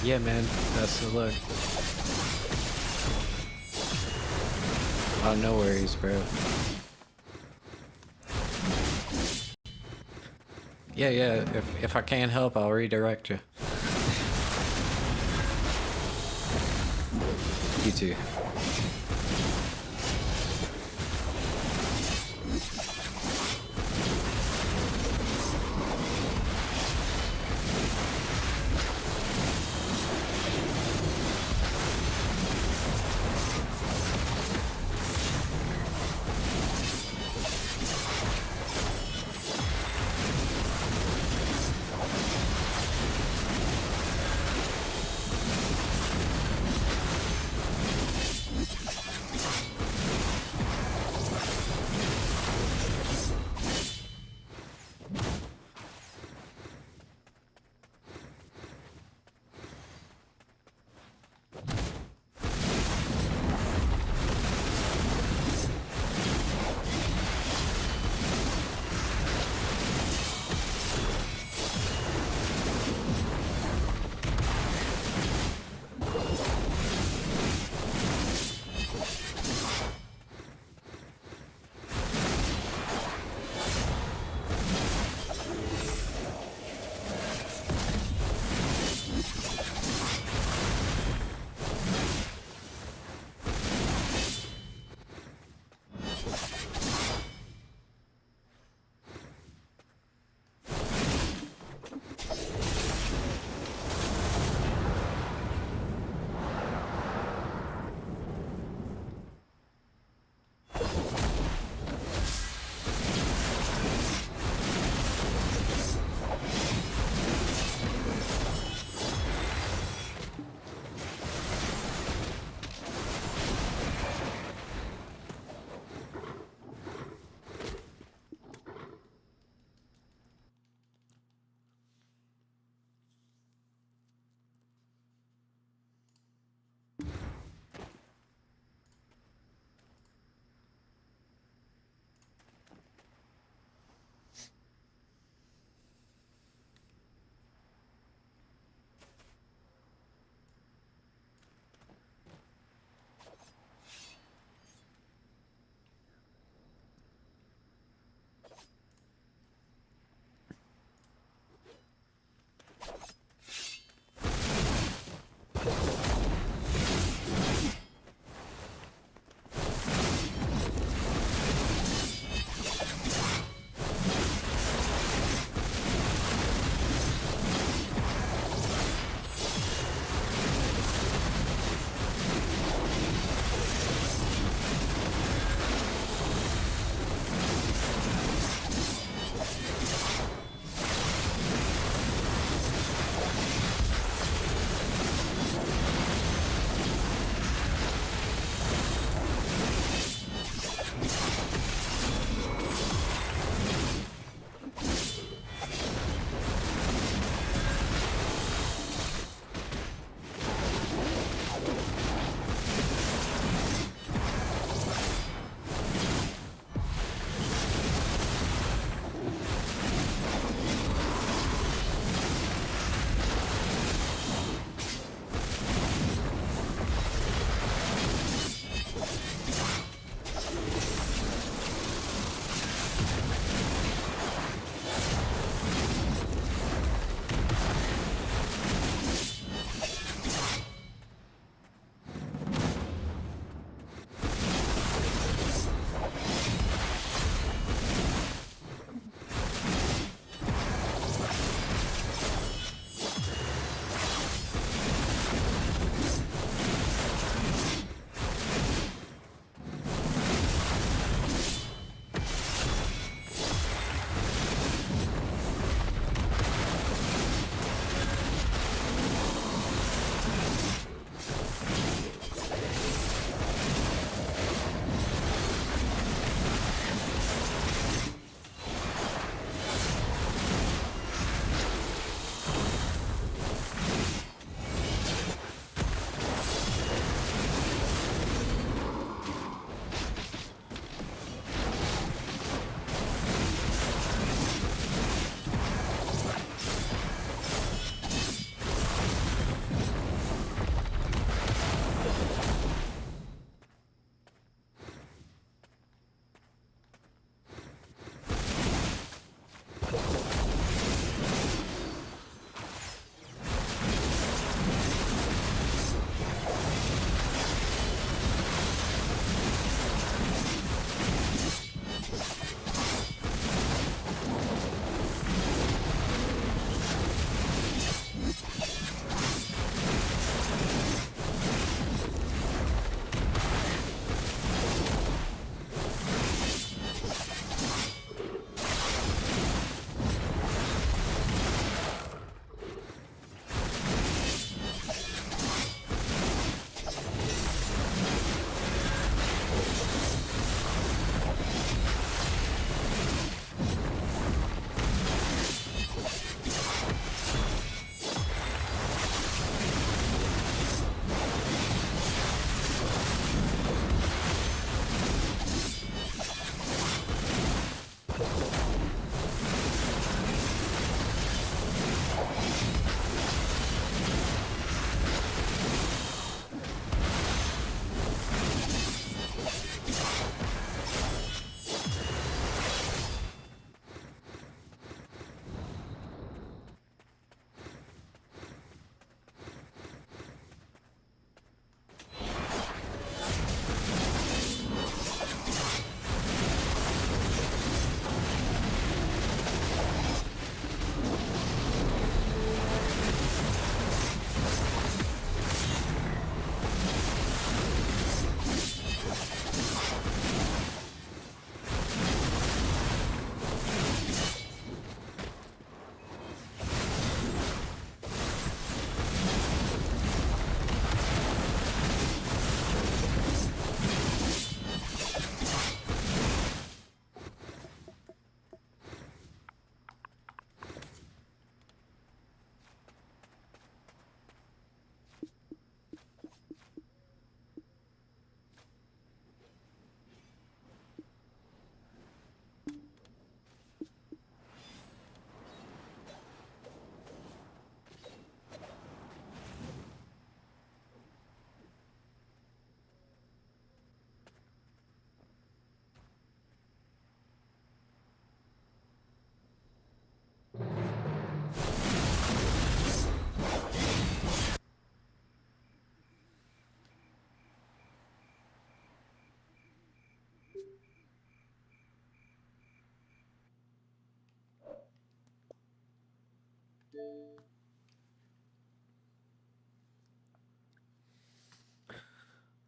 [SPEAKER 1] Yeah, man. Best of luck. Oh, no worries, bro. Yeah, yeah. If I can't help, I'll redirect you. You too.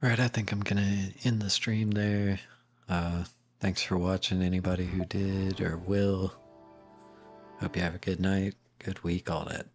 [SPEAKER 1] Alright, I think I'm gonna end the stream there. Thanks for watching, anybody who did or will. Hope you have a good night, good week, all that.